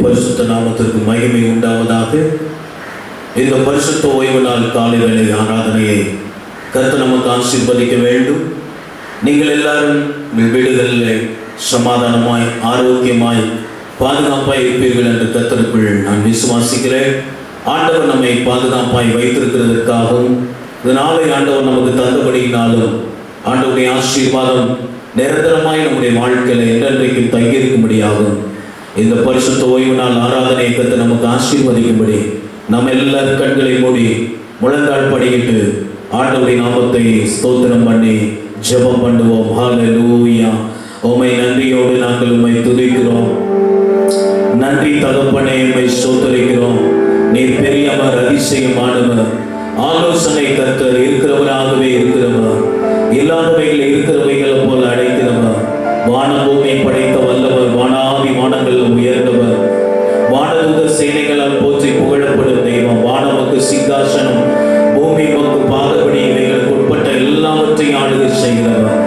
பரிசுத்த நாமத்திற்கு மகிமை உண்டாவதாக. இந்த பரிசுத்த ஓய்வு நாள் காலை வேளை ஆராதனையை கர்த்தர் நமக்கு ஆசீர்வதிக்க வேண்டும். நீங்கள் எல்லாரும் வீடுகளில் சமாதானமாய் ஆரோக்கியமாய் பாதுகாப்பாய் இருப்பீர்கள் என்று கர்த்தருக்குள் நான் விசுவாசிக்கிறேன். ஆண்டவர் நம்மை பாதுகாப்பாய் வைத்திருக்கிறதற்காகவும் இந்த நாளை ஆண்டவர் நமக்கு தந்தபடியினாலும் ஆண்டவருடைய ஆசீர்வாதம் நிரந்தரமாய் நம்முடைய வாழ்க்கையில் என்றென்றைக்கும் தங்கியிருக்கும்படியாகும். இந்த பரிசுத்த ஓய்வு நாள் ஆராதனை கர்த்தர் நமக்கு ஆசீர்வதிக்கும்படி நம்ம எல்லாரும் கண்களை மூடி முழங்கால் படிக்கிட்டு ஆண்டவருடைய நாமத்தை ஸ்தோத்திரம் பண்ணி ஜெபம் பண்ணுவோம். ஹல்லேலூயா. உம்மை நன்றியோடு நாங்கள் உம்மை துதிக்கிறோம். நன்றி தகப்பனே, உம்மை ஸ்தோத்திரிக்கிறோம். நீர் பெரியவர், அதிசயமானவர், ஆலோசனை கர்த்தர், இருக்கிறவராகவே இருக்கிறவர், இல்லாதவைகள் இருக்கிறவைகளை போல அடைக்கிறவர், வானம் பூமியை படைத்த வல்லவர், வானாதி வானங்கள் உயர்ந்தவர், வானதூத சேனைகளால் போற்றி புகழப்படும் தெய்வம், வானமுக்கு சிங்காசனம், பூமி மக்கு பாதபடி இவைகளுக்கு உட்பட்ட எல்லாவற்றையும் ஆளுகை செய்கிறவர்,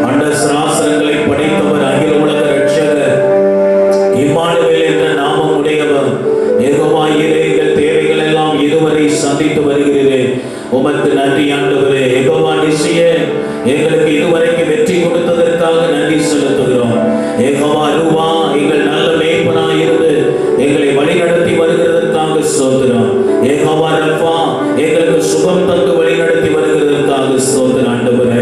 அண்ட சராசரங்களை படைத்தவர், அகில உலக ரட்சகர், இம்மானுவேல் என்ற நாமம் உடையவர், யெகோவா ஈரே, எங்கள் தேவைகள் எல்லாம் இதுவரை சந்தித்து வருகிறேன். உமக்கு நன்றி ஆண்டவரே. யெகோவா நிசியே, எங்களுக்கு இதுவரைக்கும் வெற்றி கொடுத்ததற்காக நன்றி செலுத்துகிறோம். யெகோவா ரூவா, எங்கள் நல்ல மேய்ப்பனாய் இருந்து எங்களை வழிநடத்தி வருகிறதற்காக ஸ்தோத்திரம். யெகோவா ரஃபா, எங்களுக்கு சுகம் தந்து வழிநடத்தி வருகிறதற்காக ஸ்தோத்திரம் ஆண்டவரே.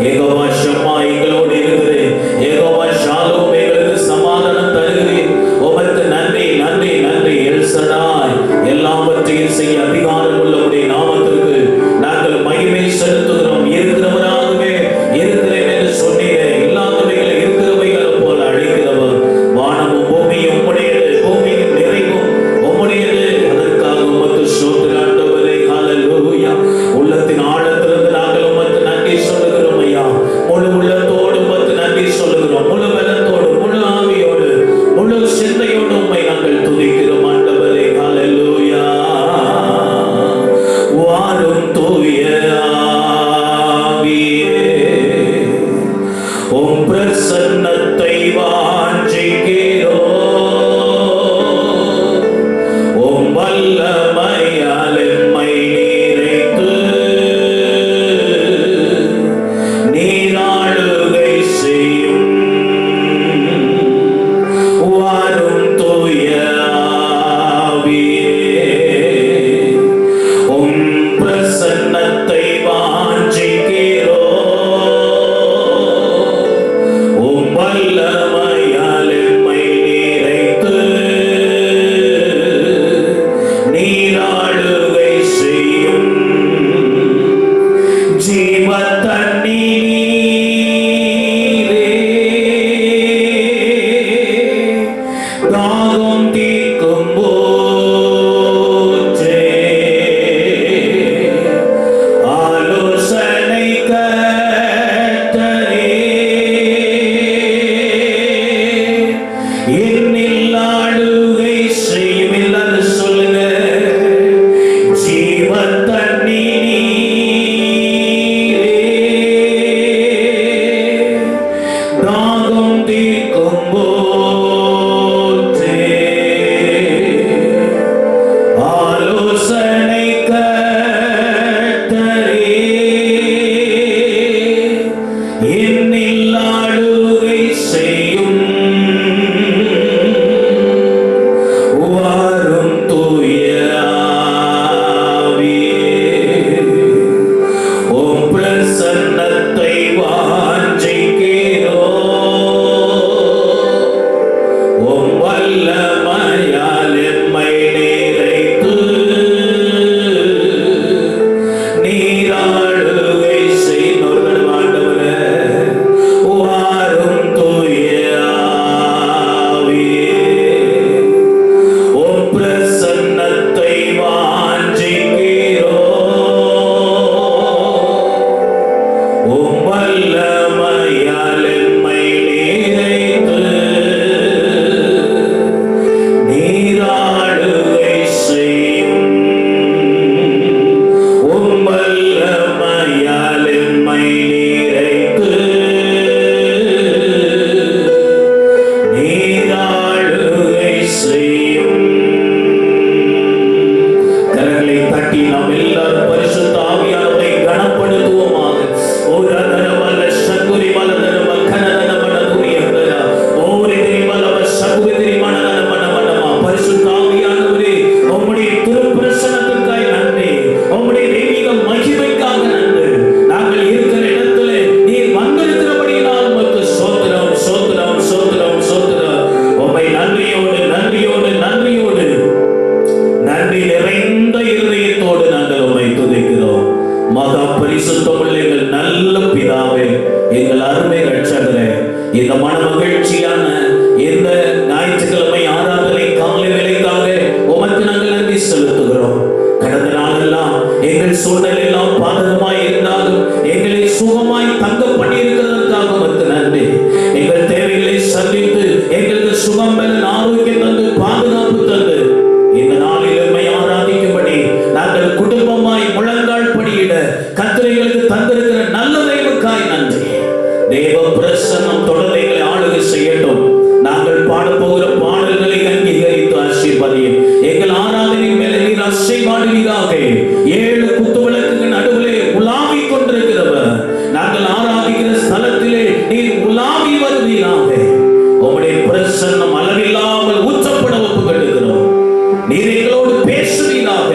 யெகோவா ஷம்மா, எங்களோடு இருக்கிறேன். யெகோவா ஷாலோம், எங்களுக்கு சமாதானம் தருகிறேன். உமக்கு நன்றி நன்றி நன்றி. எல் சடாய், எல்லாவற்றையும் செய்ய அதிகாரம் உள்ளவருடைய நாமத்திற்கு நாங்கள் மகிமை செலுத்துகிறோம். இருக்கிறவராகவே இருக்கிறேன் என்று சொன்னீரே, இல்லாதவைகளை இருக்கிறவைகளை போல அழைக்கிறவர், வானமும் பூமியும் உம்முடையது, பூமியின் நிறைவும் உம்முடையது. அதற்காக உமக்கு ஸ்தோத்திரம் ஆண்டவரே. ஹல்லேலூயா. உள்ளத்தின் ஆழத்திலிருந்து நாங்கள் உமக்கு நன்றி சொல்லுகிறோம் ஐயா. முழு உள்ளத்தோடு உமக்கு நன்றி சொல்லுகிறோம். முழு பலத்தோடு, முழு ஆவியோடு, முழு சிந்தையோடு உம்மை நாங்கள் துதிக்கிறோம் ஆண்டவரே. ஹல்லேலூயா. வாரும் தூய ஆவியே, உம் பிரசன்னத்தை வாஞ்சிக்கிறோம். உம் வல்லமையால் எம்மை நிறைத்து நீராளுகை செய்யும். வாரும் தூய ஆவியே, உம் பிரசன்னத்தை வாஞ்சிக்கிறோம். உம் வல்லமையால் எம்மை நிறைத்து நீராளுகை செய்யும். ஜீவ தண்ணீரே, தாகம் தீர்க்கும் ஊற்றே, ஆலோசனை கர்த்தரே, என்னில் ஆளுகை செய்யும். எல்லாரும் சொல்லுங்க. ஜீவ தண்ணீரே, தாகம் தீர்க்கும் ஊற்றே, நீர் எங்களோடு பேசுவீராக.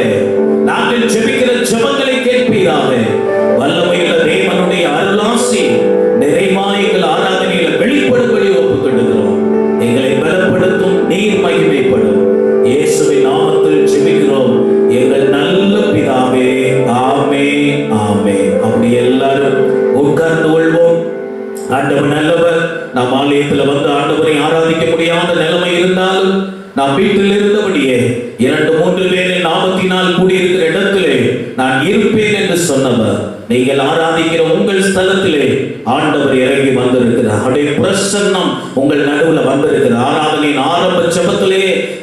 நாங்கள் ஜெபிக்கிற ஜெபங்களை கேட்பீராக. வல்லமையுள்ள தேவனுடைய அருளாசி நிறைவாய் எங்கள் ஆராதனையில் வெளிப்படும்படி ஒப்புக்கொள்கிறோம். எங்களை பலப்படுத்தும், நீர் மகிமைப்படும். இயேசுவின் நாமத்தில் ஜெபிக்கிறோம் எங்கள் நல்ல பிதாவே. ஆமென், ஆமென். அப்படி எல்லாரும் உட்கார்ந்து கொள்வோம். ஆண்டவர் நல்லவர். நாம் ஆலயத்தில் வந்து ஆண்டவரை ஆராதிக்க முடியாத நிலைமை இருந்தாலும் நாம் வீட்டில் இருந்தபடியே 2-3 பேரை நாமத்தினால் கூடியிருக்கிற இடத்திலே நான் இருப்பேன் என்று சொன்னவர், நீங்கள் ஆராதிக்கிற உங்கள் ஸ்தலத்திலே ஆண்டவர் இறங்கி வந்திருக்கிறார். அவருடைய பிரசன்னம் உங்கள் நடுவில் வந்திருக்கிறது. ஆராதனையின் ஆரம்ப ஜெபத்திலே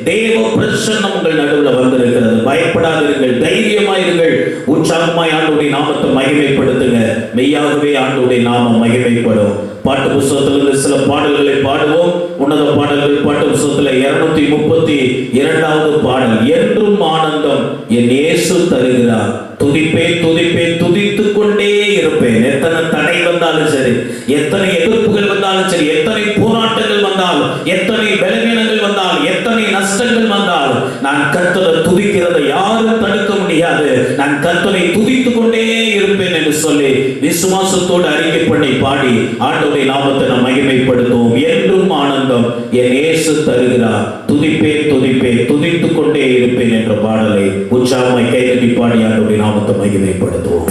தேவ பிரசன்னம் உங்கள் நடுவில் வந்திருக்கிறது. பயப்படாதீர்கள், தைரியமாயிருங்கள், உற்சாகமாய் ஆண்டவருடைய நாமத்தை மகிமைப்படுத்துங்க. மெய்யாகவே ஆண்டவருடைய நாமம் மகிமைப்படும். பாட்டு புத்தகத்திலிருந்து சில பாடல்களை பாடுவோம். உன்னத பாடல்கள் பாட்டு புத்தகத்தில் 232வது பாடல். என்றும் ஆனந்தம் என் இயேசு தருகிறார். துதிப்பேன் துதிப்பேன் துதித்துக் கொண்டே இருப்பேன். எத்தனை தடை வந்தாலும் சரி, எத்தனை எதிர்ப்புகள் வந்தாலும் சரி, எத்தனை போராட்டங்கள் வந்தாலும், எத்தனை பலவீனங்கள் வந்தாலும், எத்தனை நஷ்டங்கள் வந்தாலும், நான் கர்த்தரை துதிக்கிறதை யாரும் தடுக்க முடியாது. நான் கர்த்தரை துதித்துக் கொண்டே இருப்பேன் என்று சொல்லி விசுவாசத்தோடு அறிக்கை பண்ணி பாடி ஆண்டவருடைய நாமத்தை நாம் மகிமைப்படுத்துவோம். என்றும் ஆனந்தம் என் இயேசு தருகிறார். துதிப்பேன் துதிப்பேன் துதித்துக் கொண்டே இருப்பேன் என்ற பாடலை உற்சாகமாய் கைதட்டி பாடி ஆண்டவருடைய நாமத்தை மகிமைப்படுத்துவோம்.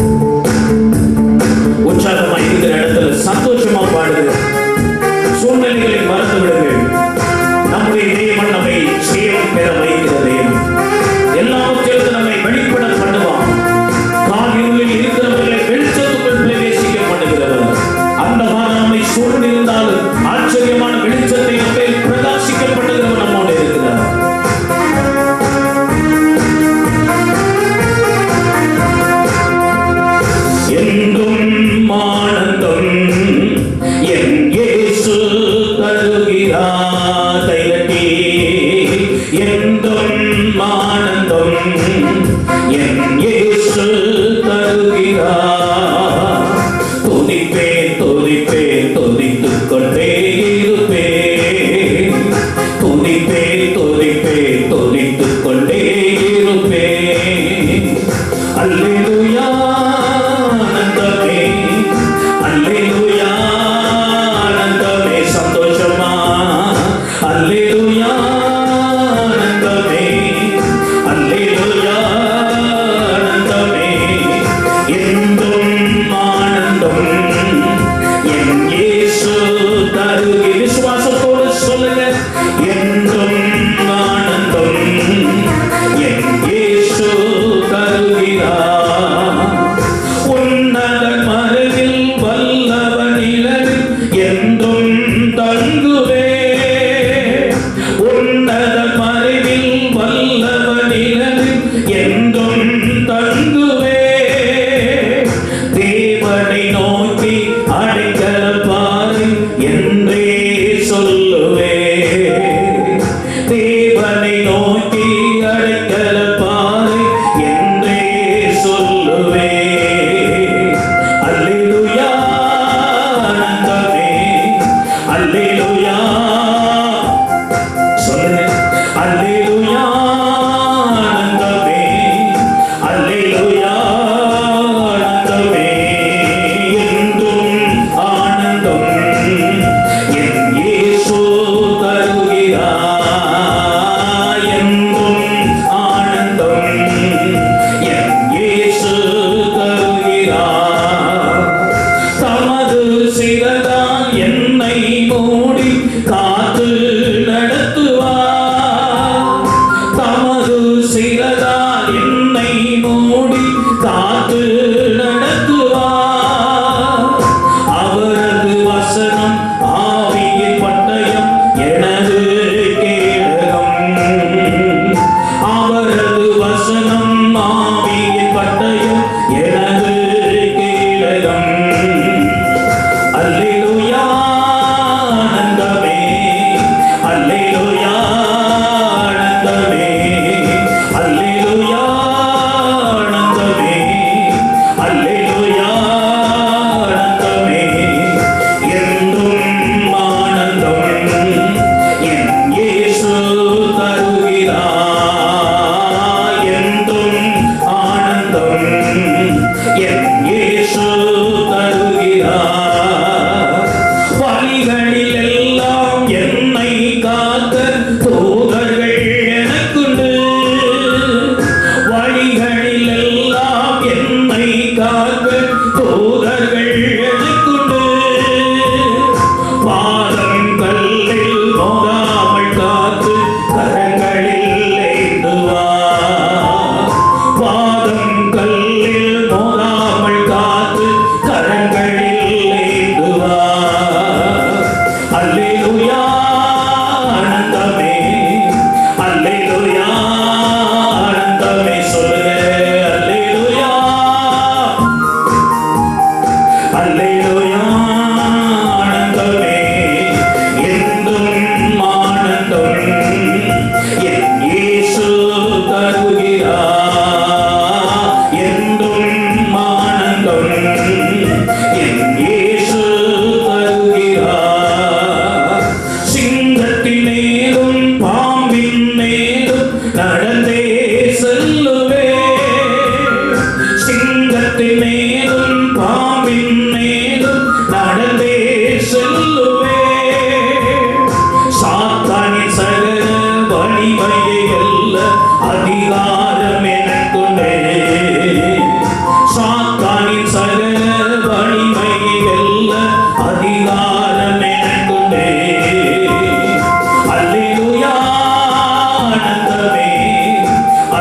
உற்சாகமாய் இருக்கிற இடத்துல சந்தோஷமா பாடுங்க. சூழ்நிலைகளை மறந்து விடுங்கள். நம்முடைய தேவன் நம்மை சேவம் பெற வைக்கிற தேவன். எல்லாவற்றிலும் நம்மை வெளிப்பட பண்ணுவான். காலில் இருக்கிறவர்களை வெளிச்சத்துக்குள் பிரவேசிக்க பண்ணுகிறவர். அந்த மாதிரி நம்மை சூழ்ந்திருந்தாலும் ஆச்சரியமான வெளிச்சத்தை நம்மை பிரகாசிக்க பண்ணுகிறவர் நம்மோடு இருக்கிறார். என்றும் ஆனந்தம் என் இயேசு தருகிறார். தைலட்டி என்றும் ஆனந்தம் என் இயேசு தருகிறார். துதிப்பேன் துதிப்பேன் துதித்துக் கொண்டே இருப்பேன். துதிப்பேன் துதிப்பேன் துதித்துக் கொண்டே இருப்பேன். அல்லேலூயா ஆனந்தமே, அல்லேலூயா ஆனந்தமே, சந்தோஷமா அல்லேலூயா ஆனந்தமே, அல்லேலூயா ஆனந்தமே. என்றும் ஆனந்தம் என் இயேசு தருகிறார். விசுவாசத்தோடு சொல்லுங்க. என்றும் ஆனந்தம் என் இயேசு தருகிறார். உன்னத மருகில் வல்லவனில் என்றும் தங்குவே. உன்னத மருகில் வல்லவனில் என்றும் தங்குவே. தேவனை நோக்கி அடைக்கலப்பாரு என்றே சொல்லுவே. தேவனை நோக்கி அடைக்கலப்பாரு என்றே சொல்லுவே. அல்லேலூயா ஆனந்தமே, அல்லேலூயா சொல்லுங்க. அல்லேலூயா ஆனந்தமே, அல்லேலூயா ஆனந்தமே. என்றும் ஆனந்தம் என் இயேசு தருகிறார். என்றும் ஆனந்தம் என் இயேசு தருகிறார். தமது சிறகால் என்னை மூடி காத்து நடத்துவார். தமது சிறகால் என்னை மூடி காத்து நடத்துவார். அவரது வசனம் ஆவியின் பட்டயம் எனது கேடகம். அவரது வசனம் ஆவியின் பட்டயம் எனது கேடகம். அல்லேலூயா ஆனந்தமே, அல்லேலூயா ஆனந்தமே, அல்லேலூயா ஆனந்தமே, அல்லேலூயா ஆனந்தமே. என்றும் ஆனந்தம் என் இயேசு தருகிறார். வலிமையை வெல்ல அதிகாரம் எனக்குள்ளே. சாத்தானின் சகல வலிமையை வெல்ல அதிகாரம் எனக்குள்ளே. அல்லேலூயா ஆனந்தமே,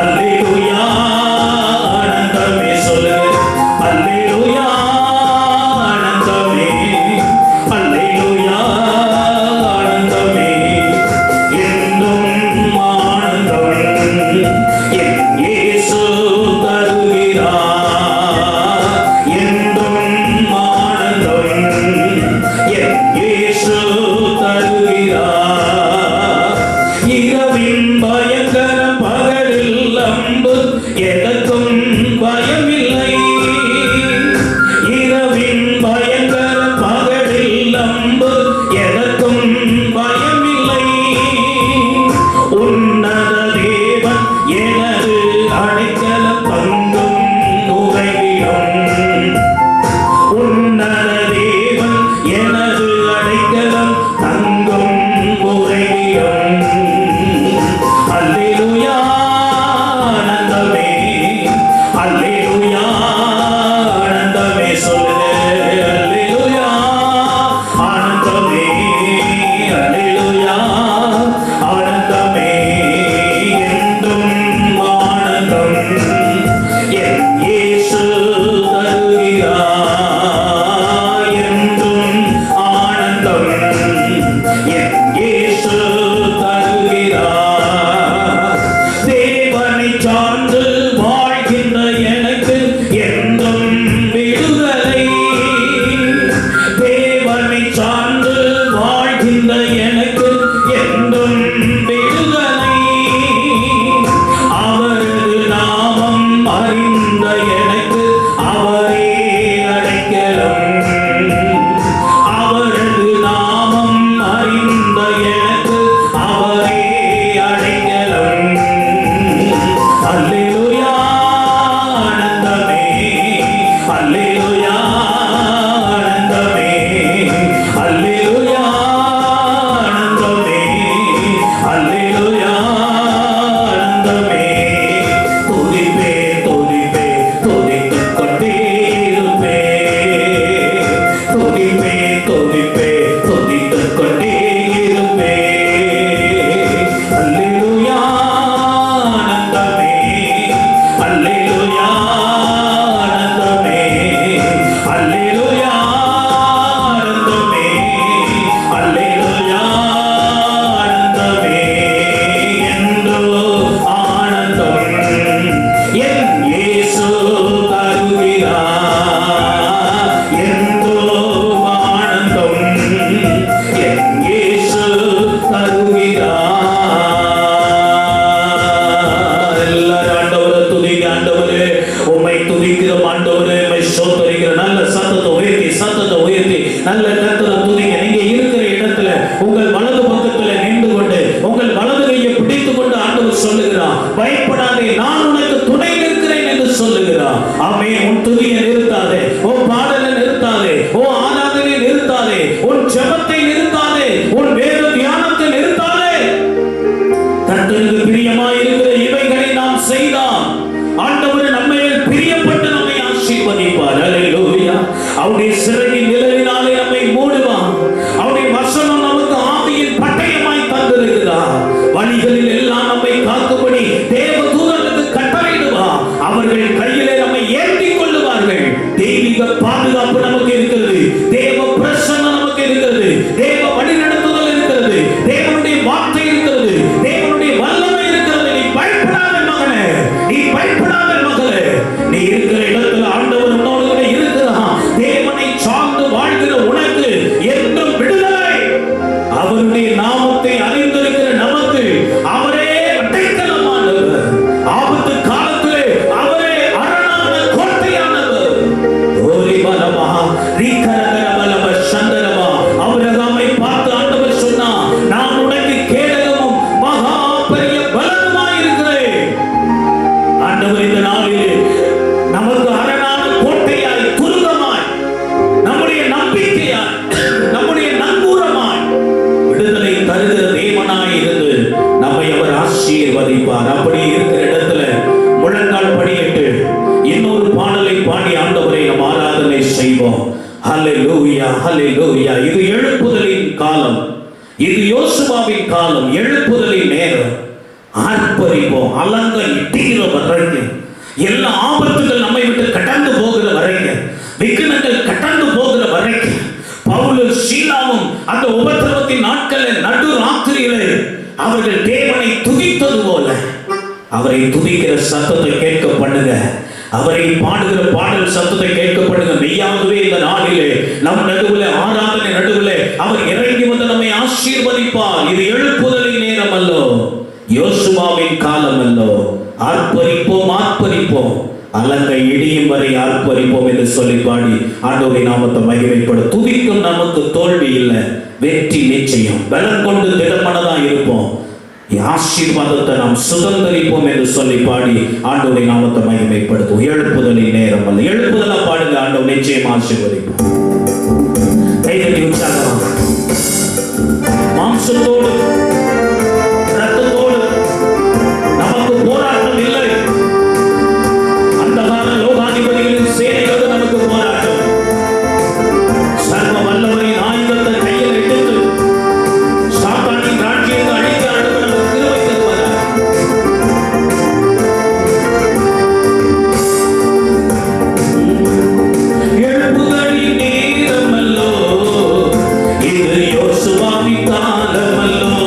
அல்லேலூயா ஆனந்தமே. சொல்லு அல்லேலூயா ஆனந்தமே, அல்லேலூயா ஆனந்தமே. என்றும் ஆனந்தம் என் இயேசு தருகிறார். என்றும் ஆனந்தம் என் இயேசு தருகிறார். இரவின் பயங்கரம் பகலில் அம்பு எதற்கும் பயமில்லை. இரவின் பயங்கரம் பகலில் அம்பு எதற்கும் பயமில்லை. உன்னத தேவன் எனது அடைக்கலம் தங்கும் உறைவிடம். உன்னத தேவன் எனது அடைக்கலம் தங்கும் உறைவிடம். அல்லேலூயா ஆனந்தமே, அல்லேலூயா ஆனந்தமே. சொல்லுங்க அல்லேலூயா ஆனந்தமே, அல்லேலூயா ஆனந்தமே. என்றும் ஆனந்தம் என் இயேசு தருகிறார். என்றும் ஆனந்தம் என் இயேசு தருகிறார். தேவனை சார்ந்து வாழ்கின்ற எனக்கு என்றும் விடுதலை. தேவனை சார்ந்து வாழ்கின்ற எனக்கு என்றும் விடுதலை. அவரது நாமம் அறிந்த எனக்கு அவரே அடைக்கலம். அவரது நாமம் அறிந்த எனக்கு அவரே அடைக்கலம். அல்லேலூயா ஆனந்தமே, அல்லேலூயா ஆனந்தமே, அல்லேலூயா ஆனந்தமே, அல்லேலூயா ஆனந்தமே. துதிப்பே துதிப்பே துதித்துக் கொண்டே இருப்பே. துதிப்பே துதிப்பே துதித்துக் கொண்டே இருப்பே. அல்லேலூயா ஆனந்தமே, அல்லேலூயா ஆனந்தமே, அல்லேலூயா ஆனந்தமே, அல்லேலூயா ஆனந்தமே. என்றோ ஆனந்தம் என் இயேசு தருகிறார். என்றோ ஆனந்தம் என் இயேசு தருகிறார். எல்லாரும் ஆண்டவரை துதிங்க. ஆண்டவரே உம்மை துதிக்கிறோம். ஆண்டவரே உம்மை ஸ்தோத்திரிக்கிறோம். நல்ல சத்தத்தை உயர்த்தி, சத்தத்தை உயர்த்தி நல்ல கர்த்தரை துதிங்க. நீங்க இருக்கிற இடத்துல உங்கள் வலது பக்கத்துல நின்று கொண்டு உங்கள் வலது கையை பிடித்துக் கொண்டு ஆண்டவர் சொல்லுகிறார், பயப்படாதே, நான் உனக்கு துணை நிற்கிறேன் என்று சொல்லுகிறார். ஆமென். உன் துதியை நிறுத்தாதே, உன் பாடலை நிறுத்தாதே, உன் ஆராதனை நிறுத்தாதே, உன் ஜெபத்தை நிறுத்தாதே, உன் வேத தியானத்தை நிறுத்தாதே. கர்த்தருக்கு பிரியமாயிருக்கிற இவைகளை நாம் செய்தால் ஆண்டவர் நம்மையில் பிரியப்பட்டு நம்மை ஆசீர்வதிப்பார். அல்லேலூயா. அவருடைய சிறையின் நிழலினாலே நம்மை மூடுவார். அவருடைய வசனம் நமக்கு ஆவியின் பட்டயமாய் தந்திருக்கிறார். வழிகளில் எல்லாம் நம்மை காக்கும்படி தேவ தூதர்களுக்கு கட்டளையிடுவார். அவர்கள் கையிலே நம்மை ஏந்தி ஆசீர்வதிப்பார். அப்படி இருக்கிற இடத்துல முழங்கால் படியிட்டு இன்னொரு பாடலை பாடி ஆண்டவரை நாம் ஆராதனை செய்வோம். ஹல்லேலூயா, ஹல்லேலூயா. இது எழுப்புதலின் காலம், இது யோசுவாவின் காலம், எழுப்புதலின் நேரம். ஆர்ப்பரிப்போம். அலங்க இட்டுகிற வரைக்கும், எல்லா ஆபத்துகள் நம்மை விட்டு கடந்து போகிற வரைக்கும், விக்னங்கள் கடந்து போகிற வரைக்கும், பவுலும் சீலாவும் அந்த உபத்திரவத்தின் நாட்களில் நடு ராத்திரியிலே அவர்கள் தேவனை துதித்தது போல அவரை துதிக்கிற சத்தத்தை கேட்க பண்ணுங்க. அவரை பாடுகிற பாடல் சத்தத்தை கேட்க பண்ணுங்க. மெய்யாகவே இந்த நாளிலே நம் நடுவில், ஆராதனை நடுவில் அவர் இறங்கி வந்து நம்மை ஆசீர்வதிப்பார். இது எழுப்புதலின் நேரம் அல்லோ, யோசுவாவின் காலம் அல்லோ. ஆர்ப்பரிப்போம், ஆர்ப்பரிப்போம், அலங்க இடியும் வரை ஆர்ப்பரிப்போம் என்று சொல்லி பாடி ஆண்டவருடைய நாமத்தை மகிமைப்படும். துதிக்கும் நமக்கு தோல்வி இல்லை, வெற்றி நிச்சயம். பலம் கொண்டு திடமனதா இருப்போம், ஆசீர்வாதத்தை நாம் சுதந்திரிப்போம் என்று சொல்லி பாடி ஆண்டவருடைய நாமத்தை மகிமைப்படுத்தும். எழுப்புதலின் நேரம் அல்ல. எழுப்புதலா பாடுங்க, ஆண்டவர் நிச்சயம் ஆசீர்வதிப்போம். கைதட்டி உற்சாகமா, மாம்சத்தோடு இரத்தத்தோடு நமக்கு போராட்டம் இல்லை. அந்த கால லோகாதிபதிகளின் சேனையோடு நமக்கு போராட்டம். சர்வ வல்லவரின் ஆயுதத்தை கையில் எடுத்து சாத்தானின் ராஜ்யத்தை அழிக்க ஆண்டவர் நமக்கு கிருபை தருவார். எழுப்புதலின் நேரம் அல்லோ, இது யோசுவாவின் காலம் அல்லோ.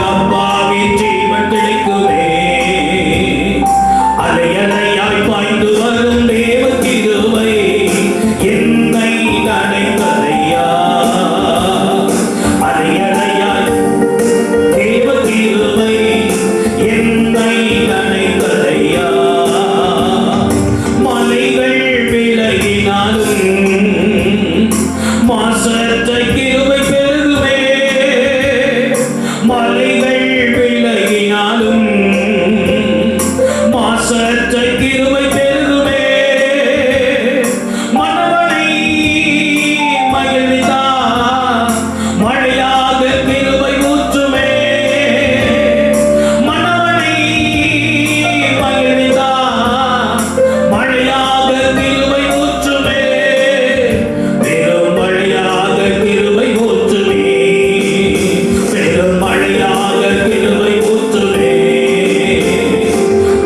அப்பாவின் ஜீவன் கிடைக்குமே. அலை அலையாய் பாய்ந்து வரும் தேவ கிருபை என்னை நனைத்ததையா. அலை அலையாய் தேவ கிருபை என்னை நனைத்ததையா. மலைகள் விலகினாலும் மாசற்ற கிருபை பெருகுமே. மலைகள் விலகினாலும் மாசற்ற கிருபை பெருகுமே. மனவனை மகிழ்ந்தா மழையாக கிருபை ஊற்றுமே. மனவனை மகிழ்ந்தா மழையாக கிருபை ஊற்றுமே. பெரும் மழையாக கிருபை ஊற்றுமே. பெரும் மழையாக கிருபை ஊற்றுமே.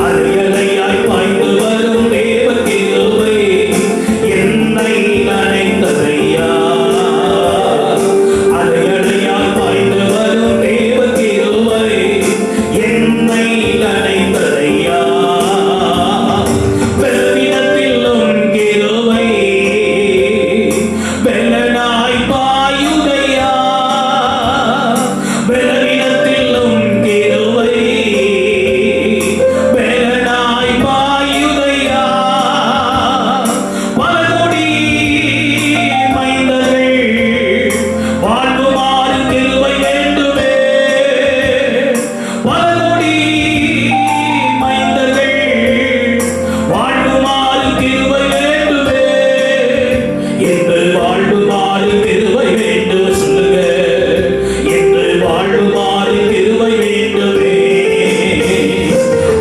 அலை அலையாய் பாய்ந்து வரும் தேவ கிருபை என்னை நனைத்ததையா. அலை அலையாய் பாய்ந்து வரும் தேவ கிருபை என்னை நனைத்ததையா. பெருவிடத்திலும் கிருபை பெலனாய் பாயுதையா. பெருவிடத்திலும் கிருபை பெலனாய் பாயுதையா. பல கோடி மைந்தர்கள் வாழ்வுமாறு கிருபை வேண்டுமே. பல கோடி மைந்தர்கள் வாழ்வுமாறு கிருபை வேண்டுமே. என்று வாழ்வுமாறு கிருபை வேண்டும் சொல்லுங்க. என்று வாழ்வுமாறு கிருபை வேண்டுமே.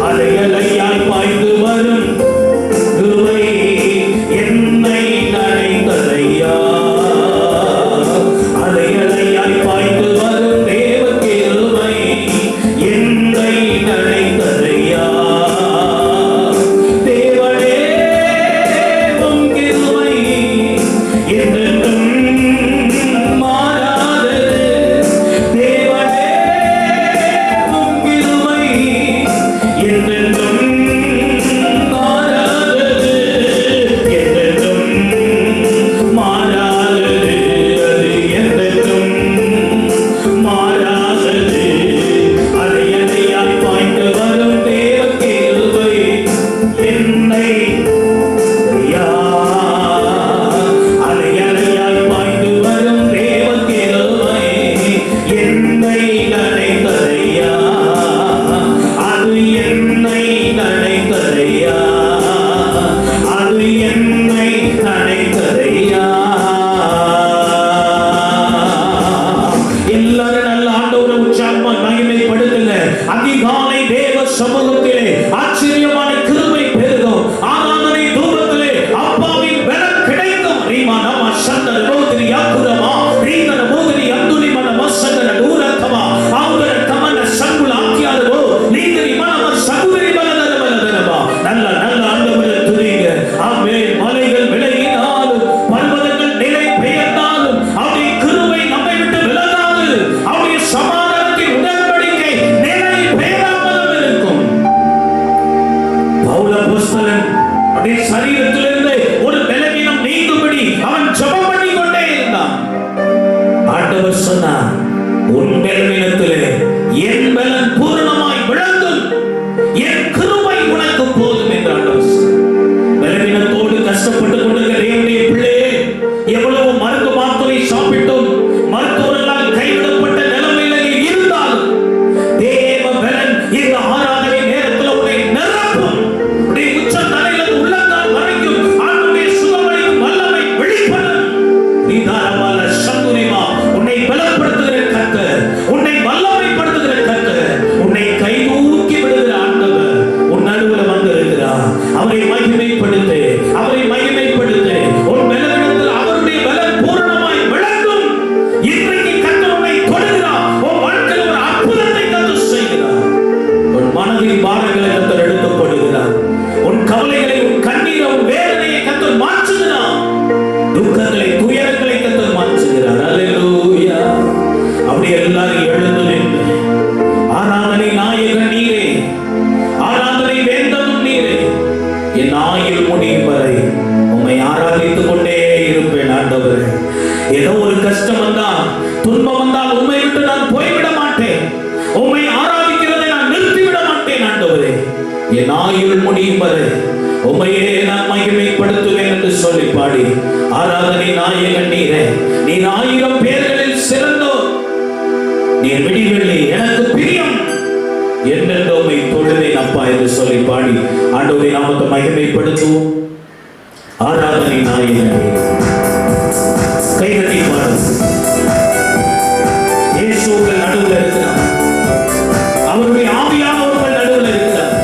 அலை அலையாய் பாய்ந்து வரும் கிருபை என்னை நனைத்ததையா. அலை அலையாய் பாய்ந்து வரும் தேவ கிருபை என்னை நனைத்ததையா. தேவனே உம் கிருபை என்றென்றும் மாறாதது. தேவனே உம் கிருபை என்றென்றும் மாறாதது. என்றென்றும் மாறாதது. அது என்றென்றும் மாறாதது. அலை அலையாய் பாய்ந்து வரும் தேவ கிருபை என்னை யா. அலை அலையாய் பாய்ந்து வரும் தேவ கிருபை என்னை நனைத்ததையா. அது என்னை நனைத்ததையா. அது என்னை நனைத்ததையா. எல்லாரும் நல்ல ஆண்டவரை உற்சாகமா மகிமைப்படுத்துங்க. அதிகாலை தேவ சமூகத்திலே ஆச்சரியமான கிருபை பெருகும். ஆராதனை தூபத்திலே அப்பாவின் பலம் கிடைக்கும். ரீமா நம சந்தன மோதிரி யாக்குரமா ரீதன மோதிரி அந்துலி மன மசந்தன தூரத்தமா ஆவுதர கமன சங்குல ஆக்கியாதோ நீதிரி மனம சகுதிரி பலதர பலதரமா. நல்ல நல்ல ஆண்டவரை துதிங்க. ஆமென். மலைகள் விலகினாலும் பர்வதங்கள் நிலை பெயர்ந்தாலும் அவருடைய கிருபை நம்மை விட்டு விலகாது. அவருடைய சமாதானத்தின் உடன்படிக்கை நிலை பெயராமலும் இருக்கும். பவுல் அப்போஸ்தலன் அவருடைய சரீரத்திலிருந்து ஒரு பலவீனம் நீங்கும்படி அவன் ஜெபம் பண்ணி கொண்டே இருந்தான். ஆண்டவர் சொன்னார், உன் பலவீனத்திலே என் பலன் பூரணமாய் விளங்கும். என் கிருபை உனக்கு போதும் என்று ஆண்டவர் சொன்னார். பலவீனத்தோடு கஷ்டப்பட்டு கொண்டிருக்கிற தேவனுடைய பிள்ளையே, எவ்வளவு மருந்து மாத்திரை சாப்பிட்டும் மருத்துவர்களால் கைவிடப்பட்ட நிலைமையில நீ இருந்தாலும் தேவ பலன் இந்த ஆராதனை நேரத்தில் உன்னை நிரப்பும். உன்னுடைய உச்ச தலையிலிருந்து உள்ளங்கால் வரைக்கும் ஆண்டவருடைய சுகமளிக்கும் வல்லமை வெளிப்படும். நீதாரமான சந்துரிமா உன்னை பலப்படுத்துகிற கர்த்தர், உன்னை வல்லமைப்படுத்துகிற கர்த்தர், உன்னை கை தூக்கி விடுகிற ஆண்டவர் உன் நடுவில் வந்திருக்கிறார். அவரை மகிமைப்படுத்து, அவரை மகிமைப்படுத்து. என் ஆயுள் முடியும் வரை உம்மையே நான் மகிமைப்படுத்துவேன் என்று சொல்லி பாடி ஆராதனை நாயகன் நீரே. நீர் 1000 பேர்களில் சிறந்தோர், நீர் விடிவெள்ளி, எனக்கு பிரியம் என்றென்று உம்மை தொழுவேன் அப்பா என்று சொல்லி பாடி ஆண்டவரை நாமத்தை மகிமைப்படுத்துவோம். ஆராதனை நாயகன் கைதட்டி பாடும். இயேசு உங்கள் நடுவில் இருக்கிறார், அவருடைய ஆவியானவர்கள் நடுவில் இருக்கிறார்.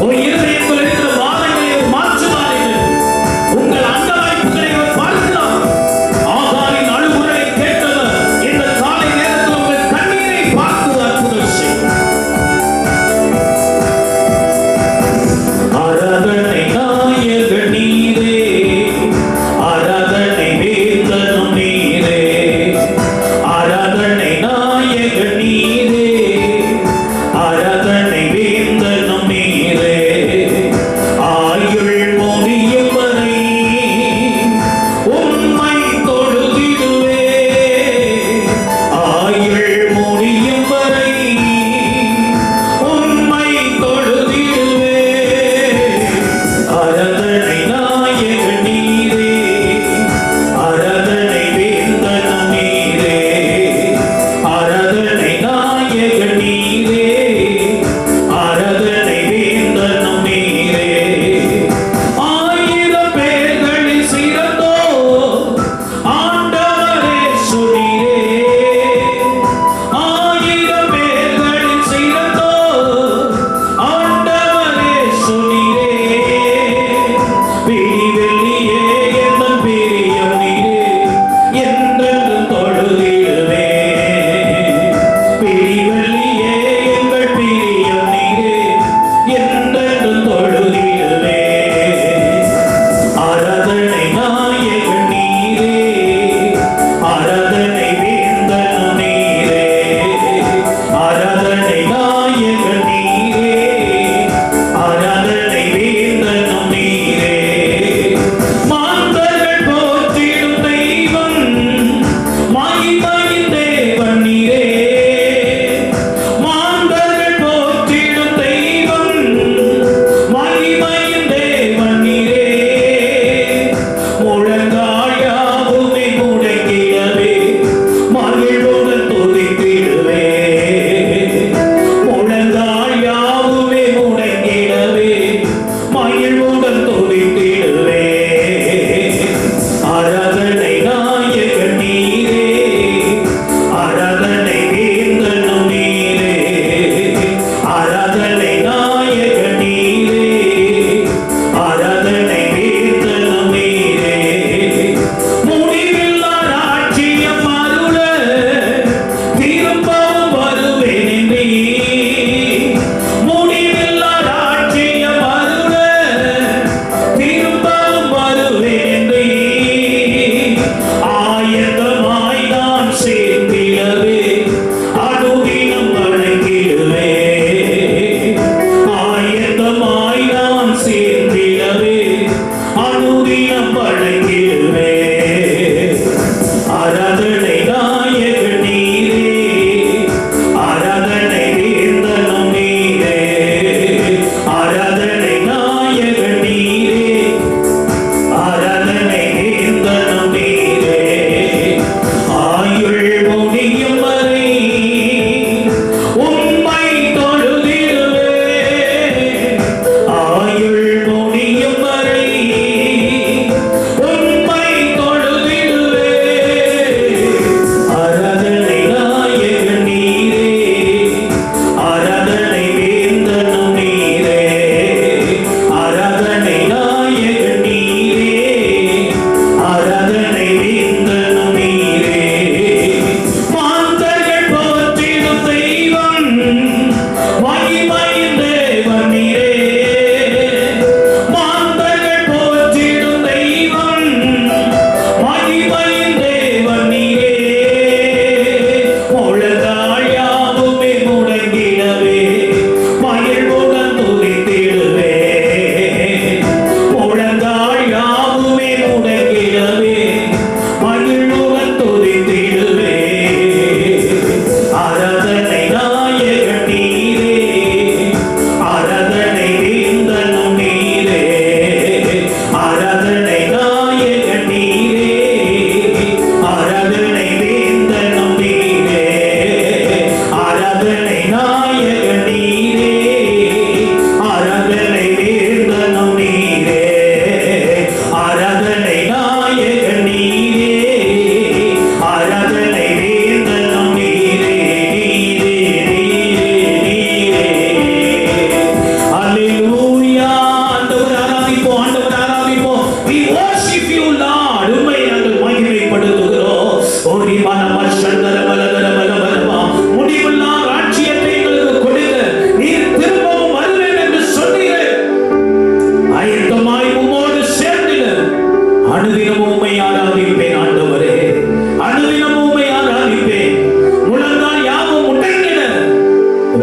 உங்கள் இருதயத்தில் இருக்கிற வாதங்களை அவர் மாற்றுவார் என்று உங்கள் அங்கலாய்ப்புகளை அவர் பார்க்கிறார். ஆகாரின் அழுகுரலை கேட்டவர் இந்த காலை நேரத்தில் உங்கள் கண்ணீரை பார்த்து அற்புதம் செய்வார். ஆராதனை நாயகன் நீரே,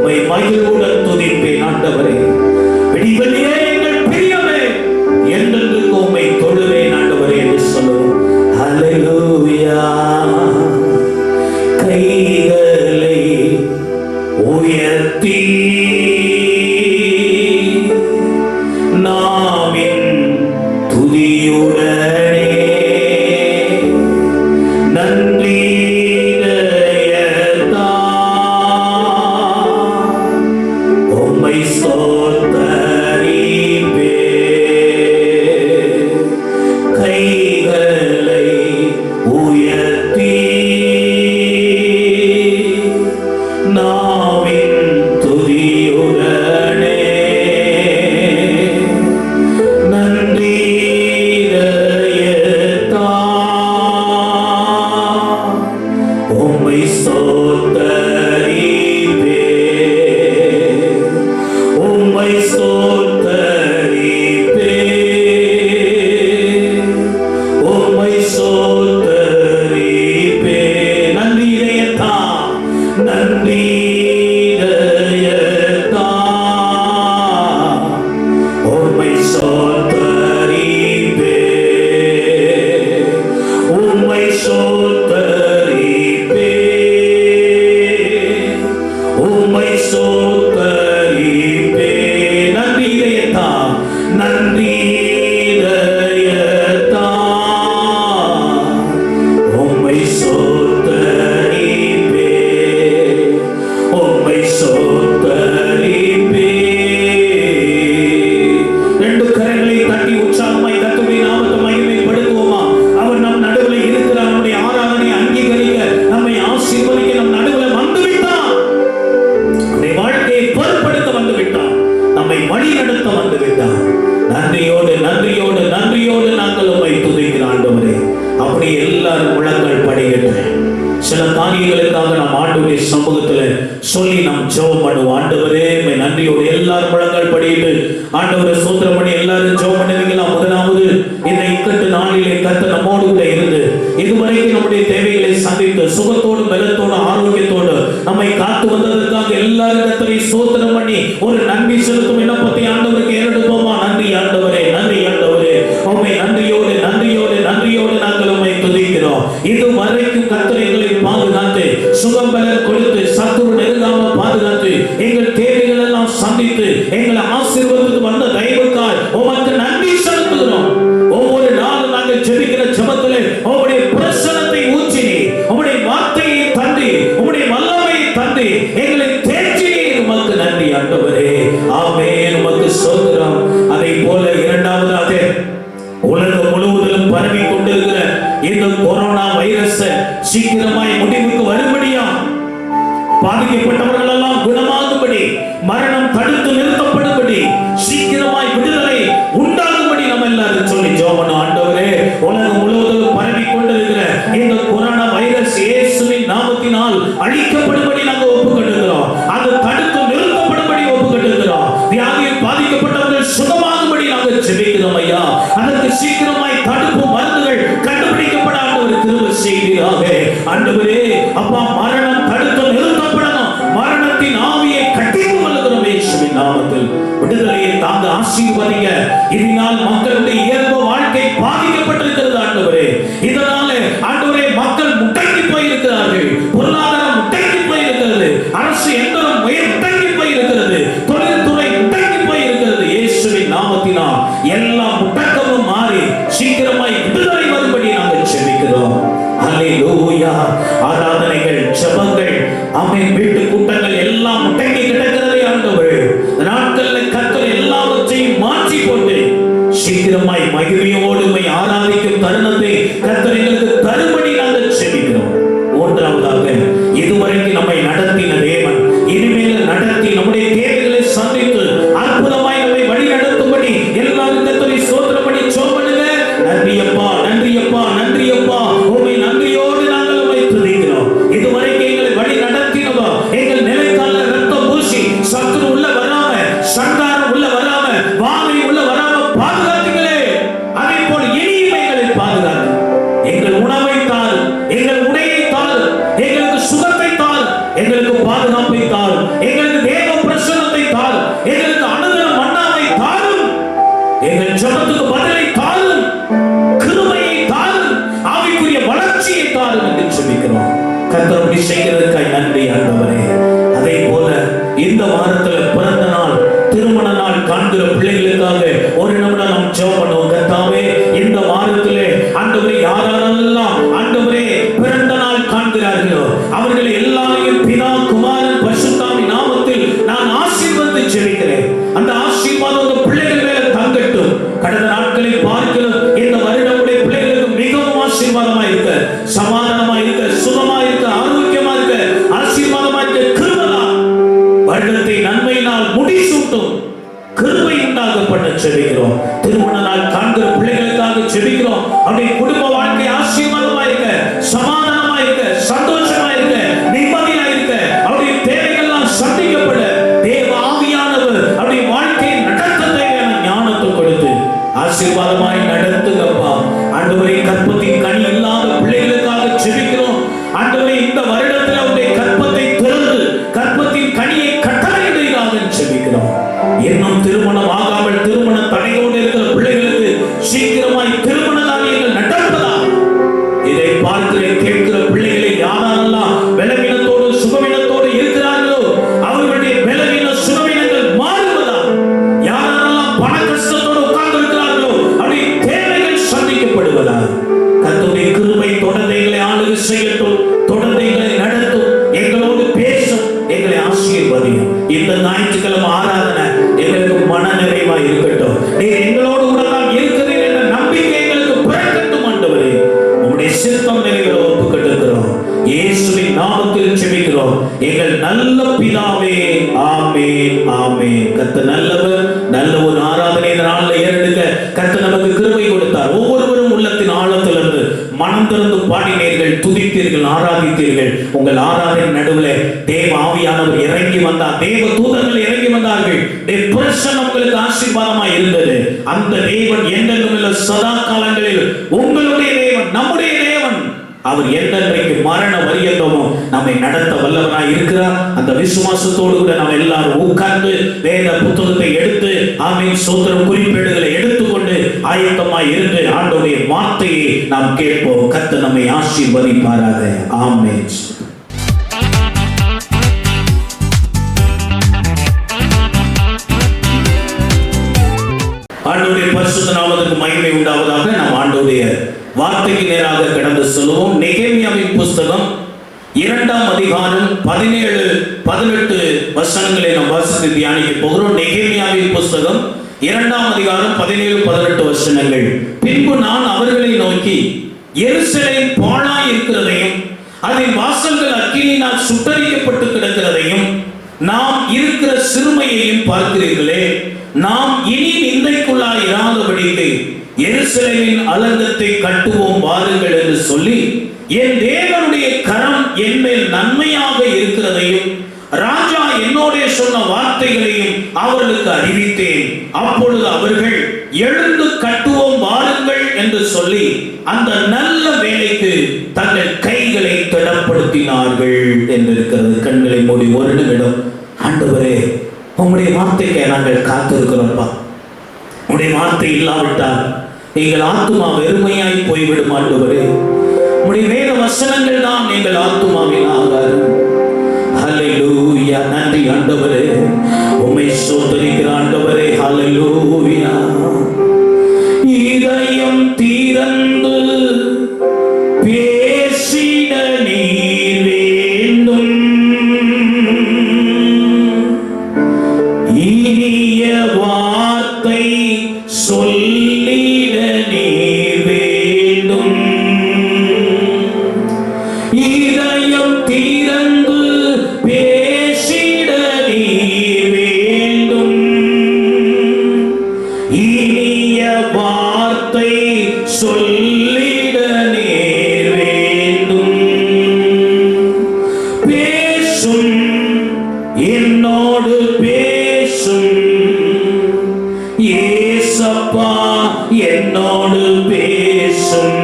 உம்மை மகிழ்வுடன் துதிப்பேன் ஆண்டவரே. விடிவெள்ளியே எங்கள் பிரியமே, என்றென்றுக்கு உம்மை தொழுவேன் ஆண்டவரே என்று சொல்லுவோம். ஹல்லேலூயா. கைகளை உயர்த்தி நாவின் துதியுடனே நன்றி உம்மை ஸ்தோத்தரிப்பே. கைகளை உயர்த்தி நாவின் துதியுடனே உம்மை ஸ்தோத்தரிப்பே. உம்மை ஸ்தோத்தரிப்பே. உம்மை ஸ்தோத்தரிப்பே. நன்றி இதயத்தா, நன்றி இதயத்தா, உம்மை ஸ்தோத்தரிப்பே. உம்மை ஸ்தோத்தரிப்பே. உம்மை ஸ்தோத்தரிப்பே. நன்றி இதயத்தா, நன்றி இதயத்தா, உம்மை ஸ்தோத்தரிப்பே. உம்மை ஸ்தோத்தரிப்பே. ரெண்டு கரங்களை தட்டி உற்சாகமாய் கர்த்தருடைய நாமத்தை மகிமைப்படுத்துவோமா? அவர் நம் நடுவில் இருக்கிறார். நம்முடைய ஆராதனை அங்கீகரிக்க, நம்மை ஆசீர்வதிக்க நம் நடுவில் வந்துவிட்டார். நம்முடைய வாழ்க்கையை பொறுப்படுத்த வந்துவிட்டார். நம்மை வழி நடத்த வந்துவிட்டார். நன்றியோடு நன்றியோடு நன்றியோடு நாங்கள் உம்மை துதிக்கிறோம் ஆண்டவரே. அப்படி எல்லாரும் முழங்கள் படிக்கின்றேன். சில காரியங்களுக்காக நாம் ஆண்டவருடைய சமூகத்தில் சொல்லி நாம் ஜெபம் பண்ணுவோம். ஆண்டவரே உம்மை நன்றியோடு எல்லாரும் முழங்கள் படிட்டு ஆண்டவரை ஸ்தோத்திரம் பண்ணி எல்லாரும் ஜெபம் பண்ணுவீங்களா? முதலாவது இந்த இக்கட்டு நாளிலே கர்த்தர் நம்மோடு கூட இருந்து இதுவரைக்கும் நம்முடைய தேவைகளை சந்தித்து சுகத்தோடு பலத்தோடு ஆரோக்கியத்தோடு நம்மை காத்து வந்ததற்காக எல்லாரும் கர்த்தரை ஸ்தோத்திரம் பண்ணி ஒரு நன்றி செலுத்தும் விண்ணப்பத்தை ஆண்டவருக்கு ஏறெடுப்போமா? நன்றி ஆண்டவரே, நன்றி ஆண்டவரே. உம்மை நன்றியோடு நன்றியோடு நன்றியோடு நாங்கள் உம்மை துதிக்கிறோம். இதுவரைக்கும் கர்த்தர் எங்களை பாதுகாத்து சுகம் பலன் கொடுத்து சத்துரு நெருங்காம பாதுகாத்து எங்கள் தேவைகள் எல்லாம் சந்தித்து எங்களை ஆசீர்வதித்து வந்த தயவுக்காய் உமக்கு நன்றி செலுத்துகிறோம். ஒவ்வொரு நாளும் நாங்கள் ஜெபிக்கிற ஜெபத்திலே உம்முடைய பிரசன்னத்தை ஊற்றினி, உம்முடைய வார்த்தையை தந்தி, உம்முடைய வல்லமையை தந்தி எங்களை தேற்றினி. உமக்கு நன்றி ஆண்டவரே. ஆமென். உமக்கு ஸ்தோத்திரம். அதை போல இரண்டாவதாக உலகம் முழுவதிலும் பரவி கொண்டிருக்கிற இந்த கொரோனா வைரஸ் சீக்கிரமாய் முடிவுக்கு வரும்படியா, பாதிக்கப்பட்டவர்கள் எல்லாம் குணமாகும்படி, மரணம் தடுத்து நிறுத்தப்படும்படி, சீக்கிரமாய் விடுதலை உண்டாகும்படி நம்ம எல்லாரும் சொல்லி ஜெபம். ஆண்டவரே, உலகம் முழுவதிலும் பரவி கொண்டிருக்கிற இந்த கொரோனா வைரஸ் இயேசுவின் நாமத்தினால் அழிக்கப்படும்படி நாங்கள் ஒப்புக்கொண்டிருக்கிறோம். அது தடுத்து நிறுத்தப்படும்படி ஒப்புக்கொண்டிருக்கிறோம். வியாதியில் பாதிக்கப்பட்டவர்கள் சுகமாகும்படி நாங்கள் ஜெபிக்கிறோம் ஐயா. அதற்கு சீக்கிரமாய் தடுப்பு மருந்துகள் கண்டுபிடிக்கப்பட ஆண்டவர் கிருபை செய்வீராக. ஆண்டவரே அப்பா, மரணம் தடுத்து நிறுத்தப்படணும். மரணத்தின் ஆவியை கட்டித்து கொள்ளுகிறோம் இயேசுவின் நாமத்தில். விடுதலையை தாங்க ஆசீர்வதிங்க. இதனால் மக்களுடைய இயல்பு வாழ்க்கை பாதிக்கப்பட்டிருக்கிறது ஆண்டவரே. இதனால ஆண்டவரே மக்கள் முடங்கி போயிருக்கிறார்கள். பொருளாதாரம் முடங்கி போயிருக்கிறது. அரசு எந்திரம் முடங்கி போயிருக்கிறது. தொழில்துறை முடங்கி போயிருக்கிறது. இயேசுவின் நாமத்தினால் எல்லா முடக்கமும் மாறி சீக்கிரமாய் விடுதலை வரும்படி நாங்கள் ஜெபிக்கிறோம். அல்லேலூயா. ஆராதனைகள், ஜெபங்கள், ஆமென், வீட்டு கூட்டங்கள் எல்லாம் முடங்கி கிடக்கிறதே ஆண்டவரே. நாட்களில் கர்த்தர் எல்லாவற்றையும் மாற்றி போட்டு சீக்கிரமாய் மகிமையோடு உம்மை ஆராதிக்கும் தருணத்தை கர்த்தர் எங்களுக்கு தரும்படி நாங்கள் ஜெபிக்கிறோம். மூன்றாவதாக, இதுவரைக்கும் நம்மை நடத்தின தேவன் இனிமேல் நடத்தி நம்முடைய தேவைகளை சந்தித்து அற்புதமாய் நம்மை வழி நடத்தும்படி எல்லாரும் கர்த்தரை ஸ்தோத்திரம் பண்ணி ஜெபம் பண்ணுங்க. நன்றி அப்பா, நன்றி அப்பா, நன்றி அப்பா. உம்மை நன்றியோடு நாங்கள் உம்மை துதிக்கிறோம். இதுவரைக்கும் எங்களை வழி நடத்தினவா, எங்கள் நிலைக்கால ரத்தம் பூசி சத்துரு உள்ள வராம, சங்காரம் உள்ள வராம, வாதை உள்ள வராம பாதுகாத்தீங்களே. அதே போல உதவி செய்கிறதுக்காய் நன்றி ஆண்டவரே. அதே போல இந்த வாரத்தில் பிறந்த நாள், திருமண நாள் காண்கிற பிள்ளைகளுக்காக ஒரு நிமிடம் நாம் ஜெபம் பண்ணுவோம். கர்த்தாவே, இந்த வாரத்திலே ஆண்டவரே யாரெல்லாம் ஆண்டவரே பிறந்த நாள் காண்கிறார்களோ அவர்கள் எல்லாரையும் பிதா குமாரன் பரிசுத்தாவின் நாமத்தில் நான் ஆசீர்வதித்து ஜெபிக்கிறேன். அந்த ஆசீர்வாதம் அந்த பிள்ளைகள் மேல தங்கட்டும். கடந்த நாட்களை பார்க்கிறோம், இந்த வருடமுடைய பிள்ளைகளுக்கு மிகவும் ஆசீர்வாதமா இருக்க, சமாதானமா இருக்க, சுகமா இருக்க, ஆரோக்கியமா இருக்க, ஆசீர்வாதமா இருக்க, கிருபையா வருடத்தை நன்மையினால் முடிசூட்டும் கிருபை உண்டாகப்பட்ட ஜெபிக்கிறோம். திருமண நாள் காண்கிற பிள்ளைகளுக்காக ஜெபிக்கிறோம். அவருடைய குடும்ப வாழ்க்கை ஆசீர்வாதமா இருக்க, சமாதானமா இருக்க, சந்தோஷமா இருக்க, நிம்மதியா இருக்க, அவருடைய தேவைகள்லாம் சந்திக்கப்பட தேவ ஆவியானவர் அவருடைய வாழ்க்கையை நடத்த தேவையான ஞானத்தை கொடுத்து ஆசீர்வாதமாய் நடத்துங்கப்பா. ஆண்டவரே, கற்பத்தின் கனி இல்லாத பிள்ளைகளுக்காக ஜெபிக்கிறோம். ஆண்டவரே, இந்த வருடத்தில் அவருடைய கற்பத்தை திறந்து கற்பத்தின் கனியை கட்டளையிடுவீராக ஜெபிக்கிறோம். இன்னும் திருமணம் ஆகாமல் திருமண தடையோடு இருக்கிற பிள்ளைகளுக்கு சீக்கிரமாய் திருமண காரியங்கள் நடப்பதா? இதை பார்க்கிற கேட்கிற பிள்ளைகளை யாரெல்லாம் பலவீனத்தோடு சுகவீனத்தோடு இருக்கிறார்களோ அவர்களுடைய பலவீன சுகவீனங்கள் மாறுவதா? யாரெல்லாம் பண கஷ்டத்தோடு உட்கார்ந்து இருக்கிறார்களோ அவருடைய தேவைகள் சந்திக்கப்படுவதா? கர்த்தருடைய கிருபை தொடர்ந்து எங்களை ஆளுகை செய்யட்டும், தொடர்ந்து எங்களை நடத்தும், எங்களோடு பேசும், எங்களை ஆசீர்வதியும். இந்த ஞாயிற்றுக்கிழமை ஆராதனை எங்களுக்கு மன நிறைவா இருக்கட்டும். நீர் எங்களோடு கூட தான் இருக்கிறீர் என்ற நம்பிக்கை எங்களுக்கு பிறக்கட்டும். ஆண்டவரே, உம்முடைய சித்தம் நிறைவேற ஒப்புக்கொண்டிருக்கிறோம். இயேசுவின் நாமத்தில் ஜெபிக்கிறோம் எங்கள் நல்ல பிதாவே. ஆமென், ஆமென். கர்த்தர் நல்லவர். நல்ல ஒரு ஆராதனை இந்த நாளில் ஏறெடுக்க கர்த்தர் நமக்கு கிருபை கொடுத்தார். ஒவ்வொருவரும் உள்ளத்தின் ஆழத்திலிருந்து மனம் திறந்து பாடினீர்கள், துதித்தீர்கள், ஆராதித்தீர்கள். உங்கள் ஆராதனை நடுவில் தேவ ஆவியானவர் இறங்கி வந்தார், தேவ தூதர்கள் இறங்கி வந்தார்கள். பிரசன்னம் உங்களுக்கு ஆசீர்வாதமாய் இருந்தது. அந்த தேவன் என்றென்றும் சதா காலங்களில் உங்களுடைய தேவன், நம்முடைய தேவன். அவர் என்றென்றைக்கு மரண பரியந்தமோ நம்மை நடத்த வல்லவராய் இருக்கிறார். அந்த விசுவாசத்தோடு கூட நாம் எல்லாரும் உட்கார்ந்து வேத புத்தகத்தை எடுத்து ஆமென் சோத்திரம் குறிப்பேடுகளை எடுத்துக்கொண்டு ஆயத்தமாய் இருந்து ஆண்டவருடைய வார்த்தையை நாம் கேட்போம். கர்த்தர் நம்மை ஆசீர்வதிப்பாராக. ஆமென். ஆண்டவருடைய பரிசுத்த நாமத்துக்கு மகிமை உண்டாவதாக. நாம் ஆண்டவருடைய வார்த்தைக்கு நேராக கடந்து செல்வோம். நெகேமியாவின் புஸ்தகம் 2ஆம் அதிகாரம் 17-18 வசனங்களை நாம் வாசித்து தியானிக்க போகிறோம். நெகேமியாவின் புஸ்தகம் 2ஆம் அதிகாரம் 17-18 வசனங்கள். பின்பு நான் அவர்களை நோக்கி, எருசலேம் பாழாய் இருக்கிறதையும் அதன் வாசல்கள் அக்கினியினால் சுட்டரிக்கப்பட்டு கிடக்கிறதையும் நாம் இருக்கிற சிறுமையையும் பார்க்கிறீர்களே. நாம் இனி நிந்தைக்குள்ளாய் இராதபடிக்கு எருசலேமின் அலங்கத்தை கட்டுவோம் வாருங்கள் என்று சொல்லி என் தேவனுடைய கரம் என் மேல் நன்மையாக இருக்கிறதையும் ராஜா என்னோட சொன்ன வார்த்தைகளையும் அவர்களுக்கு அறிவித்தேன். அப்பொழுது அவர்கள் எழுந்து கட்டுவோம் வாருங்கள் என்று சொல்லி அந்த நல்ல வேலைக்கு தங்கள் கைகளை திடப்படுத்தினார்கள் என்று இருக்கிறது. கண்களை மூடி ஒரு நிமிடம், ஆண்டவரே உம்முடைய வார்த்தைக்கு நாங்கள் காத்திருக்கிறோம்ப்பா. உம்முடைய வார்த்தை இல்லாவிட்டால் எங்கள் ஆத்துமா வெறுமையாய் போய்விடும். ஆண்டவரே, உம்முடைய வேத வசனங்கள் தான் எங்கள் ஆத்துமாவின் ஆகாரம். ஹல்லேலூயா. நன்றி ஆண்டவரே, உம்மை ஸ்தோத்திரிக்கிற ஆண்டவரே. ஹல்லேலூயா. இதயம் திறந்து பேசிட நீர் வேண்டும், இனிய வார்த்தை சொல்லிட நீர் வேண்டும். இதயம் திறந்து பேசிட நீர் வேண்டும், இனிய வார்த்தை சொல்லிட நீர் வேண்டும். பேசும், என்னோடு பேசும் ஏசப்பா, என்னோடு பேசும்.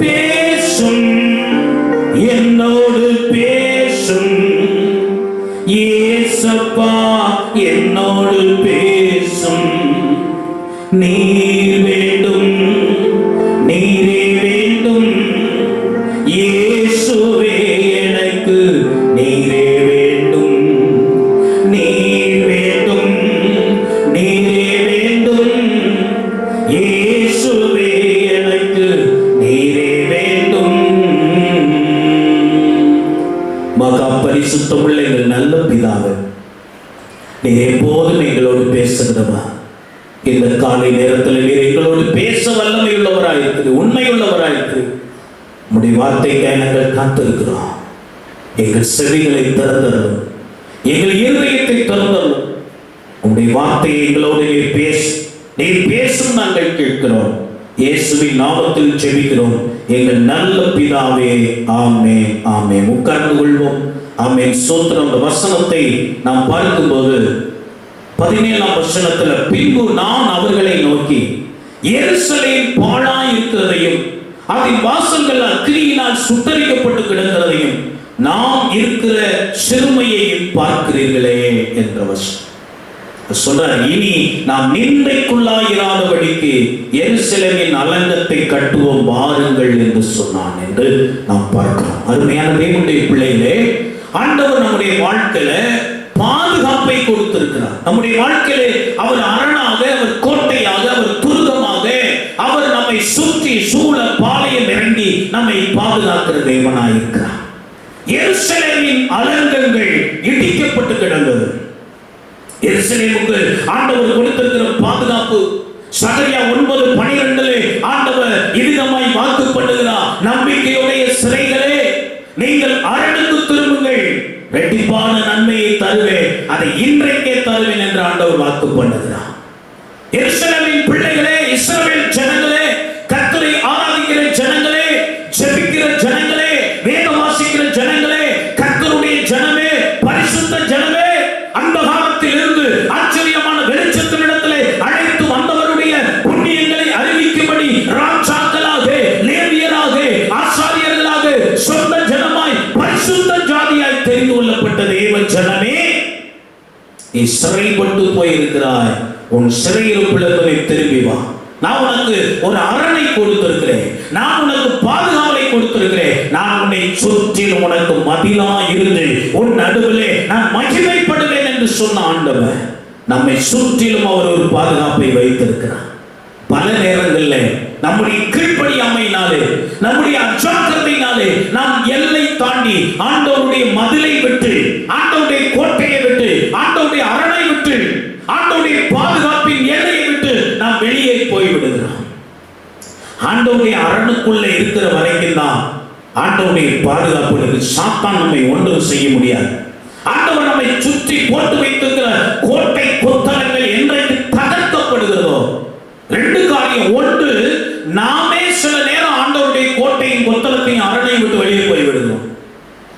பேசும், என்னோடு பேசும் ஏசப்பா, என்னோடு பேசும். நீர் வேண்டும், நீரே வேண்டும், இயேசுவே நீர் எப்போதும் எங்களோடு பேசுகிறவா. இந்த காலை நேரத்தில் நீர் எங்களோடு பேச வல்லமை உள்ளவராயிருக்குது, உண்மை உள்ளவராயிருக்குது. உம்முடைய வார்த்தைக்காக நாங்கள் காத்திருக்கிறோம். எங்கள் செவிகளை திறந்தரும், எங்கள் இருதயத்தை திறந்தரும். உம்முடைய வார்த்தையை எங்களோடு நீர் பேசும் நாங்கள் கேட்கிறோம். இயேசுவின் நாமத்தில் ஜெபிக்கிறோம் எங்கள் நல்ல பிதாவே. ஆமென், ஆமென். உட்கார்ந்து கொள்வோம். ஆமென், ஸ்தோத்திரம். அந்த வசனத்தை நாம் பார்க்கும்போது 17ஆம் வசனத்துல, பின்பு நான் அவர்களை நோக்கி எருசலேம் பாழாய் இருக்கிறதையும் அதன் வாசல்கள் அக்கினியினால் சுட்டரிக்கப்பட்டு கிடக்கிறதையும் நாம் இருக்கிற சிறுமையையும் பார்க்கிறீர்களே என்ற வசனம் சொல்றார். இனி நாம் நிந்தைக்குள்ளாயிராதபடிக்கு எருசலேமின் அலங்கத்தை கட்டுவோம் வாருங்கள் என்று சொன்னான் என்று நாம் பார்க்கிறோம். அருமையான தேவனுடைய பிள்ளைகளே, ஆண்டவர் நம்முடைய வாழ்க்கையில பாதுகாப்பை கொடுத்திருக்கிறார். நம்முடைய வாழ்க்கையிலே அவர் அரணாக, அவர் கோட்டையாக, அவர் துருகமாக, அவர் நம்மை சுற்றி சூழ பாளையம் இறங்கி நம்மை பாதுகாக்கிற தேவனாயிருக்கிறார். எருசலேமின் அலங்கங்கள் இடிக்கப்பட்டு கிடந்தது. எருசலேமுக்கு ஆண்டவர் கொடுத்திருக்கிற பாதுகாப்பு சகரியா 9:12 ஆண்டவர் இவ்விதமாய் வாக்கு பண்ணுகிறார். நம்பிக்கையுடைய சிறைகளே, நீங்கள் அரணுக்கு திரும்புங்கள், இரட்டிப்பான நன்மையை தருவேன், அதை இன்றைக்கே தருவேன் என்று ஆண்டவர் வாக்கு பண்ணுகிறார். எருசலேமின் பிள்ளைகளே, இஸ்ரவேல் ஜனங்களே, கர்த்தரை ஆராதிக்கிற ஜனங்களே, ஜெபிக்கிற ஜனங்களே, வேதம் வாசிக்கிற ஜனங்களே, கர்த்தருடைய ஜனமே, பரிசுத்த ஜனமே, அந்த காலத்தில் இருந்து ஆச்சரியமான வெளிச்சத்தினிடத்திலே அழைத்து வந்தவருடைய புண்ணியங்களை அறிவிக்கும்படி ராஜாக்களாக, லேவியராக, ஆசாரியர்களாக, சொந்த ஜனமாய், பரிசுத்த ஜாதியாய் தெரிந்து கொள்ளப்பட்ட தேவ ஜனமே, நீ சிறைப்பட்டு போயிருக்கிறாய். உன் சிறையிருப்பிலிருந்து திரும்பி வா. நான் உனக்கு ஒரு அரணை கொடுத்திருக்கிறேன், நான் உனக்கு பாதுகாவலை கொடுத்திருக்கிறேன், நான் உன்னை சுற்றிலும் உனக்கு மதிலா இருந்து உன் நடுவிலே நான் மகிமைப்படுவேன் என்று சொன்ன ஆண்டவர் நம்மை சுற்றிலும் அவர் ஒரு பாதுகாப்பை வைத்திருக்கிறார். பல நேரங்களில் நம்முடைய கீழ்ப்படியாமையினாலே, நம்முடைய அஜாக்கிரதையினாலே நாம் எல்லை தாண்டி ஆண்டவருடைய மதிலை விட்டு, ஆண்டவருடைய கோட்டையை விட்டு, ஆண்டவருடைய அரணை விட்டு, ஆண்டவருடைய பாதுகாப்பின் எல்லையை விட்டு நாம் வெளியே போய் விடுகிறோம். ஆண்டவருடைய அரணுக்குள்ளே இருக்கிற வரைக்கும் தான் ஆண்டவருடைய பாதுகாப்பு. சாத்தான் நம்மை ஒன்றும் செய்ய முடியாது. ஆண்டவர் நம்மை சுற்றி போட்டு வைத்திருக்கிற கோட்டை கொத்தளங்கள் என்றைக்கு தகர்க்கப்படுகிறதோ, ரெண்டு காரியம். ஒன்று, நாமே சில நேரம் ஆண்டவருடைய கோட்டையும் கொத்தளத்தையும் அரணையும் விட்டு வெளியே போய் விடுகிறோம்.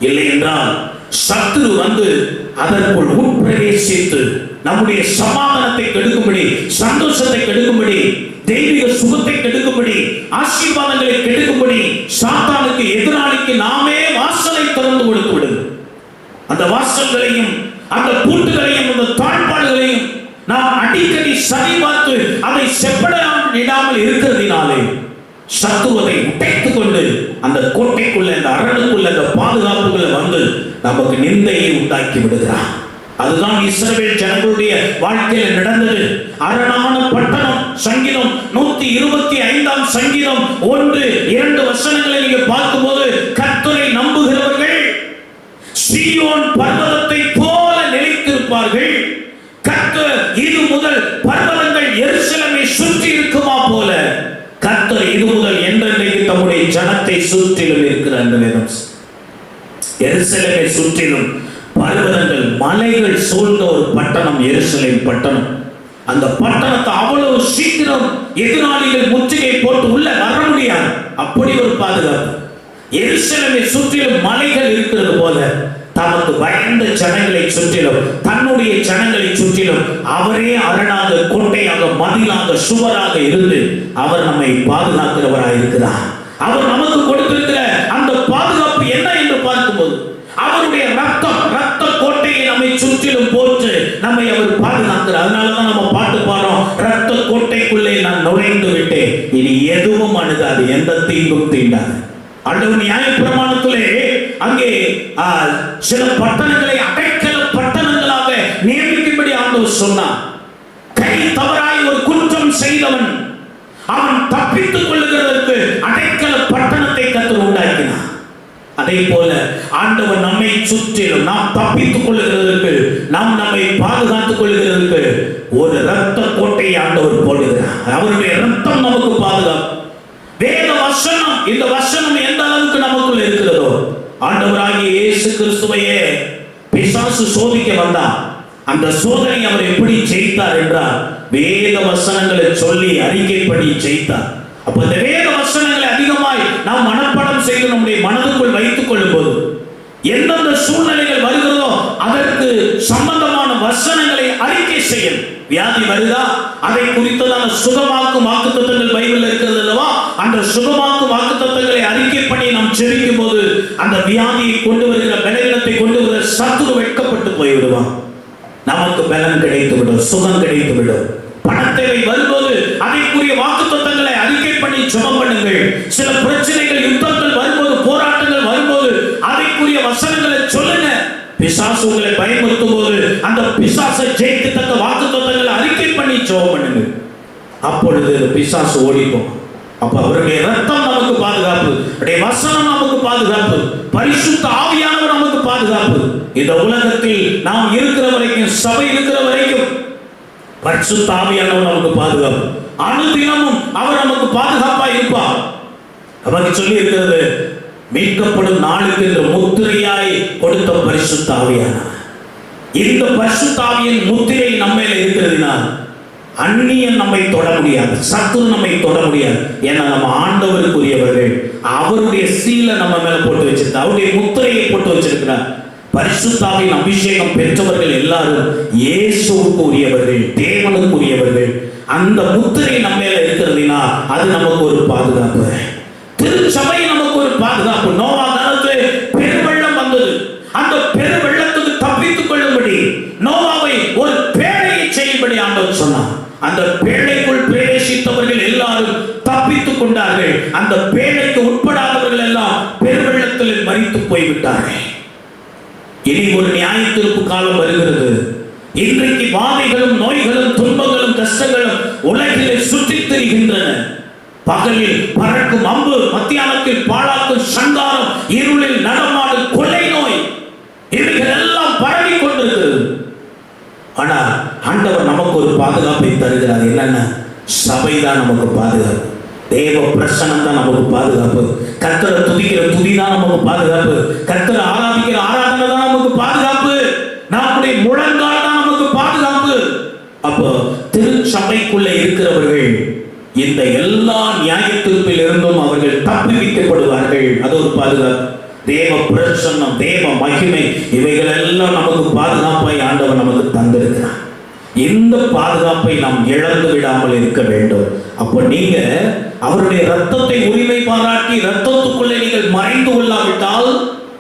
இல்லை என்றால் சத்துரு வந்து அதற்குள் உட்பிரவேசித்து நம்முடைய சமாதானத்தை கெடுக்கும்படி, சந்தோஷத்தை கெடுக்கும்படி, தெய்வீக சுகத்தை கெடுக்கும்படி, ஆசீர்வாதங்களை கெடுக்கும்படி சாத்தானுக்கு, எதிராளிக்கு நாமே வாசலை திறந்து கொடுத்து விடுகிறோம். அந்த வாசல்களையும் அந்த பூட்டுகளையும் அந்த தாழ்பாடுகளையும் நாம் அடிக்கடி சரி பார்த்து அதை செப்படாமல் இருக்கிறதினாலே சத்துவதை உடைத்துக் கொண்டு அந்த கோட்டைக்குள்ள, அந்த அரணுக்குள்ள, அந்த பாதுகாப்புகளை வந்து நமக்கு நிந்தையை உண்டாக்கி விடுகிறார். அதுதான் இஸ்ரவேல் ஜனங்களுடைய வாழ்க்கையில் நடந்தது. அரணான பட்டணம். சங்கீதம் 125ஆம் சங்கீதம் 1-2 வசனங்களை நீங்க பார்க்கும்போது, கர்த்தரை நம்புகிறவர்கள் சீயோன் பர்வதத்தை போல நிலைத்திருப்பார்கள். கர்த்தர் இது முதல் பர்வதங்கள் எருசலேமை சுற்றி இருக்குமா போல, கர்த்தர் இது முதல் என்றென்றைக்கு தம்முடைய ஜனத்தை சுற்றிலும் இருக்கிறார். அந்த வேதம் எருசலேமை சுற்றிலும் பர்வதங்கள், மலைகள் சூழ்ந்த ஒரு பட்டணம் எருசலேம் பட்டணம். அந்த பட்டணத்தை அவ்வளவு சீக்கிரம் எதிராளிகள் முற்றுகை போட்டு உள்ள வர முடியாது. அப்படி ஒரு பாதுகாப்பு. எருசலேமை சுற்றிலும் மலைகள் இருக்கிறது போல தமக்கு பயந்த ஜனங்களை சுற்றிலும், தன்னுடைய ஜனங்களை சுற்றிலும் அவரே அரணாக, கோட்டையாக, மதிலாக, சுவராக இருந்து அவர் நம்மை பாதுகாக்கிறவராக இருக்கிறார். அவர் நமக்கு கொடுத்திருக்கிற அந்த பாதுகாப்பு என்ன என்று பார்க்கும்போது, அவருடைய ரத்த கோட்டையை நம்மை சுற்றிலும் போட்டு நம்மை அவர் பாதுகாக்கிறார். அதனாலதான் நம்ம பாட்டு பாடுறோம், ரத்த கோட்டைக்குள்ளே நான் நுழைந்து விட்டேன், இனி எதுவும் அணுகாது, எந்த தீங்கும் தீண்டாது. ஆண்டவர் நியாயப்பிரமாணத்திலே அங்கே சில பட்டணங்களை அடைக்கல பட்டணங்களாக நியமிக்கும்படி ஆண்டவர் சொன்னார். கை தவறாய் ஒரு குற்றம் செய்தவன் அவன் தப்பித்துக் கொள்ளுகிறதற்கு அடைக்கல பட்டணத்தை கர்த்தர் உண்டாக்கினார். அதே போல ஆண்டவர் நம்மை சுற்றிலும் நாம் தப்பித்துக் கொள்ளுகிறதற்கு, நாம் நம்மை பாதுகாத்துக் ஆண்டவராகிய இயேசு கிறிஸ்துவையே பிசாசு சோதிக்க வந்தான். அந்த சோதனை அவர் எப்படி ஜெயித்தார் என்றால் வேத வசனங்களை சொல்லி அறிக்கை பண்ணி ஜெயித்தார். அப்ப இந்த வேத வசனங்களை அதிகமாய் நாம் மனப்பாடம் செய்து நம்முடைய மனதுக்குள் வைத்துக் கொள்ளும் போது எந்தெந்த சூழ்நிலைகள் வருகிறதோ அதற்கு சம்பந்தமான வசனங்களை அறிக்கை செய்யும். வியாதி வருதா, அதை குறித்ததான சுகமாக்கும் வாக்குத்தத்தங்கள் பைபிள் இருக்கிறது அல்லவா? அந்த சுகமாக்கும் வாக்குத்தத்தங்களை அறிக்கை பண்ணி நாம் ஜெபிக்கும் போது அந்த வியாதியை கொண்டு வருகிற பலவீனத்தை கொண்டு வருகிற சத்துரு வெட்கப்பட்டு போய்விடுவான். நமக்கு பலன் கிடைத்து விடும், சுகம் கிடைத்து விடும். பணத்தேவை வரும்போது அதற்குரிய வாக்குத்தத்தங்களை அறிக்கை பண்ணி ஜெபம் பண்ணுங்கள். சில பிரச்சனைகள், யுத்தங்கள் வரும்போது, போராட்டங்கள் வரும்போது அதற்குரிய வசனங்களை சொல்லுங்க. பிசாசு உங்களை பயன்படுத்தும் போது அந்த பிசாசை ஜெயிக்கத்தக்க வாக்குத்தத்தங்களை அறிக்கை பண்ணி ஜெபம் பண்ணுங்க. அப்பொழுது பிசாசு ஓடிப்போம். அப்ப அவருடைய ரத்தம் நமக்கு பாதுகாப்பு, அவருடைய வசனம் நமக்கு பாதுகாப்பு, பரிசுத்த ஆவியானவர் நமக்கு பாதுகாப்பு. இந்த உலகத்தில் நாம் இருக்கிற வரைக்கும், சபை இருக்கிற வரைக்கும் பரிசுத்த ஆவியானவர் நமக்கு பாதுகாப்பு. அனுதினமும் அவர் நமக்கு பாதுகாப்பா இருப்பார். நமக்கு சொல்லி இருக்கிறது, மீட்கப்படும் நாளுக்கு இந்த முத்திரையாய் கொடுத்த பரிசுத்த ஆவியானவர். இந்த பரிசுத்த ஆவியின் முத்திரை நம்ம மேல இருக்கிறதுனால் அந்நியன் நம்மை தொட முடியாது, சத்துரு நம்மை தொட முடியாது. ஏன்னா நம்ம ஆண்டவருக்குரியவர்கள். அவருடைய சீலை நம்ம மேல போட்டு வச்சிருக்கார், அவருடைய முத்திரையை போட்டு வச்சிருக்கிறார். பரிசுத்த ஆவியின் அபிஷேகம் பெற்றவர்கள் எல்லாரும் இயேசுவுக்கு உரியவர்கள், தேவனுக்கு உரியவர்கள். அந்த முத்திரை நம்ம மேல இருக்கிறதுனா அது நமக்கு ஒரு பாதுகாப்பு. திருச்சபை நமக்கு ஒரு பாதுகாப்பு. நோவா காலத்தில் பெருவெள்ளம் வந்தது. அந்த பெருவெள்ளத்துக்கு தப்பித்துக் கொள்ளும்படி நோவாவை ஒரு பேழையை செய்யும்படி ஆண்டவர் சொன்னார். அந்த பேழைக்குள் பிரவேசித்தவர்கள் எல்லாரும் தப்பித்துக் கொண்டார்கள். அந்த பேழைக்கு உட்படாதவர்கள் எல்லாம் பெருவெள்ளத்தில் மரித்து போய்விட்டார்கள். இனி ஒரு நியாய தீர்ப்பு காலம் வருகிறது. இன்றைக்கு வாதைகளும், நோய்களும், துன்பங்களும், கஷ்டங்களும் உலகிலே சுற்றித் திரிகின்றன. பகலில் பறக்கும் அம்பு, மத்தியானத்தில் பாழாக்கும் சங்காரம், இருளில் நடமாடும் கொள்ளை நோய், இவைகள் எல்லாம் பரவி கொண்டிருக்கிறது. ஆனா ஆண்டவர் நமக்கு ஒரு பாதுகாப்பை தருகிறார். என்னன்னா, சபைதான் நமக்கு பாதுகாப்பு. தேவ பிரசனம் தான் நமக்கு பாதுகாப்பு. கர்த்தரை துதிக்கிற துதி தான் நமக்கு பாதுகாப்பு. கர்த்தரை ஆராதிக்கிற ஆராதனை தான் நமக்கு பாதுகாப்பு. நம்முடைய முழங்கால் தான் நமக்கு பாதுகாப்பு. அப்போ திருச்சபைக்குள்ள இருக்கிறவர்கள் இந்த எல்லா நியாய தீர்ப்பில் இருந்தும் அவர்கள் தப்புவிக்கப்படுவார்கள். அது ஒரு பாதுகாப்பு. தேவ பிரசன்னம், தேவ மகிமை, இவைகள் எல்லாம் நமக்கு பாதுகாப்பாய் ஆண்டவர் நமக்கு தந்திருக்கிறார். இந்த பாதுகாப்பை நாம் இழந்து விடாமல் இருக்க வேண்டும். அப்ப நீங்க அவருடைய ரத்தத்தை உரிமை பாராட்டி ரத்தத்துக்குள்ளே நீங்கள் மறைந்து கொள்ளாவிட்டால்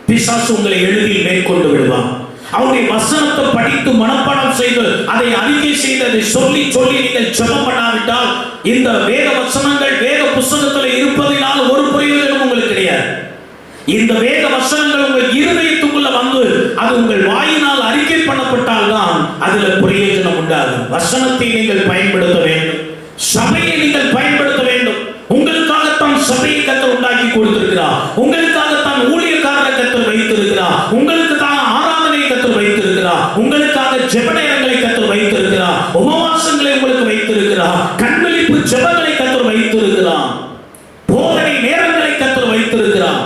பிசாசு உங்களை எளிதில் மேற்கொண்டு விடுவான். அவருடைய வசனத்தை படித்து மனப்பாடம் செய்து அதை அறிக்கை செய்து அதை சொல்லி சொல்லி நீங்கள் ஜெபம் பண்ணாவிட்டால் இந்த வேத வசனங்கள் வேத புத்தகத்தில் இருப்பதினால் ஒரு பிரயோஜனம் உங்களுக்கு கிடையாது. இந்த வேத வசனங்கள் உங்கள் இருதயத்துக்குள்ள வந்து அது உங்கள் வாயினால் அறிக்கை பண்ணப்பட்டால் தான் அதுல பிரயோஜனம் உண்டாகும். வசனத்தை நீங்கள் பயன்படுத்த வேண்டும், சபையை நீங்கள் பயன்படுத்த வேண்டும். உங்களுக்காகத்தான் சபையை கர்த்தர் உண்டாக்கி கொடுத்திருக்கிறார். உங்களுக்காகத்தான் ஊழியக்காரரை கர்த்தர் வைத்திருக்கிறார். உங்களுக்கு தான் ஆராதனை கர்த்தர் வைத்திருக்கிறார். உங்களுக்காக ஜெப நேரங்களை கர்த்தர் வைத்திருக்கிறார். உபவாசங்களை உங்களுக்கு வைத்திருக்கிறார். கண்விழிப்பு ஜெபங்களை கர்த்தர் வைத்திருக்கிறார். போதனை நேரங்களை கர்த்தர் வைத்திருக்கிறார்.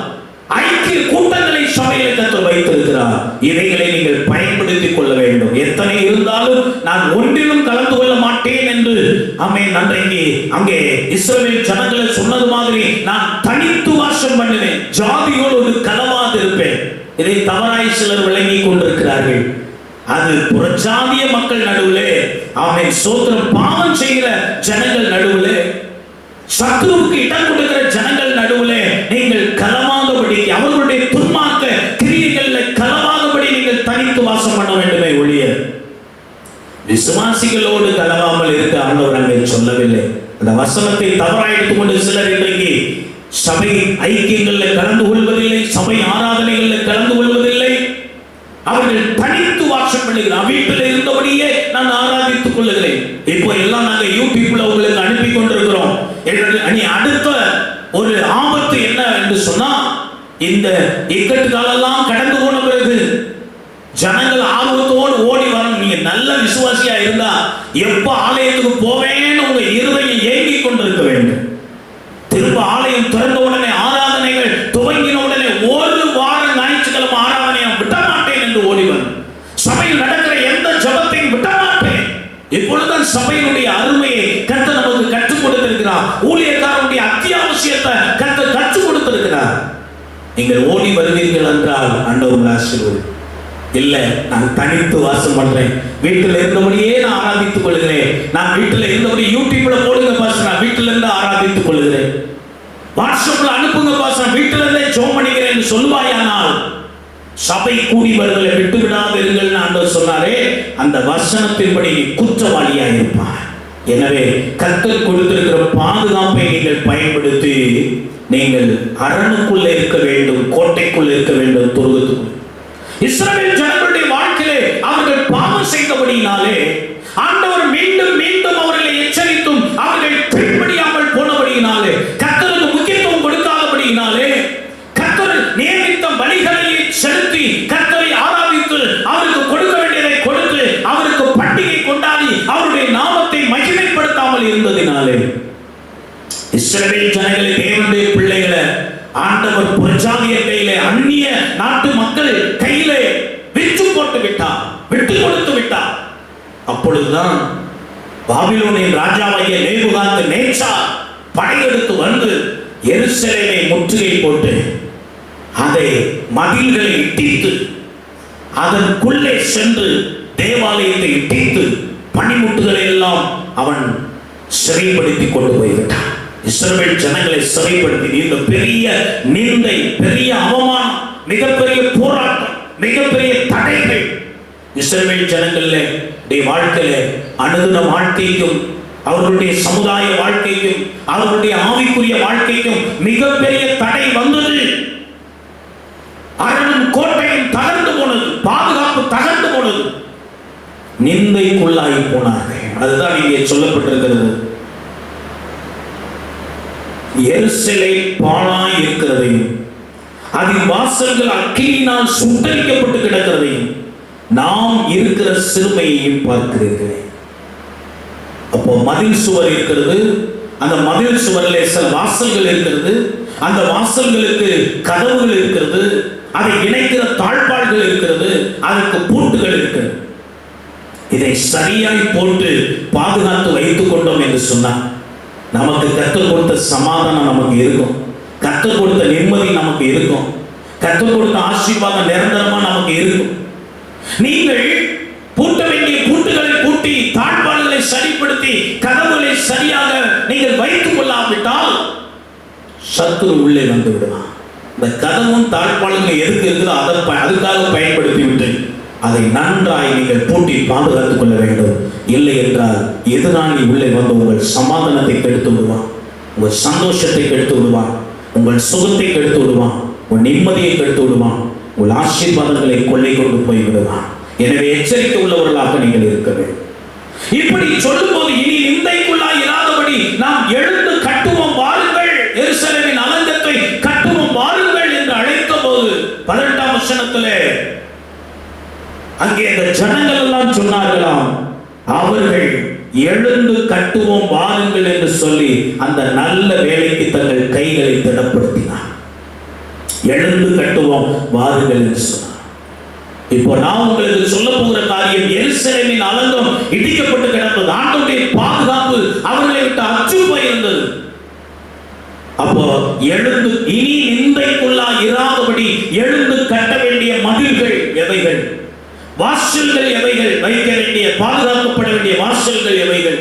ஐக்கிய கூட்டங்களை சபையில கர்த்தர் வைத்திருக்கிறார். இவைகளை நீங்கள் பயன்படுத்திக் கொள்ள வேண்டும். எத்தனை இருந்தாலும் நான் ஒன்றிலும் கலந்து கொள்ள மாட்டேன் என்று அன்றைக்கு அங்கே இஸ்ரவேல் ஜனங்களை சொன்னது மாதிரி நான் தனித்து வாசம் பண்ணுவேன், ஜாதிகளோடு கலவாது இருப்பேன். இதை தவறாய் சிலர் விளங்கி கொண்டிருக்கிறார்கள். அது புறஜாதிய மக்கள் நடுவிலே சோத்திரம் பாவம் செய்கிற ஜனங்கள் நடுவிலே, சத்துருவுக்கு இடம் கொடுக்கிற ஜனங்கள் நடுவிலே நீங்கள் கலவாதபடி, அவர்களுடைய துன்மார்க்க கிரியைகளில் கலவாதபடி நீங்கள் தனித்து வாசம் பண்ண வேண்டுமே ஒழிய விசுவாசிகளோடு கலவாமல் இருக்க ஆண்டவர் அங்கே சொல்லவில்லை. அந்த வசனத்தை தவறாக எடுத்துக்கொண்டு சிலர் இன்றைக்கு சபை ஐக்கியங்களில் கலந்து கொள்வதில்லை, சபை ஆராதனைகளில் கலந்து கொள்வதில்லை. அவர்கள் தனித்து வாசம் பண்ணுகிறார். வீட்டில் இருந்தபடியே நான் ஆராதித்துக் கொள்ளுகிறேன். இப்போ எல்லாம் நாங்கள் யூடியூப்ல உங்களுக்கு அனுப்பி கொண்டிருக்கிறோம். அடுத்த ஒரு ஆபத்து என்ன என்று சொன்னா, இந்த இக்கட்டு காலெல்லாம் கடந்து போன பிறகு ஜனங்கள் ஆர்வத்தோடு ஓடி வரும். நீங்க நல்ல விசுவாசியா இருந்தா எப்ப ஆலயத்துக்கு போவேன்னு உங்க இருதயம் ஏங்கி கொண்டிருக்க வேண்டும். திரும்ப ஆலயம் திறந்த உடனே, ஆராதனைகள் துவங்கின உடனே ஒரு வாரம் இப்பொழுதுதான் சபையினுடைய அருமையை கர்த்தர் நமக்கு கற்றுக் கொடுத்திருக்கிறார். ஊழியக்காரனுடைய அத்தியாவசியத்தை கர்த்தர் கற்றுக் கொடுத்திருக்கிறார். நீங்கள் ஓடி வருவீர்கள் என்றால் ஆண்டவர் ஆசீர்வதி. இல்ல, நான் தனித்து வாசம் பண்றேன், வீட்டில் இருந்தபடியே நான் ஆராதித்துக் கொள்கிறேன், நான் வீட்டில் இருந்தபடி யூடியூப்ல போடுங்க பாஸ், நான் வீட்டில இருந்து ஆராதித்துக் கொள்கிறேன், வாட்ஸ்அப்ல அனுப்புங்க பாஸ், நான் வீட்டில இருந்தே ஜெபம் பண்ணிக்கிறேன் சொல்லுவாயானால் சபை கூடி வருதலை விட்டு விடாது இருங்கள் ஆண்டவர் சொன்னாரே, அந்த வசனத்தின்படி குற்றவாளியா இருப்பார். எனவே கர்த்தர் கொடுத்திருக்கிற பாதுகாப்பை நீங்கள் பயன்படுத்தி நீங்கள் அரணுக்குள்ள இருக்க வேண்டும், கோட்டைக்குள்ள இருக்க வேண்டும், துருவத்துக்குள். இஸ்ரவேல் ஜனங்களுடைய வாழ்க்கையிலே அவர்கள் பாவம் செய்தபடியினாலே ஆண்டவர் மீண்டும் மீண்டும் அவர்களை எச்சரித்தும் அவர்கள் பின்படியாமல் போனபடியினாலே, கர்த்தருக்கு முக்கியத்துவம் கொடுக்காதபடியினாலே, கர்த்தர் நியமித்த பலிகளை செலுத்தி கர்த்தரை ஆராதித்து அவருக்கு கொடுக்க வேண்டியதை கொடுத்து அவருக்கு பண்டிகை கொண்டாடி அவருடைய நாமத்தை மகிமைப்படுத்தாமல் இருந்ததினாலே இஸ்ரவேல் ஜனங்களை, தேவனுடைய பிள்ளைகளை ஆண்டவர் புறஜாதியர் கையிலே, அந்நிய நாட்டு மக்கள் கையிலே விற்று போட்டு விட்டார், விட்டு கொடுத்து விட்டார். அப்பொழுதுதான் பாபிலோனின் ராஜாவாகிய நேபுகாத்நேச்சார் படையெடுத்து வந்து எருசலேமை முற்றுகை போட்டு அதை மதில்களை இடித்து அதற்குள்ளே சென்று தேவாலயத்தை இடித்து பனிமுட்டுகளை எல்லாம் அவன் சிறைப்படுத்தி கொண்டு போய்விட்டான். இஸ்ரவேல் ஜனங்களை சிறைப்படுத்தி இந்த பெரிய நிந்தை, பெரிய அவமானம், மிகப்பெரிய போராட்டம், மிகப்பெரிய தடைகள் இஸ்ரவேல் ஜனங்களுடைய வாழ்க்கையில அனுதின வாழ்க்கைக்கும் அவர்களுடைய சமுதாய வாழ்க்கைக்கும் அவர்களுடைய ஆவிக்குரிய வாழ்க்கைக்கும் மிகப்பெரிய தடை வந்தது. அரணும் கோட்டையும் தகர்ந்து போனது, பாதுகாப்பு தகர்ந்து போனது, நிந்தைக்குள்ளாகி போனார்கள். அதுதான் இங்கே சொல்லப்பட்டிருக்கிறது. எருசலேம் பாழாய் இருக்கிறதையும் அதன் வாசல்கள் அக்கினியினால் சுட்டரிக்கப்பட்டு கிடக்கிறதையும் நாம் இருக்கிற சிறுமையையும் பார்க்கிறீர்கள். அப்போ மதில் சுவர் இருக்கிறது, அந்த மதில் சுவரில் சில வாசல்கள் இருக்கிறது, அந்த வாசல்களுக்கு கதவுகள் இருக்கிறது, அதை இணைக்கிற தாழ்பாள்கள் இருக்கிறது, அதற்கு பூட்டுகள் இருக்கிறது. இதை சரியாய் போட்டு பாதுகாத்து வைத்துக் கொண்டோம் என்று சொன்னார் நமக்கு கற்றுக் கொடுத்த சமாதானம் நமக்கு இருக்கும், கற்றுக் கொடுத்த நிம்மதி நமக்கு இருக்கும், கற்றுக் கொடுத்த ஆசீர்வாதம் நிரந்தரமா நமக்கு இருக்கும். நீங்கள் பூட்ட வேண்டிய பூட்டுகளை பூட்டி தாழ்பாள்களை சரிப்படுத்தி கதவுகளை சரியாக நீங்கள் வைத்துக் கொள்ளாவிட்டால் சத்துரு உள்ளே வந்து விடுவான். இந்த கதவும் தாழ்பாள்கள் எதுக்கு இருக்குதோ அதுக்காக பயன்படுத்தி விட்டு அதை நன்றாய் நீங்கள் பூட்டி பாதுகாத்துக் கொள்ள வேண்டும். இல்லை என்றால் எதிராளி உள்ளே வந்து உங்கள் சமாதானத்தை கெடுத்து விடுவான், உங்கள் சந்தோஷத்தை கெடுத்து விடுவான், உங்கள் சுகத்தை கெடுத்து விடுவான், உங்கள் நிம்மதியை கெடுத்து விடுவான், உங்கள் ஆசீர்வாதங்களை கொள்ளை கொண்டு போய் விடுவான். எனவே எச்சரிக்கை உள்ளவர்களாக நீங்கள் இருக்க வேண்டும். இப்படி சொல்லும் போது இனி நிந்தைக்குள்ளாய் இராதபடி நாம் எழுந்து கட்டுவோம் வாருங்கள், எருசலேமின் அலங்கத்தை கட்டுவோம் வாருங்கள் என்று அழைத்த போது 18ஆம் வசனத்திலே அங்கே இந்த ஜனங்கள் எல்லாம் சொன்னார்களாம், அவர்கள் எழுந்து கட்டுவோம் வாருங்கள் என்று சொல்லி அந்த நல்ல வேலைக்கு தங்கள் கைகளை திடப்படுத்தினார். எழுந்து கட்டுவோம் வாருங்கள் என்று சொன்னார். இப்போ நான் உங்களுக்கு சொல்ல போகிற காரியம், எருசலேமின் அலங்கம் இடிக்கப்பட்டு கிடந்தது, ஆண்டவருடைய பாதுகாப்பு அவர்களை விட்டு அற்று போயிருந்தது. அப்போ எழுந்து இனி நிந்தைக்குள்ளா இராதபடி எழுந்து கட்ட வேண்டிய மதில்கள் எவைகள், வாசல்கள் எவைகள், வைக்க வேண்டிய பாதுகாக்கப்பட வேண்டிய வாசல்கள் எவைகள்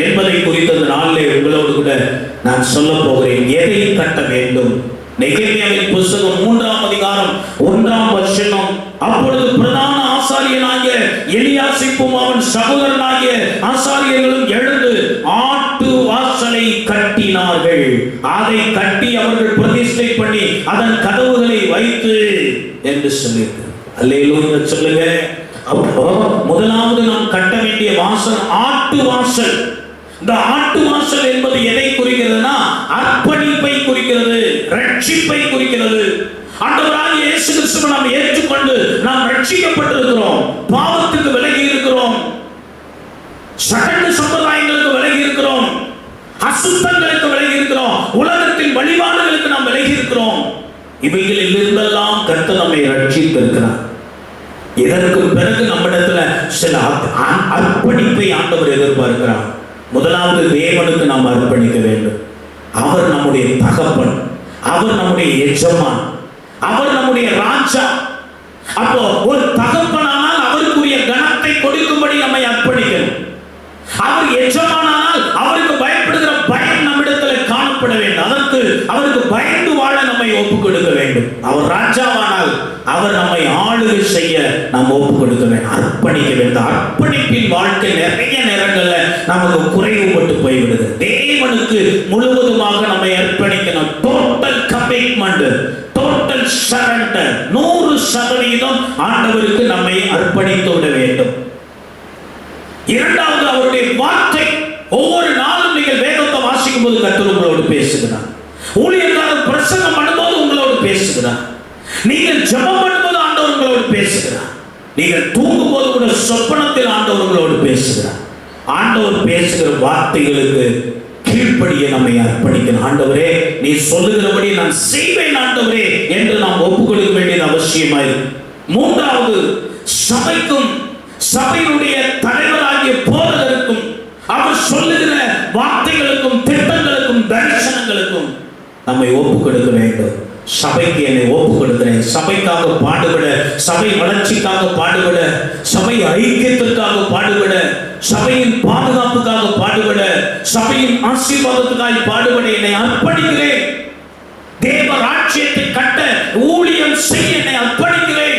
என்பதை குறித்த நாளிலே உங்களோடு கூட நான் சொல்ல போகிறேன். எதை கட்ட வேண்டும்? நெகேமியாவின் புத்தகம் 3ஆம் அதிகாரம் 1ஆம் வசனம். அப்பொழுது பிரதான ஆசாரியனாகிய எலியாசிப்பும் அவன் சகோதரனாகிய ஆசாரியர்களும் எழுந்து ஆட்டு வாசலை கட்டினார்கள். அதை கட்டி அவர்கள் பிரதிஷ்டை பண்ணி அதன் கதவுகளை வைத்து என்று சொல்லியிருக்கிறார். அல்லேலூயா சொல்லுங்க. அப்போ முதலாவது நாம் கட்ட வேண்டிய வாசல் ஆட்டு வாசல். இந்த ஆட்டு வாசல் என்பது எதை குறிக்கிறதுனா அர்ப்பணிப்பை குறிக்கிறது, ரட்சிப்பை குறிக்கிறது. ஆண்டவராகிய இயேசு கிறிஸ்துவை நாம் ஏற்றுக்கொண்டு நாம் ரட்சிக்கப்பட்டிருக்கிறோம், பாவத்துக்கு விலகி இருக்கிறோம், சடங்கு சம்பிரதாயங்களுக்கு விலகி இருக்கிறோம், அசுத்தங்களுக்கு விலகி இருக்கிறோம், உலகத்தின் வழிபாடுகளுக்கு நாம் விலகி இருக்கிறோம். இவைகளில் இருந்தெல்லாம் கர்த்தர் நம்மை ரட்சித்திருக்கிறார். இதற்கு பிறகு நம்மிடத்துல சில அர்ப்பணிப்பை ஆண்டவர் எதிர்பார்க்கிறார். முதலாவது தேவனுக்கு நாம் அர்ப்பணிக்க வேண்டும். அவர் நம்முடைய தகப்பன், அவர் நம்முடைய எஜமான், அவர் நம்முடைய ராஜா. அப்போ ஒரு தகப்பனானால் அவருக்குரிய கனத்தை கொடுக்கும்படி நம்மை அர்ப்பணிக்கணும். அவர் எஜமானால் அவருக்கு பயப்படுகிற பயம் நம்மிடத்தில் காணப்பட வேண்டும். அதற்கு அவருக்கு பயந்து வாழ நம்மை ஒப்புக் கொடுக்க வேண்டும். அவர் ராஜாவானால் அவர் நம்மை ஆளுகை செய்ய நாம் ஒப்புக் கொடுக்க வேண்டும், அர்ப்பணிக்க வேண்டும். அர்ப்பணிப்பின் வாழ்க்கை நிறைய நேரங்கள்ல நமக்கு குறைவுபட்டு போய்விடுது. தேவனுக்கு முழுவதுமாக நம்மை அர்ப்பணிக்கணும். டோட்டல் கமிட்மெண்ட், டோட்டல் சரண்டர், 100% ஆண்டவருக்கு நம்மை அர்ப்பணித்து விட வேண்டும். இரண்டாவது, அவருடைய வார்த்தை. ஒவ்வொரு நாளும் நீங்கள் வேதத்தை வாசிக்கும் போது கர்த்தர் உங்களோடு பேசுகிறார். ஊழியக்காரர் பிரசங்கம் பண்ணும்போது உங்களோடு பேசுகிறார். நீங்கள் ஜெபம் பண்ணும்போது ஆண்டவர் உங்களோடு பேசுகிறார். நீங்கள் தூங்கும் போது கூட சொப்பனத்தில் ஆண்டவர் உங்களோடு பேசுகிறார். ஆண்டவர் பேசுகிற வார்த்தைகளுக்கு கீழ்ப்படிய நம்மை அர்ப்பணிக்கணும். ஆண்டவரே, நீ சொல்லுகிறபடி நான் செய்வேன் ஆண்டவரே என்று நாம் ஒப்புக் கொடுக்க வேண்டியது அவசியமாயிருக்கு. மூன்றாவது, சபைக்கும் சபையினுடைய தலைவராகிய போதகருக்கும் அவர் சொல்லுகிற வார்த்தைகளுக்கும் திட்டங்களுக்கும் தரிசனங்களுக்கும் நம்மை ஒப்புக் கொடுக்க வேண்டும். சபைக்கு என்னை ஒப்புக் கொடுக்கிறேன். சபைக்காக பாடுபட, சபை வளர்ச்சிக்காக பாடுபட, சபை ஐக்கியத்திற்காக பாடுபட, சபையின் பாதுகாப்புக்காக பாடுபட, சபையின் ஆசீர்வாதத்துக்காக பாடுபட என்னை அர்ப்பணிக்கிறேன். தேவ ராஜ்யத்தை கட்ட ஊழியம் செய்ய என்னை அர்ப்பணிக்கிறேன்.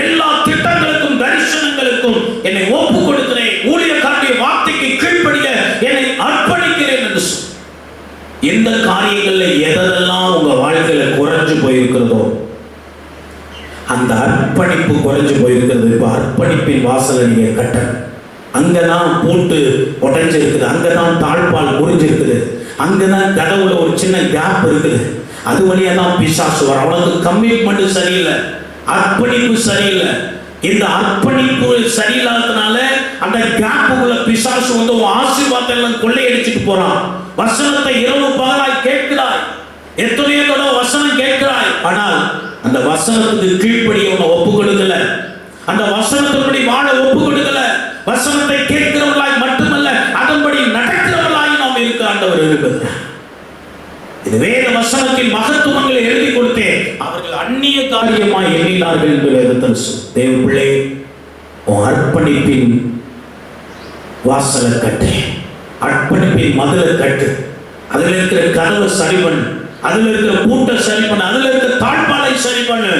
எல்லா திட்டங்களுக்கும் தரிசனங்களுக்கும் என்னை ஒப்புக் கொடுக்கிறேன். ஊழியக்காரருடைய வார்த்தைக்கு கீழ்ப்படிய என்னை அர்ப்பணிக்கிறேன் என்று எந்த காரியங்களில் எதெல்லாம் உங்க வாழ்க்கையில குறைஞ்சு போயிருக்கிறதோ அந்த அர்ப்பணிப்பு குறைஞ்சு போயிருக்கிறது. இப்ப அர்ப்பணிப்பின் வாசலை நீங்க கட்ட, அங்கதான் பூட்டு உடைஞ்சிருக்குது, அங்கதான் தாழ்பால் முறிஞ்சிருக்குது, அங்கதான் கதவுல ஒரு சின்ன கேப் இருக்குது, அது வழியா தான் பிசாசு வர. அவனுக்கு கமிட்மெண்ட் சரியில்லை, அர்ப்பணிப்பு சரியில்லை. இந்த அர்ப்பணிப்பு சரியில்லாததுனால அந்த கேப்புக்குள்ள பிசாசு வந்து ஆசீர்வாதத்தை எல்லாம் கொள்ளையடிச்சிட்டு போறான். வசனத்தை இரவு பகலாய் கேட்கிறாய், எத்தனையோ தடவை வசனம் கேட்கிறாய், ஆனால் அந்த வசனத்துக்கு கீழ்ப்படிய உன்னை ஒப்புக் கொடுக்கல, அந்த வசனத்தின்படி வாழ ஒப்புக் கொடுக்கல. வசனத்தை கேட்கிறவர்களாய் மட்டுமல்ல, அதன்படி நடக்கிறவர்களாய் நாம் இருக்க ஆண்டவர் இருக்கிறார். இது வேத வசனத்தின் மகத்துவங்களை எழுதி கொடுத்தேன். அவர்கள் அந்நிய காரியமாய் எண்ணினார்கள் என்று வேதத்தில் தேவ பிள்ளை, அர்ப்பணிப்பின் வாசலை கட்டு, அர்ப்பணிப்பின் மதுளை கட்டு. அதில் இருக்கிற கதவை சரி பண்ணு, அதில் இருக்கிற பூட்டை சரி பண்ணு, அதில் இருக்கிற தாழ்பாலை சரி பண்ணு.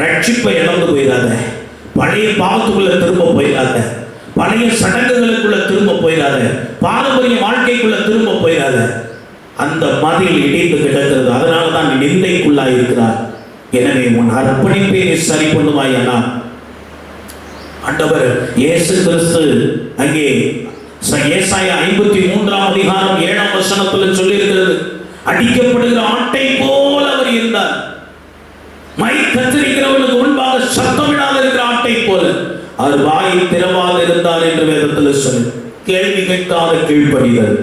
ரட்சிப்பை இழந்து போயிடாத, பழைய பாவத்துக்குள்ள திரும்ப போயிடாத, பழைய சடங்குகளுக்குள்ள திரும்ப போயிடாத, பாரம்பரிய வாழ்க்கைக்குள்ள திரும்ப போயிடாத. அந்த மதில் இடிந்து கிடக்கிறது, அதனால தான் நீ நிந்தைக்குள்ளாய் இருக்கிறார். எனவே உன் அர்ப்பணிப்பை நீ சரி பண்ணுவாயானா ஆண்டவர் இயேசு கிறிஸ்து அங்கே ஏசாயா 53 7 வசனத்தில் சொல்லி இருக்கிறது, அடிக்கப்படுகிற ஆட்டை போல அவர் இருந்தார். மை கத்திரிக்கிறவனுக்கு முன்பாக சத்தமிடாத இருக்கிற ஆட்டை போல அவர் வாயை திறவாது இருந்தார் என்று வேதத்தில் சொல்லி. கேள்வி கேட்காத கீழ்ப்படிதல்.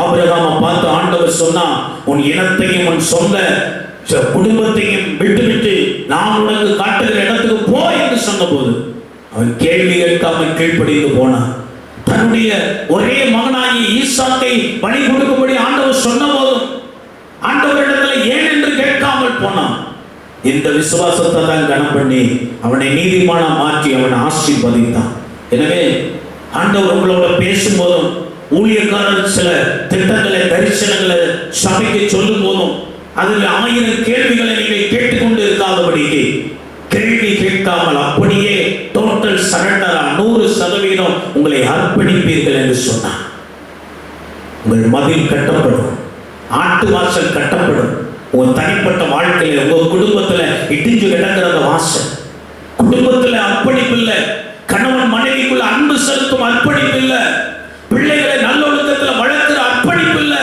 ஆபிரகாமை பார்த்து ஆண்டவர் சொன்னா, உன் இனத்தையும் உன் சொந்த குடும்பத்தையும் விட்டுவிட்டு நான் உனக்கு காட்டுகிற இடத்துக்கு போ என்று சொன்ன போது அவன் கேள்வி கேட்காமல் கீழ்ப்படிந்து போனான். தன்னுடைய ஒரே மகனாகி ஈசாக்கை பலி கொடுக்கும்படி ஆண்டவர் சொன்ன போதும் ஆண்டவரிடத்தில் ஏன் என்று கேட்காமல் போனான். இந்த விசுவாசத்தை தான் கனம் பண்ணி அவனை நீதிமானா மாற்றி அவனை ஆசீர்வதித்தான். எனவே ஆண்டவர் உங்களோட பேசும்போதும், ஊழியக்காரர் சில திட்டங்களை தரிசனங்களை சபைக்கு சொல்லும் போதும் அதில் 1000 கேள்விகளை நீங்கள் கேட்டுக்கொண்டு இருக்காதபடிக்கு கேள்வி கேட்காமல் அப்படியே டோட்டல் சரண்டரா 100% உங்களை அர்ப்பணிப்பீர்கள் என்று சொன்னார். உங்கள் மதில் கட்டப்படும், ஆட்டு வாசல் கட்டப்படும். உங்கள் தனிப்பட்ட வாழ்க்கையில, உங்க குடும்பத்துல இடிஞ்சு கிடக்கிற வாசல், குடும்பத்துல அர்ப்பணிப்பு இல்லை, கணவன் மனைவிக்குள்ள அன்பு செலுத்தும் அர்ப்பணிப்பு இல்லை, பிள்ளைகளை நல்லொழுக்கத்தில் வளர்க்கிற அர்ப்பணிப்பு இல்லை,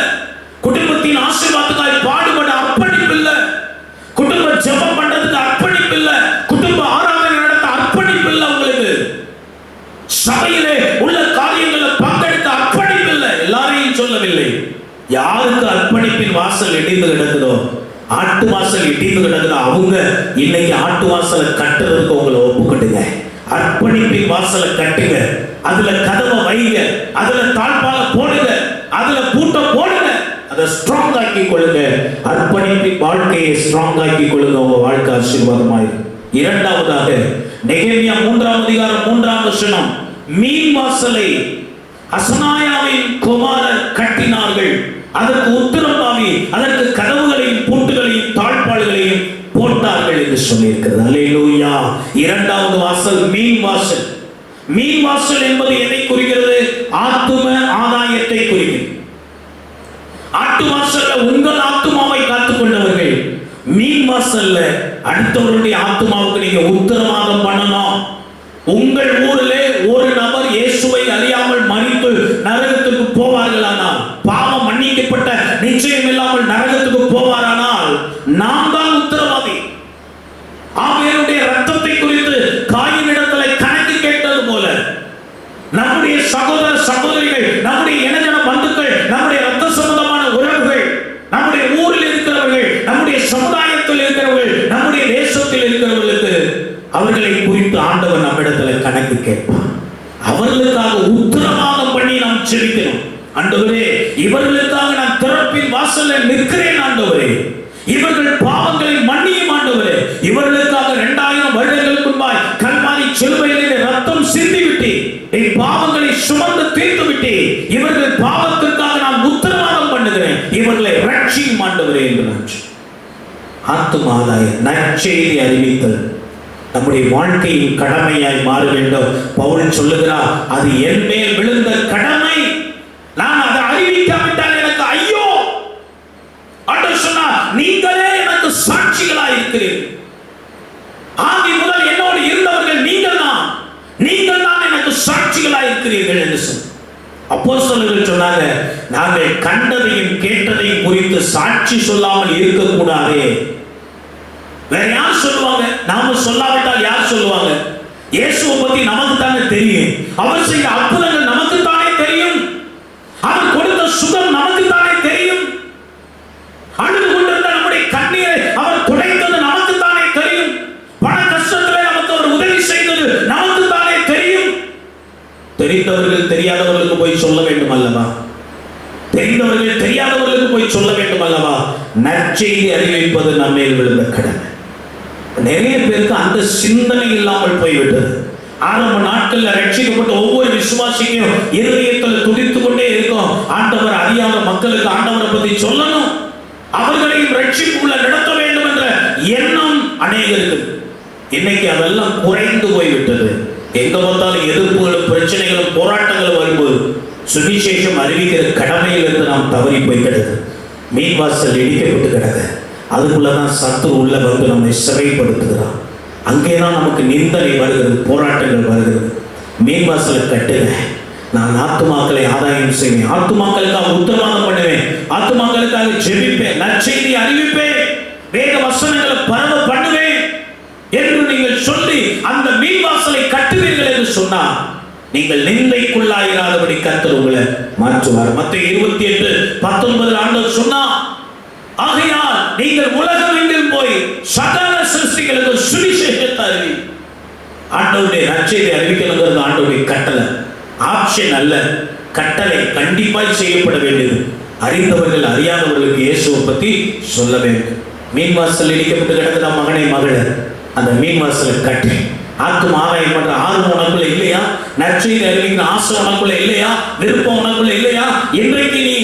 குடும்பத்தின் ஆசீர்வாதத்துக்காய் பாடுபட அர்ப்பணிப்பு இல்லை, குடும்ப ஜெபம் பண்றதுக்கு அர்ப்பணிப்பு இல்லை, குடும்ப ஆராதனை நடத்த அர்ப்பணிப்பு இல்லை, உங்களுக்கு சபையிலே உள்ள காரியங்களில் பங்கெடுக்க அர்ப்பணிப்பு இல்லை. எல்லாரையும் சொல்லவில்லை. யாருக்கு அர்ப்பணிப்பின் வாசல் இடிந்து கிடக்குதோ, ஆட்டு வாசல் இடிந்து கிடக்குதோ, அவங்க இன்னைக்கு ஆட்டு வாசலை கட்டுறதுக்கு உங்களை ஒப்புக்கட்டுங்க. அர்ப்பணிப்பின் வாசலை கட்டுங்க, அதுல கதவை வைங்க, அதுல தாழ்பால போடுங்க, அதுல பூட்ட போடுங்க, அதை ஸ்ட்ராங் ஆக்கி கொள்ளுங்க. அர்ப்பணிப்பின் வாழ்க்கையை ஸ்ட்ராங் ஆக்கி கொள்ளுங்க, உங்க வாழ்க்கை ஆசீர்வாதமாயிருக்கும். இரண்டாவதாக நெகேமியா 3ஆம் அதிகாரம் 3ஆம் வசனம், மீன் வாசலை அசனாயாவின் குமாரர் கட்டினார்கள், அதற்கு உத்திரவாகி அதற்கு கதவுகளையும் பூட்டுகளையும் தாழ்பாள்களையும் போட்டார்கள் என்று சொல்லியிருக்கிறது. அல்லேலூயா. இரண்டாவது வாசல் மீன் வாசல். மீன் வாசல் என்பது எதை குறிக்கிறது? ஆத்தும ஆதாயத்தை குறிக்கிறது. ஆட்டு வாசல்ல உங்கள் ஆத்துமாவை காத்துக் கொண்டவர்கள், மீன் வாசல்ல அடுத்தவருடைய ஆத்துமாவுக்கு நீங்க உத்தரவாதம் பண்ணணும். உங்கள் ஊரிலே ஒரு நபர் இயேசுவை அறியாமல் மரித்து நரகத்துக்கு போவார்களானால், பாவம் மன்னிக்கப்பட்ட நிச்சயம் இல்லாமல் நரகத்துக்கு போவாரானால், நாம் தான் உத்தரவாதி. ஆவியனுடைய ரத்தத்தை குறித்து காயினிடத்தில் கணக்கு கேட்டது போல நம்முடைய சகோதர சகோதரிகள், நம்முடைய இனஜன பந்துக்கள், நம்முடைய ரத்த சம்பந்தமான உறவுகள், நம்முடைய ஊரில் இருக்கிறவர்கள், நம்முடைய சமுதாயத்தில் இருக்கிறவர்கள், நம்முடைய தேசத்தில் இருக்கிறவர்களுக்கு அவர்களை குறித்து ஆண்டவர் நம்மிடத்தில் கணக்கு கேட்பார். அவர்களுக்காக உத்தரவாதம் பண்ணி நாம் செபிக்கணும். ஆண்டவரே, இவர்களுக்காக நான் திறப்பின் வாசலில் நிற்கிறேன் ஆண்டவரே, இவர்கள் பாவங்களை மன்னியும் ஆண்டவரே, இவர்களுக்காக 2000 வருடங்களுக்கு முன்பாய் கல்வாரி சிலுவையிலே ரத்தம் சிந்திவிட்டு என் பாவங்களை சுமந்து தீர்த்து விட்டு இவர்கள் பாவத்திற்காக நான் உத்தரவாதம் பண்ணுகிறேன், இவர்களை ரட்சியும் ஆண்டவரே என்று ஆத்தும ஆதாயம் நற்செய்தி அறிவித்தல் நம்முடைய வாழ்க்கையின் கடமையாய் மாற வேண்டும். பவுல் சொல்லுகிறார், அது என் மேல் விழுந்த கடமை, நான் அதை அறிவிக்காவிட்டால் எனக்கு ஐயோ. ஆண்டவர் சொன்னார், நீங்களே எனக்கு சாட்சிகளாய் இருக்கிறீர்கள். ஆதி முதல் என்னோடு இருந்தவர்கள் நீங்கள் தான் எனக்கு சாட்சிகளாய் இருக்கிறீர்கள் என்று சொன்னார். அப்போஸ்தலர்கள் சொன்னாங்க, நாங்கள் கண்டதையும் கேட்டதையும் குறித்து சாட்சி சொல்லாமல் இருக்கக்கூடாதே. வேற யார் சொல்லுவாங்க? நாம சொல்லாவிட்டால் யார் சொல்லுவாங்க? இயேசுவை பத்தி நமக்கு தானே தெரியும். அவர் செய்த அற்புதங்கள் நமக்கு தானே தெரியும். அவர் கொடுத்த சுகம் நமக்கு தானே தெரியும். அழுது கொண்டிருந்த நம்முடைய கண்ணீரை அவர் துடைத்தது நமக்கு தானே தெரியும். பண கஷ்டத்திலே நமக்கு அவர் உதவி செய்தது நமக்கு தானே தெரியும். தெரிந்தவர்கள் தெரியாதவர்களுக்கு போய் சொல்ல வேண்டும் அல்லவா? தெரிந்தவர்கள் தெரியாதவர்களுக்கு போய் சொல்ல வேண்டும் அல்லவா? நற்செய்தி அறிவிப்பது நம்மேல் விழுந்த கடமை. நிறைய பேருக்கு அந்த சிந்தனை இல்லாமல் போய்விட்டது. ஆரம்ப நாட்களில் ரட்சிக்கப்பட்ட ஒவ்வொரு விசுவாசிக்கும் இருதயத்தில் துடித்துக் கொண்டே இருக்கும், ஆண்டவர் அறியாத மக்களுக்கு ஆண்டவரை பற்றி சொல்லணும், அவர்களையும் ரட்சிப்புள்ள நடத்த வேண்டும் என்ற எண்ணம் அநேகருக்கு. இன்னைக்கு அதெல்லாம் குறைந்து போய்விட்டது. எங்க பார்த்தாலும் எதிர்ப்புகளும் பிரச்சனைகளும் போராட்டங்களும் வரும்போது சுவிசேஷம் அறிவிக்கிற கடமையில் இருந்து நாம் தவறி போய் கிடக்கு. மீன் வாசல் இடிக்கப்பட்டு கிடக்கு. அதுக்குள்ளதான் சத்துரு உள்ள வந்து நம்மை சிறைப்படுத்துகிறான். அங்கேதான் நமக்கு நிந்தனை வருகிறது, போராட்டங்கள் வருகிறது. மீன் வாசலை கட்டுங்க. நான் ஆத்துமாக்களை ஆதாயம் செய்வேன், ஆத்துமாக்களுக்காக உத்தரவாதம் பண்ணுவேன், ஆத்துமாக்களுக்காக ஜெபிப்பேன், நற்செய்தி அறிவிப்பேன், வேத வசனங்களை பரவ பண்ணுவேன் என்று நீங்கள் சொல்லி அந்த மீன் வாசலை கட்டுவீர்கள் என்று சொன்னால் நீங்கள் நிந்தைக்குள்ளாயிராதபடி கர்த்தர் உங்களை மாற்றுவார். மத்தேயு 28:19 ஆண்டவர் சொன்னார், ஆகையால் நீங்கள் உலகமெங்கிலும் போய் சகல சிருஷ்டிகளுக்கு சுவிசேஷத்தை அறிவி. ஆண்டவருடைய நற்செய்தி அறிவிக்கணுங்கிறது ஆண்டவருடைய கட்டளை, ஆப்ஷன் அல்ல, கட்டளை. கண்டிப்பாய் செய்யப்பட வேண்டியது. அறிந்தவர்கள் அறியாதவர்களுக்கு இயேசுவை பற்றி சொல்ல வேண்டும். மீன் வாசல் இடிக்கப்பட்டு கிடக்குற மகனை மகளை அந்த மீன் வாசலை கட்டி ஆத்தும் ஆதாயம் பண்ற ஆர்வம் உனக்குள்ள இல்லையா? நற்செய்தி அறிவிக்கிற ஆசை உனக்குள்ள இல்லையா? விருப்பம் உனக்குள்ள இல்லையா? இன்றைக்கு நீ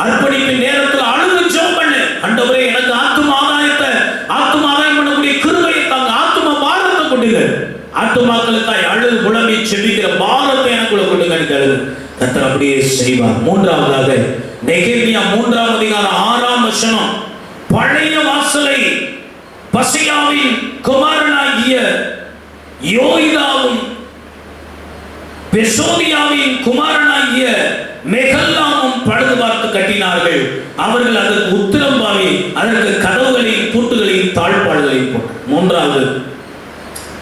அர்ப்பணிப்பின் நேரத்தில் அழுது ஜெபம் பண்ணு, ஆண்டவரே எனக்கு ஆத்தும ஆதாயம் பண்ணக்கூடிய கிருபையை தாங்க, ஆத்தும பாரத்தை கொடுங்க, ஆத்துமாக்களுக்காய் அழுது புலம்பி செபிக்கிற பாரத்தை எனக்குள்ள கொடுங்க. கர்த்தர் அப்படியே செய்வார். மூன்றாவதாக நெகேமியா 3ஆம் அதிகாரம் 6ஆம் வசனம், பழைய வாசலை பசியாவின் குமாரனாகிய யோய்தாவும் பெசோதியாவின் குமாரனாகிய மெகல்லாமும் பழுது பார்த்து கட்டினார்கள். அவர்கள் அதற்கு உத்திரம்பாவி அதற்கு கதவுகளையும் பூட்டுகளையும் தாழ்பாடுகளையும் போட்டார். மூன்றாவது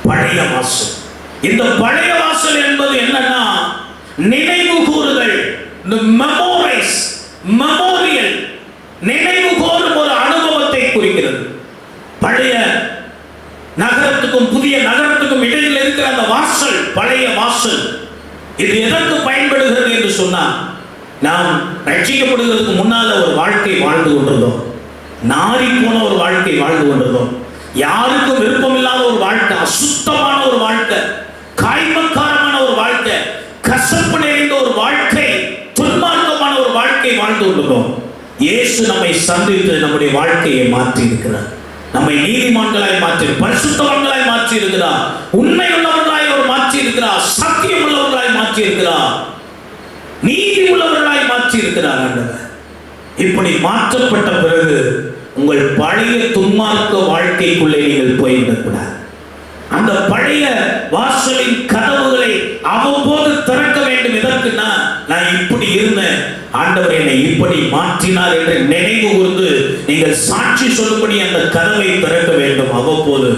பழைய வாசல். இந்த பழைய வாசல் என்பது என்னன்னா நினைவு கூறுதல், மெமோரியல், நினைவு கூறும் ஒரு அனுபவத்தை குறிக்கிறது. பழைய நகரத்துக்கும் புதிய நகரத்துக்கும் இடையில் இருக்கிற அந்த வாசல் இது எதற்கு பயன்படுகிறது என்று சொன்னால், நாம் ரட்சிக்கப்படுவதற்கு முன்னால ஒரு வாழ்க்கை வாழ்ந்து கொண்டிருந்தோம். நாரி போன ஒரு வாழ்க்கை வாழ்ந்து கொண்டிருந்தோம். யாருக்கும் விருப்பம் இல்லாத ஒரு வாழ்க்கை, அசுத்தமான ஒரு வாழ்க்கை, காய்மக்காரமான ஒரு வாழ்க்கை, கசப்பு நிறைந்த ஒரு வாழ்க்கை, துன்மார்க்கமான ஒரு வாழ்க்கை வாழ்ந்து கொண்டிருந்தோம். இயேசு நம்மை சந்தித்து நம்முடைய வாழ்க்கையை மாற்றி இருக்கிறார். நம்மை நீதிமான்களாய் மாற்றி, பரிசுத்தவான்களாய் மாற்றி இருக்கிறார். உண்மை உள்ளவர்களாய் அவர் மாற்றி இருக்கிறார். சத்தியம் உள்ளவர்களாய் மாற்றி இருக்கிறார். நீதி உள்ளவர்களாய் மாற்றி இருக்கிறார் ஆண்டவர். இப்படி மாற்றப்பட்ட பிறகு உங்கள் பழைய துன்மார்க்க வாழ்க்கைக்குள்ளே நீங்கள் போய்விடக்கூடாது. அந்த பழைய வாசலின் கதவுகளை அவ்வப்போது திறக்க வேண்டும். எதற்குன்னா, நான் இப்படி இருந்தேன், ஆண்டவர் என்னை இப்படி மாற்றினார் என்று நினைவு கூர்ந்து நீங்கள் சாட்சி சொல்லும்படி அந்த கதவை திறக்க வேண்டும். அவ்வப்போது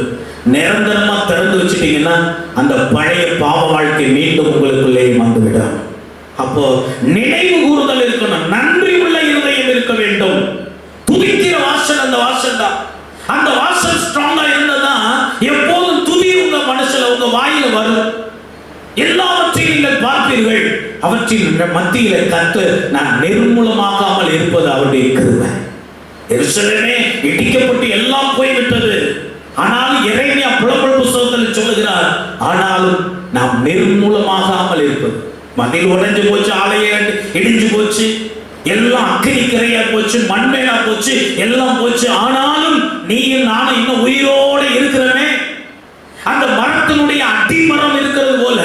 நிரந்தரமா திறந்து வச்சுட்டீங்கன்னா அந்த பழைய பாவ வாழ்க்கை மீண்டும் உங்களுக்குள்ளே வந்துவிடும். அப்போ நினைவு கூறுதல் இருக்கணும், நன்றி உள்ள இருதயம் இருக்க வேண்டும். துதிக்கிற வாசல் அந்த வாசல் தான். அந்த வாசல் ஸ்ட்ராங்கா இருந்ததா எப்போதும் துதி உங்க மனசுல, உங்க வாயில வரும். எல்லாவற்றையும் நீங்கள் பார்ப்பீர்கள். அவற்றின் மத்தியில கர்த்தர் நான் நிர்மூலமாக்காமல் இருப்பது அவருடைய கிருபை. எருசலேமே இடிக்கப்பட்டு எல்லாம் போய்விட்டது. ஆனாலும் எரேமியா புலம்பல் புத்தகத்தில் சொல்லுகிறார், ஆனாலும் நாம் நிர்மூலமாகாமல் இருப்பது. மதில் உடைஞ்சு போச்சு, ஆலயம் இடிஞ்சு போச்சு, எல்லாம் அக்கினிக்கரையா போச்சு, மண்மேலா போச்சு, எல்லாம் போச்சு. ஆனாலும் நீயும் நானும் இன்னும் உயிரோடு இருக்கிறமே. அந்த மரத்தினுடைய அடிமரம் இருக்கிறது போல,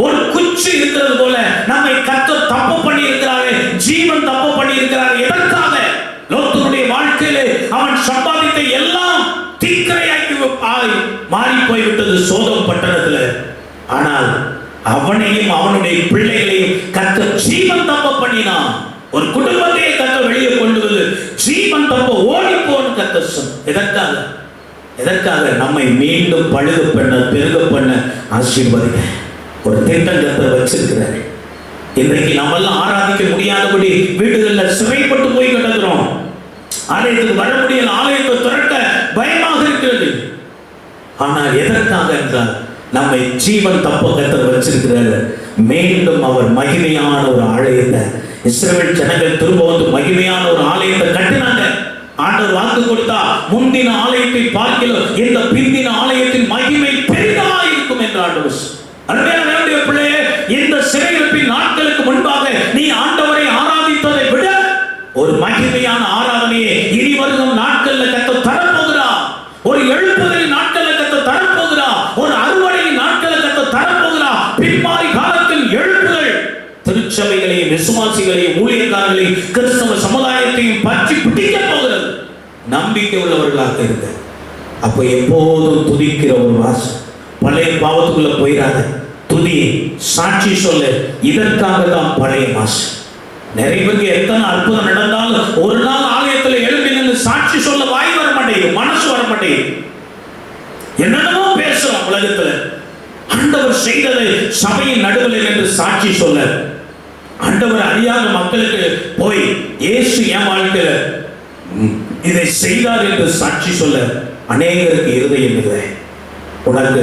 ஒரு குச்சி இருக்கிறது போல நம்மை கர்த்தர் தப்பு பண்ணி இருக்கிறாரே, ஜீவன் தப்பு பண்ணி இருக்கிறார். எதற்காக? லோத்துடைய வாழ்க்கையிலே அவன் சம்பாதித்த எல்லாம் தீக்கிரையாக்கி மாறி போய்விட்டது சோதம் பட்டணத்தில். ஆனால் அவனையும் அவனுடைய பிள்ளைகளையும் கர்த்தர் ஜீவன் தப்ப பண்ணினான். ஒரு குடும்பத்தையே கர்த்தர் வெளியே கொண்டு வந்து ஜீவன் தப்ப ஓடி போன்னு கர்த்தர் சொன்னார். எதற்காக? நம்மை மீண்டும் பழுக பண்ண, பெருக பண்ண, ஆசீர்வதிக்க ஒரு திட்டம் கர்த்தர் வச்சிருக்கிறார். இன்றைக்கு நம்மெல்லாம் ஆராதிக்க முடியாதபடி வீடுகளில் சிறைப்பட்டு போய் கிடக்கிறோம். ஆலயத்துக்கு வர முடியல, ஆலயத்தை திறக்க பயமாக இருக்கிறது. ஆனால் எதற்காக என்றால், நம்மை ஜீவன் தப்ப கர்த்தர் வச்சிருக்கிறார். மீண்டும் அவர் மகிமையான ஒரு ஆலயத்தை, இஸ்ரவேல் ஜனங்கள் திரும்ப வந்து மகிமையான ஒரு ஆலயத்தை கட்டினாங்க. ஆண்டவர் வாக்கு கொடுத்தா, முந்தின ஆலயத்தை பார்க்கலாம் இந்த பிந்தின ஆலயத்தின் மகிமை பெரிதாக இருக்கும் என்று ஆண்டவர். அருமையான பிள்ளையே, இந்த சிறையிருப்பின் நாட்களுக்கு முன்பாக நீ ஆண்டவரை ஆராதித்ததை விட ஒரு மகிமையான ஆராதனையை இனி வருகும் நாட்களில் கர்த்தர் தரப்போகிறார். ஒரு எழுப்புதலின் நாட்களில் கர்த்தர் தரப்போகிறார். ஒரு அறுவடையின் நாட்களில் கர்த்தர் தரப்போகிறார். பின்மாறி காலத்தில் எழுப்புதல் திருச்சபைகளையும் விசுவாசிகளையும் ஊழியக்காரர்களையும் கிறிஸ்தவ சமுதாயத்தையும் பற்றி பிடிக்க போகிறது. நம்பிக்கை உள்ளவர்களாக இருக்க. அப்போ எப்போதும் துதிக்கிற ஒரு வாசம், பழைய பாவத்துக்குள்ள போயிடாத. துதி, சாட்சி சொல்ல. இதற்காக தான் பழைய வாசம். நிறைய பேருக்கு எத்தனை அற்புதம் நடந்தாலும் ஒரு நாள் ஆலயத்தில் எழுப்பி நின்று சாட்சி சொல்ல வாய் வர மாட்டேங்குது, மனசு வர மாட்டேங்குது. என்னென்னமோ பேசுறோம் உலகத்துல. ஆண்டவர் செய்ததை சபையின் நடுவில் என்று சாட்சி சொல்ல, ஆண்டவர் அறியாத மக்களுக்கு போய் இயேசு என் வாழ்க்கையில இதை செய்தார் என்று சாட்சி சொல்ல அநேகருக்கு இருதயம் இல்லை. உனக்கு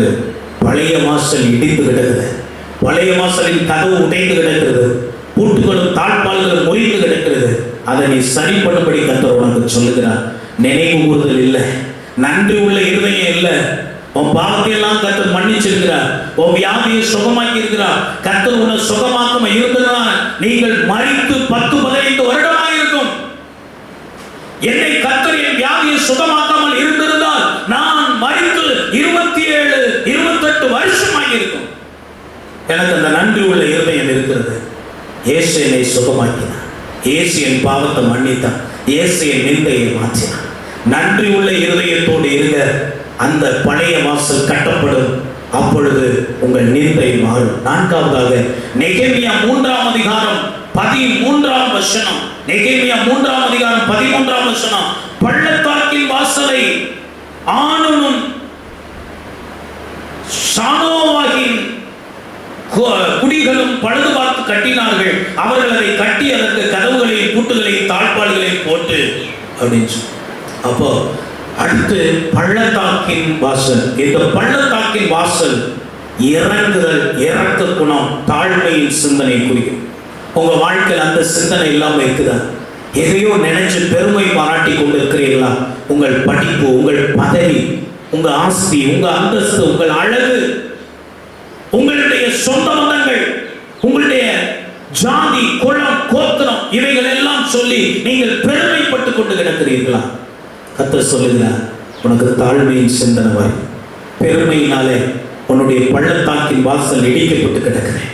பழைய வாசல் இடித்து கிடக்குது, பழைய வாசலின் கதவு உடைந்து கிடக்கிறது, பூட்டுகளும் தாழ்பால்களும் முறிந்து கிடக்கிறது. அதை நீ சரி பண்ணும்படி கர்த்தர் உனக்கு சொல்லுகிறார். நினைவு கூறுதல் இல்லை, நன்றி உள்ள இருதயம் இல்லை. உன் பாவத்தை எல்லாம் கர்த்தர் மன்னிச்சிருக்கிறார். உன் வியாதியை சுகமாக்கி இருக்கிறார். கர்த்தர் உன்னை சுகமாக்காம இருந்ததால் நீங்கள் மரித்து 10-15 வருடமாக இருக்கும். என்னை கர்த்தர் என் வியாதியை சுகமாக்காமல் இருந்திருந்தால் நான் மரித்து 27-28 வருஷமாக இருக்கும். எனக்கு அந்த நன்றி உள்ள இருதயம் இருக்கிறது. இயேசு என்னை சுகமாக்கினார். இயேசு என் பாவத்தை மன்னித்தார். இயேசு என் நிந்தையை மாற்றினார். நன்றி உள்ள இருதயத்தோடு இருங்க. அந்த பழைய வாசல் கட்டப்படும். அப்பொழுது உங்கள் நிந்தை மாறும். நான்காவதாக நெகேமியா 3ஆம் அதிகாரம் 13ஆம் வசனம். நெகேமியா 3ஆம் அதிகாரம் 13ஆம் வசனம். பள்ளத்தாக்கின் வாசலை ஆனூனும் சானோவாகின் குடிகளும் பழுது பார்த்து கட்டினார்கள். அவர்கள் அதை கட்டி அதற்கு கதவுகளையும் பூட்டுகளையும் தாழ்பால்களையும் போட்டு அப்படின்னு. அப்போ அடுத்து பள்ளத்தாக்கின் வாசல். இந்த பள்ளத்தாக்கின் வாசல் இறங்குதல், இறக்க குணம், தாழ்மையின் சிந்தனை குறிக்கும். உங்க வாழ்க்கையில் அந்த சிந்தனை இல்லாம இருக்குதா? எதையோ நினைச்சு பெருமை பாராட்டி கொண்டிருக்கிறீர்களா? உங்கள் படிப்பு, உங்கள் பதவி, உங்க ஆஸ்தி, உங்க அந்தஸ்து, உங்கள் அழகு, உங்களுடைய சொந்த பந்தங்கள், உங்களுடைய ஜாதி, குலம், கோத்திரம், இவைகள் எல்லாம் சொல்லி நீங்கள் பெருமைப்பட்டு கொண்டு கிடக்கிறீர்களா? கர்த்தர் சொல்லுகிறார், உனக்கு தாழ்மையின் சிந்தனை வரும். பெருமையினாலே உன்னுடைய பள்ளத்தாக்கின் வாசல் இடிக்கப்பட்டு கிடக்கிறேன்.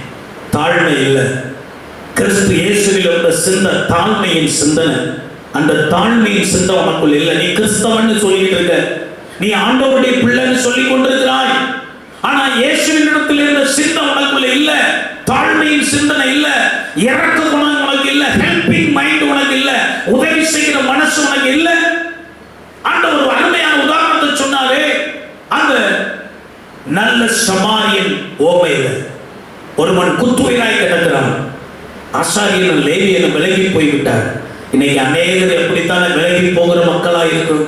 தாழ்மை இல்லை. கிறிஸ்து இயேசுவில் உள்ள சிந்த தாழ்மையின் சிந்தனை. அந்த தாழ்மையின் சிந்தனை உனக்குள் இல்லை. நீ கிறிஸ்தவன் சொல்லிட்டு இருக்க, நீ ஆண்டவருடைய பிள்ளைன்னு சொல்லிக் கொண்டிருக்கிறாய். ஆனா இயேசுவின் இடத்தில் இருந்த சிந்தனை உனக்குள்ள இல்ல. தாழ்மையின் சிந்தனை இல்ல, இறக்க குணம் உனக்கு இல்ல, ஹெல்பிங் மைண்ட் உனக்கு இல்ல, உதவி செய்கிற மனசு உனக்கு இல்ல. ஆண்டவர் ஒரு அருமையான உதாரணத்தை சொன்னாரே, அந்த நல்ல சமாரியன் ஓமையில ஒருவன் குத்துயிராய் கிடக்கிறான். ஆசாரியனும் லேவியனும் விலகி போய்விட்டார். இன்னைக்கு அநேகர் எப்படித்தானே விலகி போகிற மக்களா இருக்கும்.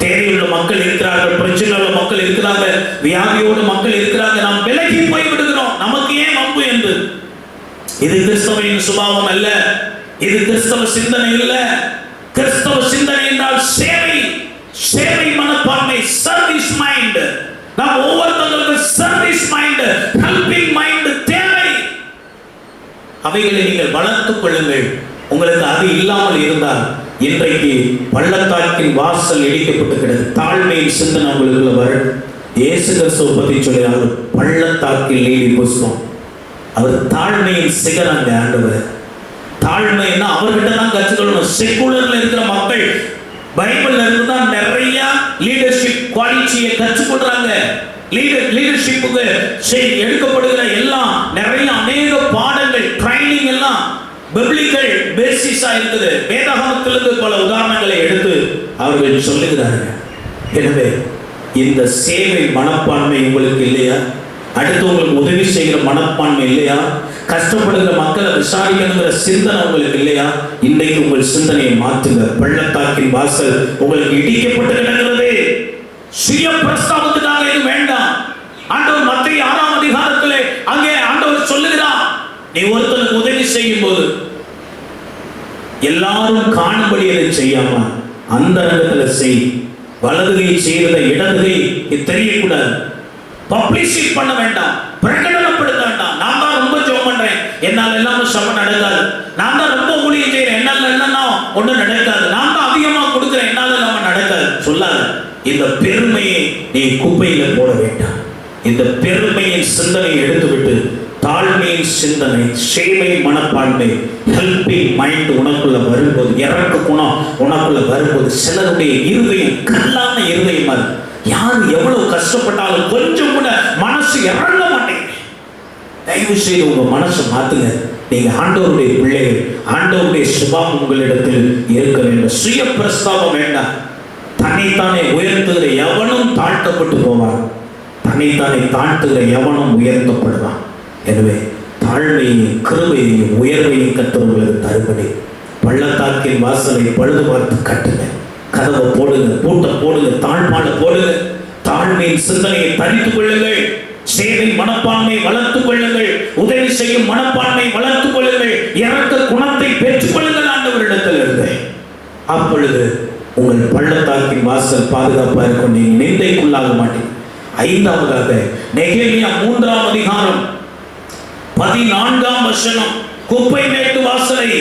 தேவையுள்ள மக்கள் இருக்கிறார்கள், பிரச்சனை உள்ள மக்கள் இருக்கிறாங்க, வியாதியோடு மக்கள் இருக்கிறாங்க. நாம் விலகி போய் விடுகிறோம். நமக்கு ஏன் வம்பு என்று. இது கிறிஸ்தவனின் சுபாவம் அல்ல, இது கிறிஸ்தவ சிந்தனை இல்ல. கிறிஸ்தவ சிந்தனை என்றால் சேவை, சேவை மனப்பான்மை, சர்வீஸ் மைண்ட். நாம் ஒவ்வொருத்தங்களுக்கும் சர்வீஸ் மைண்ட், ஹெல்பிங் மைண்ட் தேவை. அவைகளை நீங்கள் வளர்த்துக் கொள்ளுங்கள். உங்களுக்கு அது இல்லாமல் இருந்தால் இன்றைக்கு பள்ளத்தாக்கின் வாசல் இடிக்கப்பட்டு கிடக்கு. தாழ்மையின் சிந்தனை உங்களுக்குள்ள வரும். இயேசு கிறிஸ்துவை பற்றி சொல்லி, அவர் பள்ளத்தாக்கில் நீடி புஷ்பம். அவர் தாழ்மையின் சிகரங்க ஆண்டவர். தாழ்மைன்னா அவர்கிட்ட தான் கற்றுக்கொள்ளணும். செக்குலர்ல இருக்கிற மக்கள் பைபிள்ல இருந்து தான் நிறைய லீடர்ஷிப் குவாலிட்டியை கற்றுக்கொள்றாங்க. லீடர்ஷிப்புக்கு எடுக்கப்படுகிற எல்லாம் நிறைய அநேக பாடங்கள், ட்ரைனிங் எல்லாம் பிப்ளிக்கல் பேசிஸா இருக்குது. வேதாகமத்திலிருந்து பல உதாரணங்களை எடுத்து அவர்கள் சொல்லுகிறார்கள். எனவே இந்த சேவை மனப்பான்மை உங்களுக்கு இல்லையா? அடுத்து உங்களுக்கு உதவி செய்கிற மனப்பான்மை இல்லையா? கஷ்டப்படுகிற மக்களை விசாரிக்கணுங்கிற சிந்தனை உங்களுக்கு இல்லையா? இன்றைக்கு உங்கள் சிந்தனையை மாற்றுங்க. பள்ளத்தாக்கின் வாசல் உங்களுக்கு இடிக்கப்பட்டு கிடக்கிறது. சுய பிரஸ்தாபத்துக்காக இது வேண்டாம். ஆண்டவர் மத்திய 6ஆம் அதிகாரத்திலே அங்கே ஆண்டவர் சொல்லுகிறார், நீ ஒருத்தனுக்கு உதவி செய்யும் போது எல்லாரும் காணும்படி அதை செய்யாம அந்த இடத்துல செய். வலதுகை செய்யறத இடதுகை தெரியக்கூடாது. பப்ளிசிட்டி பண்ண வேண்டாம், பிரகடனப்படுத்த வேண்டாம். நான் தான் ரொம்ப ஜெபம் பண்றேன், என்னால் எல்லாமே சபை நடக்காது. நான் தான் ரொம்ப ஊழியம் செய்யறேன், என்னால் என்னன்னா ஒன்றும் நடக்காது. நான் தான் அதிகமாக கொடுக்குறேன், என்னால் எல்லாமே நடக்காது சொல்லாது. இந்த பெருமையை நீ குப்பையில போட வேண்டாம். இந்த பெருமையின் சிந்தனையை எடுத்துவிட்டு தாழ்மையின் சிந்தனை, சேவை மனப்பான்மை, ஹெல்பிங் மைண்ட் உனக்குள்ள வரும்போது, இறக்க குணம் உனக்குள்ள வரும்போது, சிலருடைய இருதயம் கல்லான இருதயம் அது. யார் எவ்வளவு கஷ்டப்பட்டாலும் கொஞ்சம் கூட மனசு இறங்க மாட்டேங்க. தயவு செய்து உங்க மனசை மாத்துங்க. நீங்க ஆண்டவருடைய பிள்ளைகள், ஆண்டவருடைய சுபாவம் உங்களிடத்தில் இருக்க வேண்டும். சுய பிரஸ்தாபம் வேண்டாம். தன்னைத்தானே உயர்த்துகிற எவனும் தாழ்த்தப்பட்டு போவான், தன்னைத்தானே தாழ்த்துகிற எவனும் உயர்த்தப்படுவான். எனவே தாழ்மையையும் கிருபையையும் உயர்வையும் கற்றவர்களுக்கு தருபடி பள்ளத்தாக்கின் வாசலை பழுது பார்த்து கட்டுங்க. கதவை போடுங்க, பூட்டை போடுங்க, தாழ்பாலை போடுங்க. தாழ்மையின் சிந்தனையை தரித்துக் கொள்ளுங்கள். சேவை மனப்பான்மை வளர்த்துக் கொள்ளுங்கள். உதவி செய்யும் மனப்பான்மை வளர்த்துக் கொள்ளுங்கள். இறக்க குணத்தை பெற்றுக் கொள்ளுங்கள் ஆண்டவரிடத்தில் இருந்து. அப்பொழுது உங்கள் பள்ளத்தாக்கின் வாசல் பாதுகாப்பாக இருக்கும். நீங்க நிந்தைக்குள்ளாக மாட்டீங்க. 5ஆவதாக நெகேமியா 3ஆம் அதிகாரம் 14ஆம் வசனம். குப்பை மேட்டு வாசலை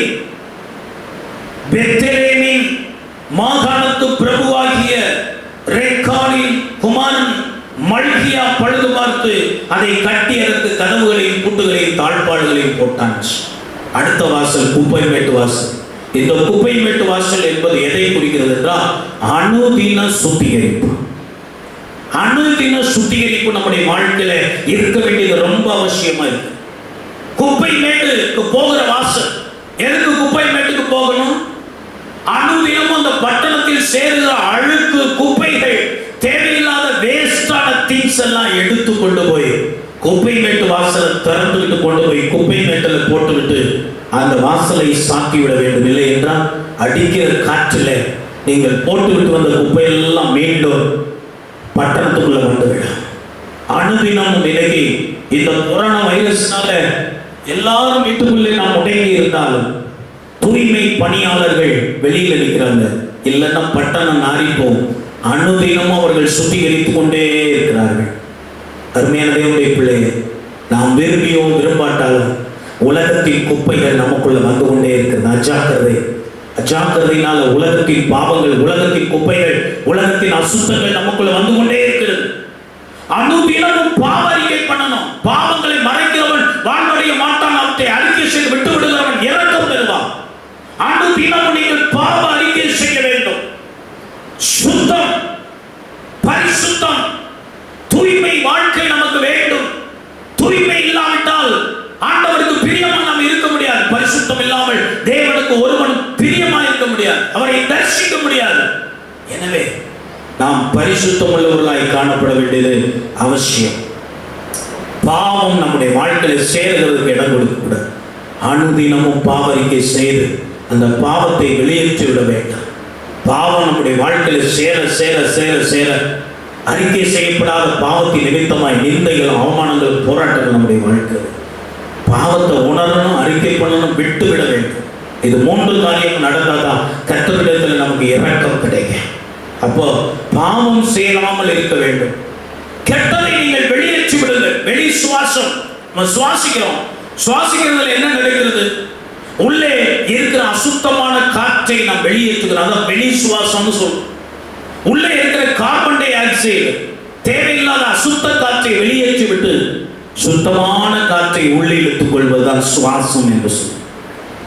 பெத்லெகேமின் மாகாணத்து பிரபுவாகிய ரேக்கானின் குமாரன் மல்கியா பழுது பார்த்து அதை கட்டி அதற்கு கதவுகளையும் பூட்டுகளையும் தாழ்பாடுகளையும் போட்டான். அடுத்த வாசல் குப்பை மேட்டு வாசல். இந்த குப்பை மேட்டு வாசல் என்பது எதை குறிக்கிறது என்றால் அனுதின சுத்திகரிப்பு. அனுதின சுத்திகரிப்பு நம்முடைய வாழ்க்கையில இருக்க வேண்டியது ரொம்ப அவசியமா இருக்கு. குப்பை மேட்டுக்கு போகிற வாசல். எதுக்கு குப்பை மேட்டுக்கு போகணும்? அனுதினமும் அந்த பட்டணத்தில் சேருகிற அழுக்கு குப்பைகள், தேவையில்லாத வேஸ்டான திங்ஸ் எல்லாம் எடுத்து கொண்டு போய் குப்பை மேட்டு வாசலை திறந்துவிட்டு கொண்டு போய் குப்பை மேட்டில் போட்டுவிட்டு அந்த வாசலை சாத்தி விட வேண்டும். இல்லை என்றால் அடிக்கிற காற்றில் நீங்கள் போட்டுவிட்டு வந்த குப்பையெல்லாம் மீண்டும் பட்டணத்துக்குள்ள வந்துவிடும். அனுதினமும் இன்னைக்கு இந்த கொரோனா வைரஸ்னால எல்லாரும் வீட்டுக்குள்ளே நாம் முடங்கி இருந்தாலும் தூய்மை பணியாளர்கள் வெளியில் இருக்கிறாங்க. இல்லைன்னா பட்டணம் நாரிப்போம். அனுதினமும் அவர்கள் சுத்திகரித்துக் கொண்டே இருக்கிறார்கள். அருமையான தேவனுடைய பிள்ளையே, நாம் விரும்பியோ விரும்பாட்டாலும் உலகத்தின் குப்பைகள் நமக்குள்ள வந்து கொண்டே இருக்கிறது. அஜாக்கிரதை. அஜாக்கிரதையினால உலகத்தின் பாவங்கள், உலகத்தின் குப்பைகள், உலகத்தின் அசுத்தங்கள் நமக்குள்ள வந்து கொண்டே இருக்கிறது. அனுதினமும் பாவ அறிக்கை பண்ணணும். பாவங்களை மறைக்கிறவன் வாழ்வடைய மாட்டான். அவற்றை அறிக்கை செய்து விட்டு விடுகிறவன் இரக்கம் பெறுவான். அனுதினமும் நீங்கள் பாவ அறிக்கை செய்ய வேண்டும். சுத்தம், பரிசுத்தம், தூய்மை வாழ்க்கை நமக்கு வேண்டும். தூய்மை இல்லாவிட்டால் ஆண்டவருக்கு பிரியமா நாம் இருக்க முடியாது. பரிசுத்தம் இல்லாமல் தேவனுக்கு ஒருவன் பிரியமா இருக்க முடியாது, அவரை தரிசிக்க முடியாது. எனவே நாம் பரிசுத்தம் உள்ளவர்களாய் காணப்பட வேண்டியது அவசியம். பாவம் நம்முடைய வாழ்க்கையில் சேருகிறதுக்கு இடம் கொடுக்கக்கூடாது. அனுதினமும் பாவரிக்கை செய்து அந்த பாவத்தை வெளியேற்றி விட வேண்டும். பாவம் நம்முடைய வாழ்க்கையில் சேர சேர சேர சேர அறிக்கை செய்யப்படாத பாவத்தின் நிமித்தமாய் நிந்தைகள், அவமானங்கள், போராட்டங்கள் நம்முடைய வாழ்க்கை. பாவத்தை உணரணும், அறிக்கை பண்ணணும், விட்டு விட வேண்டும். இது 3 காரியம் நடந்தாதான் கர்த்தரிடத்தில் நமக்கு இரக்கம் கிடைக்கும். அப்போ பாவம் செய்யாமல் இருக்க வேண்டும். கெட்டதை நீங்கள் வெளியேற்றி விடுங்கள். வெளி சுவாசம், நம்ம சுவாசிக்கிறோம். சுவாசிக்கிறதுல என்ன நடக்கிறது? உள்ளே இருக்கிற அசுத்தமான காற்றை நாம் வெளியேற்றுகிறோம். அதான் வெளி சுவாசம்னு சொல்றோம். உள்ளே இருக்கிற கார்பன் டை ஆக்சைடு, தேவையில்லாத அசுத்த காற்றை வெளியேற்றி விட்டு சுத்தமான காற்றை உள்ளே இழுத்துக் கொள்வதுதான் சுவாசம் என்று சொல்லுவோம்.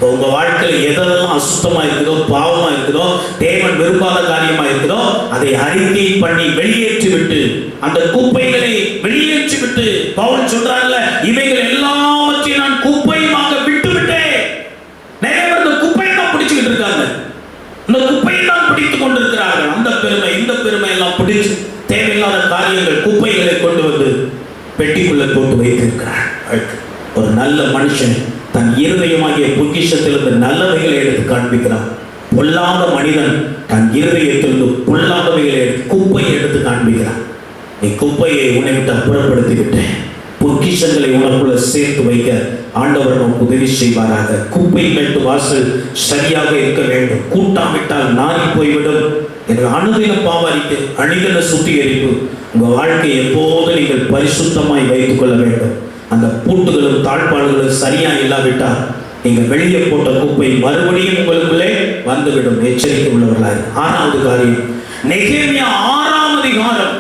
உங்க வாழ்க்கையில் எதெல்லாம் அசுத்தமா இருக்குதோ, பாவமா இருக்குதோ, தேவன் விரும்பாத காரியமா இருக்குதோ, அதை அறிக்கை பண்ணி வெளியேற்றி விட்டு அந்த குப்பைகளை வெளியேற்றி விட்டு பவுல் சொல்றாங்கல்ல, இவைகள் எல்லாவற்றையும் நான் குப்பையுமாக விட்டு விட்டேன். நிறைய பேர் இந்த குப்பையை தான் பிடிச்சுக்கிட்டு இருக்காங்க. இந்த குப்பையை தான் பிடித்துக் கொண்டிருக்கிறார்கள். அந்த பெருமை, இந்த பெருமை எல்லாம் பிடிச்சு தேவையில்லாத காரியங்கள், குப்பைகளை கொண்டு வந்து பெட்டிக்குள்ள போட்டு வைத்திருக்கிறார். ஒரு நல்ல மனுஷன் தன் இருதயமாகிய பொக்கிஷத்திலிருந்து நல்லவைகளை எடுத்து காண்பிக்கிறான். பொல்லாத மனிதன் தன் இருதயத்திலிருந்து பொல்லாதவைகளை குப்பையை எடுத்து காண்பிக்கிறான். நீ குப்பையை உன்னை விட்டு அப்புறப்படுத்தி விட்டேன். பொக்கிஷங்களை உனக்குள்ள சேர்த்து வைக்க ஆண்டவர் நமக்கு உதவி செய்வாராக. குப்பை மேட்டு வாசல் சரியாக இருக்க வேண்டும். கூட்டாமிட்டால் நாரி போய்விடும். எனக்கு அனுதின பாவரிப்பு, அணிதன சுத்திகரிப்பு. உங்க வாழ்க்கையை எப்போது நீங்கள் பரிசுத்தமாய் வைத்துக் கொள்ள வேண்டும். அந்த பூட்டுகளும் தாழ்பாடுகளும் சரியா இல்லாவிட்டால் நீங்கள் வெளியே போட்ட குப்பை மறுபடியும் உங்களுக்குள்ளே வந்துவிடும். எச்சரிக்கை உள்ளவர்களாய். 6வது காரியம், நெகேமியா 6ஆம் அதிகாரம்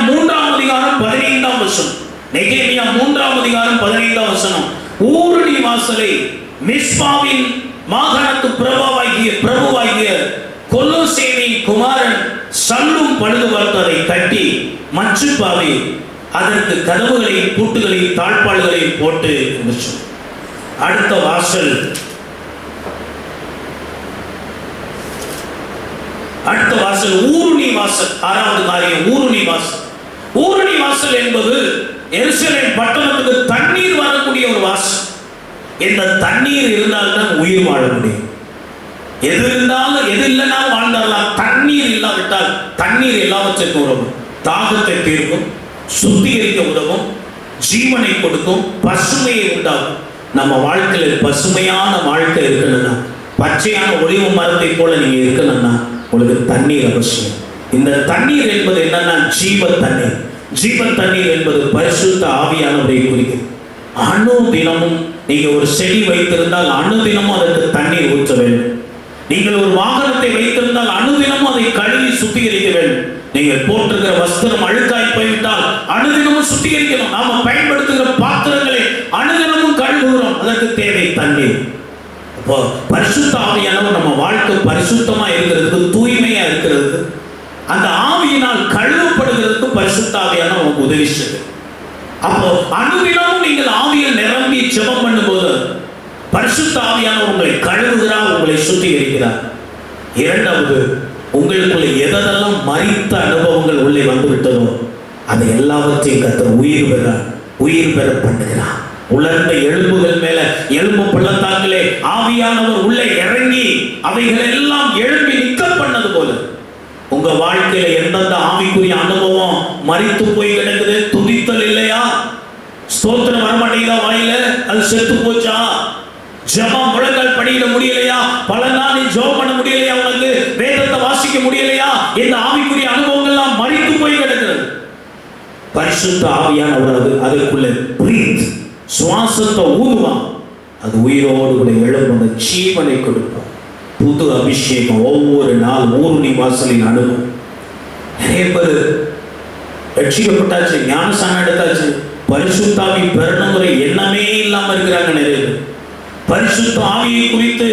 3ஆம் அதிகாரம் 15ஆம் வசனம். நெகேமியா 3ஆம் அதிகாரம் 15ஆம் வசனம். ஊருணி வாசலை மிஸ்பாவின் மாகாணத்து பிரபுவாகிய கொலோசேவின் குமாரன் சல்லும் பழுது பார்த்து அதை கட்டி மச்சுப்பாவி அதற்கு கதவுகளையும் பூட்டுகளையும் தாழ்பாடுகளையும் போட்டு அடுத்த வாசல் ஊருணி வாசல். 6வது காரியம் ஊருணி வாசல். ஊருணி வாசல் என்பது எருசலேம் பட்டணத்துக்கு தண்ணீர் வரக்கூடிய ஒரு வாசல். இந்த தண்ணீர் இருந்தால்தான் உயிர் வாழ முடியும். எது இருந்தாலும் எது இல்லைன்னா வாழ்ந்தாலாம். தண்ணீர் இல்லாவிட்டால் தண்ணீர் எல்லாவற்றுக்கும் உதவும். தாகத்தை தீர்க்கும், சுத்திகரிக்க உதவும், ஜீவனை கொடுக்கும், பசுமையை உண்டாகும். நம்ம வாழ்க்கையில் பசுமையான வாழ்க்கை இருக்கணும்னா, பச்சையான ஒளிவு மரத்தை போல நீங்க இருக்கணும்னா உங்களுக்கு தண்ணீர் அவசியம். இந்த தண்ணீர் என்பது என்னன்னா ஜீவ தண்ணீர். ஜீவ தண்ணீர் என்பது பரிசுத்த ஆவியானவரை குறிக்கும். அனுதினமும் நீங்க ஒரு செடி வைத்திருந்தால் அனுதினமும் அதற்கு தண்ணீர் ஊற்ற வேண்டும். நீங்கள் ஒரு வாகனத்தை வைத்திருந்தால் அனுதினமும் அதை கழுவி சுத்திகரிக்க வேண்டும். நீங்கள் போட்டிருக்கிற வஸ்திரம் அழுக்காய் போய்விட்டால் அனுதினமும் சுத்திகரிக்கணும். நாம பயன்படுத்துகிற பாத்திரங்களை அனுதினமும் கழுவுகிறோம். அதற்கு தேவை தண்ணீர். அப்போ பரிசுத்த ஆவியானவர் நம்ம வாழ்க்கை பரிசுத்தமா இருக்கிறதுக்கு, தூய்மையா இருக்கிறதுக்கு, அந்த ஆவியினால் கழுவப்படுகிறதுக்கு பரிசுத்த ஆவியானவர் நமக்கு உதவி செய்யுது. அப்போ அனுதினமும் நீங்கள் ஆவியில் நிரம்பி ஜெபம் பண்ணும்போது பரிசுத்த ஆவியானவர் உங்களை கழுவுகிறார், உங்களை சுத்திகரிக்கிறார். 2வது, உங்களுக்குள்ள எதெல்லாம் மரித்த அனுபவங்கள் உள்ளே வந்து விட்டதோ அதை எல்லாவற்றையும் கர்த்தர் உயிர் பெற பண்ணுகிறார். உலர்ந்த எலும்புகள் மேல, எலும்பு பள்ளத்தாக்கிலே ஆவியானவர் உள்ளே இறங்கி அவைகள் எல்லாம் எழுப்பி நிற்க பண்ணது போல உங்க வாழ்க்கையில எந்தெந்த ஆவிக்குரிய அனுபவம் மரித்து போய் கிடக்குது? துதித்தல் இல்லையா? ஸ்தோத்திரம் வரமாட்டேங்குதா வாயில? அது செத்து போச்சா? ஜெபம் முழங்கால் படியிட முடியலையா? பல நாள் ஜெபம் பண்ண முடியலையா? உனக்கு வேதத்தை வாசிக்க முடியலையா? இந்த ஆவிக்குரிய அனுபவங்கள்லாம் மரித்து போய் கிடக்கிறது. பரிசுத்த ஆவியானவர் அதுக்குள்ள பிரீத், சுவாசத்தை ஊதுவான், அது உயிரோடு கூட எழும்ப ஜீவனை கொடுப்பான். புது அபிஷேகம் ஒவ்வொரு நாள் ஊருணி வாசலின் அனுபவம். நிறைய பேர் ரட்சிக்கப்பட்டாச்சு, ஞானஸ்நானம் எடுத்தாச்சு, பரிசுத்த ஆவி பெறணுங்கிற எண்ணமே இல்லாம இருக்கிறாங்க நிறைய பேர். பரிசுத்த ஆவியை குறித்து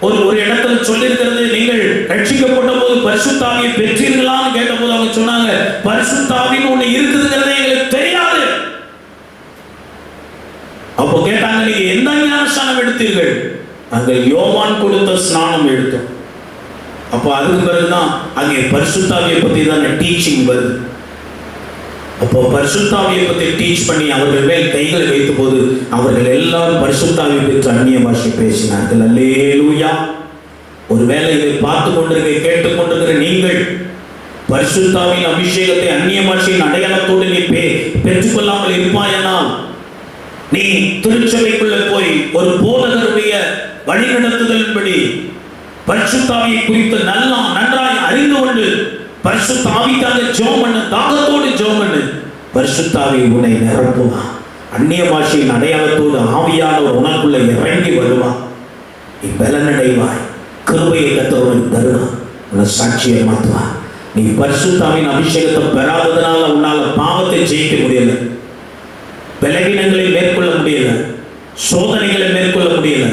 ஒரு இடத்துல சொல்லியிருக்கிறது, நீங்கள் ரட்சிக்கப்பட்ட போது பரிசுத்த ஆவியை பெற்றீர்களான்னு கேட்ட போது அவங்க சொன்னாங்க, பரிசுத்த ஆவின்னு ஒண்ணு இருக்குதுங்கிறதே எங்களுக்கு தெரியாது. அப்போ கேட்டாங்க, நீங்க எந்த ஞானஸ்நானம் எடுத்தீர்கள்? நாங்கள் யோவான் கொடுத்த ஸ்நானம் எடுத்தோம். அப்போ அதுக்கு பிறகுதான் அங்கே பரிசுத்த ஆவியை பத்தி தான் டீச்சிங் வருது. அப்போ பரிசுத்த ஆவியை பத்தி டீச் பண்ணி அவர்கள் மேல் கைகளை வைத்த போது அவர்கள் எல்லாரும் பரிசுத்த ஆவியை பெற்று அந்நிய பாஷை பேசினார்கள். அல்லேலூயா. ஒருவேளை இதை பார்த்து கொண்டிருக்க, கேட்டுக்கொண்டிருக்கிற நீங்கள் பரிசுத்த ஆவியின் அபிஷேகத்தை அந்நிய பாஷையின் அடையாளத்தோடு நீ பெற்றுக்கொள்ளாமல் இருப்பாயனால், நீ திருச்சபைக்குள்ள போய் ஒரு போதகருடைய வழிநடத்துதலின்படி பரிசுத்த ஆவியை குறித்து நன்றாய் அறிந்து கொண்டு பரிசுத்த ஆவிக்காக ஜெபம் பண்ணு, தாகத்தோடு ஜெபம் பண்ணு. பரிசுத்த ஆவி உன்னை நிரப்புவான். அந்நிய பாஷையின் அடையாளத்தோடு ஆவியானவர் உனக்குள்ள இறங்கி வருவான். நீ பலனடைவாய். கிருபையை கர்த்தர் தருவான். உன்னை சாட்சியை மாற்றுவான். நீ பரிசுத்த ஆவியின் அபிஷேகத்தை பெறாததுனால உன்னால பாவத்தை ஜெயிக்க முடியல, பலவீனங்களை மேற்கொள்ள முடியல, சோதனைகளை மேற்கொள்ள முடியல,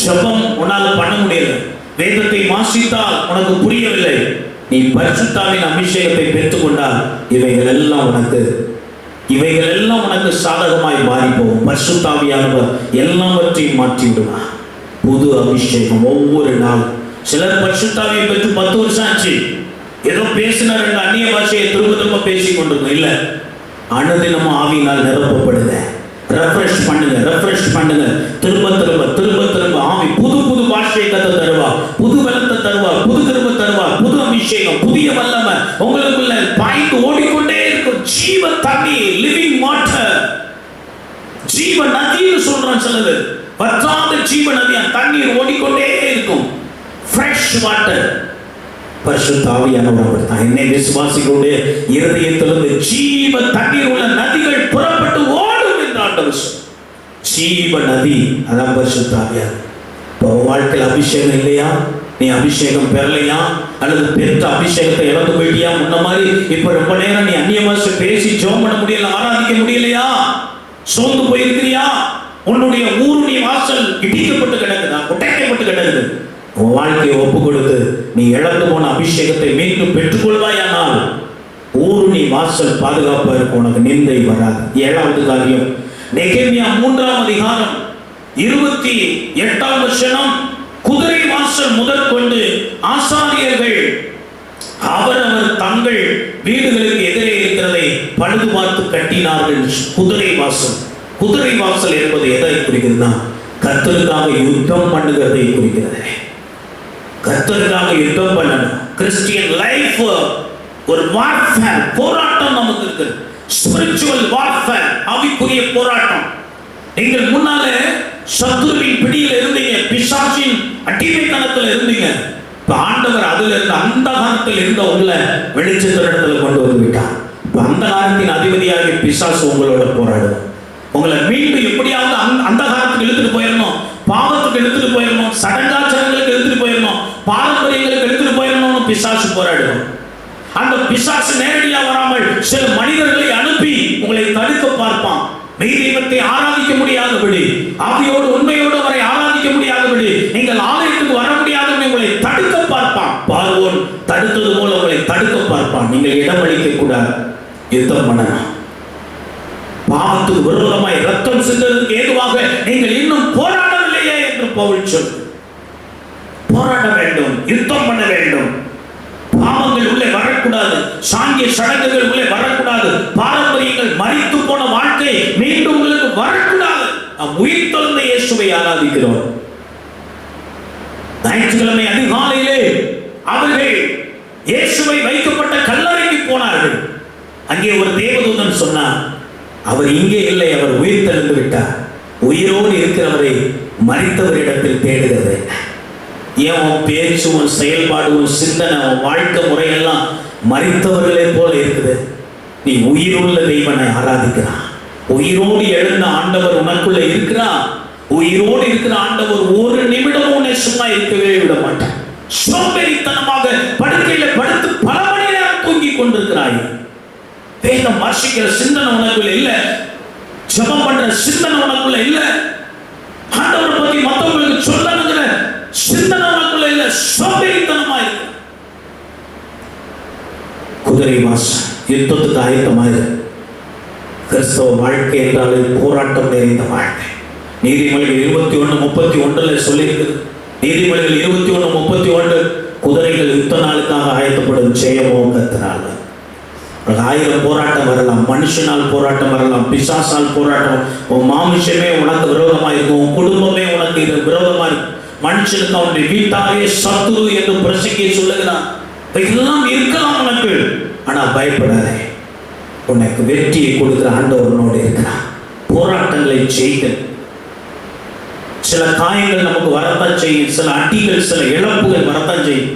ஜெபம் உன்னால பண்ண முடியல, வேதத்தை வாசித்தால் உனக்கு புரியவில்லை. நீ பரிசுத்த ஆவியின் அபிஷேகத்தை பெற்றுக்கொண்டால் இவைகள் எல்லாம் உனக்கு சாதகமாய் மாறி போகும். பரிசுத்த ஆவியானவர் எல்லாவற்றையும் மாற்றி விடுவார். புது அபிஷேகம் ஒவ்வொரு நாள். சிலர் பரிசுத்த ஆவியை பெற்று 10 வருஷம் ஆச்சு, ஏதோ பேசினார் என்ற அந்நிய பாஷையை திரும்ப பேசிக் கொண்டிருக்கோம். இல்ல, அனுதினம் ஆவியினால் நிரப்பப்படுங்க. ரெஃப்ரெஷ் பண்ணுங்க. திரும்ப ஆவி புது பாஷையை கத்த தருவா, புது பலத்தை தருவா, புது கிருபை தருவா, புது அபிஷேகம், புதிய வல்லமை உங்களுக்குள்ள பாய்ந்து ஓடிக்கொண்டே இருக்கும். ஜீவ தண்ணி, லிவிங் வாட்டர், ஜீவ நதின்னு சொல்றான் சிலது. வற்றாத ஜீவ நதி, தண்ணீர் ஓடிக்கொண்டே இருக்கும். Fresh water. பரிசுத்த ஆவியானவர் தான் என்னை விசுவாசிகளுடைய இருதயத்திலிருந்து ஜீவ தண்ணீர் உள்ள நதிகள் புறப்பட்டு ஓடும் என்று ஆண்டவர் சொன்னார். ஜீவ நதி, அதான் பரிசுத்த ஆவியானவர். இப்போ வாழ்க்கையில் அபிஷேகம் இல்லையா? நீ அபிஷேகம் பெறலையா? அல்லது பெற்ற அபிஷேகத்தை இழந்து போயிட்டியா? முன்ன மாதிரி இப்ப ரொம்ப நேரம் நீ அந்நிய பாஷை பேசி ஜெபம் பண்ண முடியல, ஆராதிக்க முடியலையா? சோர்ந்து போயிருக்கிறியா? உன்னுடைய ஊருடைய வாசல் இடிக்கப்பட்டு கிடக்குதா, உடைக்கப்பட்டு கிடக்குது? உன் வாழ்க்கையை ஒப்பு கொடுத்து நீ இழந்து போன அபிஷேகத்தை மீண்டும் பெற்றுக்கொள்வாயானால் ஊருணி வாசல் பாதுகாப்பா இருக்கும், உனக்கு நிந்தை வராது. 7வது காரியம், நெகேமியா 3ஆம் அதிகாரம் 28ஆம் வசனம். குதிரை வாசல் முதற்கொண்டு ஆசாரியர்கள் அவரவர் தங்கள் வீடுகளுக்கு எதிரே இருக்கிறதை பழுது பார்த்து கட்டினார்கள். குதிரை வாசல் என்பது எதை குறிக்கிறதுனா, கர்த்தருக்காக யுத்தம் பண்ணுகிறதை குறிக்கிறது. கர்த்தருக்காக யுத்தம் பண்ணணும். கிறிஸ்டியன் லைஃப் ஒரு வார்ஃபேர், போராட்டம் நமக்கு இருக்கு. ஸ்பிரிச்சுவல் வார்ஃபேர், ஆவிக்குரிய போராட்டம். நீங்கள் முன்னாலே சத்துருவின் பிடியில் இருந்தீங்க, பிசாசின் அடிமைத்தனத்தில் இருந்தீங்க. இப்ப ஆண்டவர் அதுல இருந்து, அந்த காலத்தில் இருந்த உங்களை வெளிச்சத்திடத்துல கொண்டு வந்து விட்டார். இப்ப அந்த காலத்தின் அதிபதியாக பிசாசு உங்களோட போராடும். உங்களை மீண்டும் எப்படியாவது அந்த காலத்துக்கு இழுத்துட்டு போயிடணும், பாவத்துக்கு இழுத்துட்டு போயிடணும், சடங்காச்சாரங்களுக்கு இழுத்துட்டு போயிடணும், பாரம்பரியங்களுக்கு இழுத்துட்டு போயிடணும்னு பிசாசு போராடணும். அந்த பிசாசு நேரடியா வராமல் சில மனிதர்களை அனுப்பி உங்களை தடுக்க பார்ப்பான். மெய் தெய்வத்தை ஆராதிக்க முடியாதபடி, ஆவியோடு உண்மையோடு அவரை ஆராதிக்க முடியாதபடி, நீங்கள் ஆலயத்துக்கு வர முடியாதபடி உங்களை தடுக்க பார்ப்பான். பார்வோன் தடுத்தது போல உங்களை தடுக்க பார்ப்பான். நீங்கள் இடமளிக்க கூடாது, யுத்தம் பண்ணலாம். பாவத்துக்கு விரோதமாய் ரத்தம் சிந்ததற்கு ஏதுவாக நீங்கள் இன்னும் போராடவில்லையே என்று பவுல் சொல். போராட வேண்டும், யுத்தம் பண்ண வேண்டும். பாவங்கள் உள்ளே வரக்கூடாது, சாங்கிய சடங்குகள் உள்ளே வரக்கூடாது, பாரம்பரியங்கள், மரித்து போன வாழ்க்கை மீண்டும் உங்களுக்கு வரக்கூடாது. நாம் உயிர்த்தெழுந்த இயேசுவை ஆராதிக்கிறோம். ஞாயிற்றுக்கிழமை அதிகாலையிலே அவர்கள் இயேசுவை வைக்கப்பட்ட கல்லறைக்கு போனார்கள். அங்கே ஒரு தேவதூதன் சொன்னார், அவர் இங்கே இல்லை, அவர் உயிர்த்தெழுந்து விட்டார். உயிரோடு இருக்கிறவரை மரித்தவரிடத்தில் தேடுகிறது. ஏன் உன் பேச்சு, உன் செயல்பாடு, உன் சிந்தனை, உன் வாழ்க்கை முறையெல்லாம் மரித்தவர்களே போல இருக்குது? நீ உயிருள்ள தெய்வனை ஆராதிக்கிறான். உயிரோடு எழுந்த ஆண்டவர் உனக்குள்ள இருக்கிறார். உயிரோடு இருக்கிற ஆண்டவர் ஒரு நிமிடமும் உன்னை சும்மா இருக்கவே விட மாட்டார். சோம்பேறித்தனமாக படுக்கையில படுத்து பல மணி நேரம் தூங்கி கொண்டிருக்கிறாய். வேதம் வாசிக்கிற சிந்தனை உனக்குள்ள இல்ல, ஜெபம் பண்ற சிந்தனை உனக்குள்ள இல்ல, ஆண்டவரை பத்தி மற்றவங்களுக்கு சொல்லணுங்கிற சிந்தனை உனக்குள்ள இல்ல, சோம்பேறித்தனமா இருக்கு. குதிரை வாசம் யுத்தத்துக்கு ஆயத்தமாயிரு. கிறிஸ்தவ வாழ்க்கை என்றாலே போராட்டம் நிறைந்த வாழ்க்கை. நீதிமொழிகள் 21:31 சொல்லியிருக்குது. நீதிமொழிகள் 21:31, குதிரைகள் யுத்த நாளுக்காக ஆயத்தப்படும், ஜெயமோ கர்த்தரால். 1000 போராட்டம் வரலாம், மனுஷனால் போராட்டம் வரலாம், பிசாசால் போராட்டம், உன் மாமிஷமே உனக்கு விரோதமா இருக்கும், உன் குடும்பமே உனக்கு இது விரோதமா இருக்கும், மனுஷனுக்கு அவனுடைய வீட்டாரே சத்துரு என்று பிரசங்கி சொல்லுகிறான். இதெல்லாம் இருக்கலாம் உனக்கு, ஆனா பயப்படாதே. உனக்கு வெற்றியை கொடுக்கிற ஆண்டவர் உன்னோடு இருக்கிறார். போராட்டங்களை செய்க. சில காயங்கள் நமக்கு வரத்தான் செய்யும், சில அடிகள், சில இழப்புகள் வரத்தான் செய்யும்.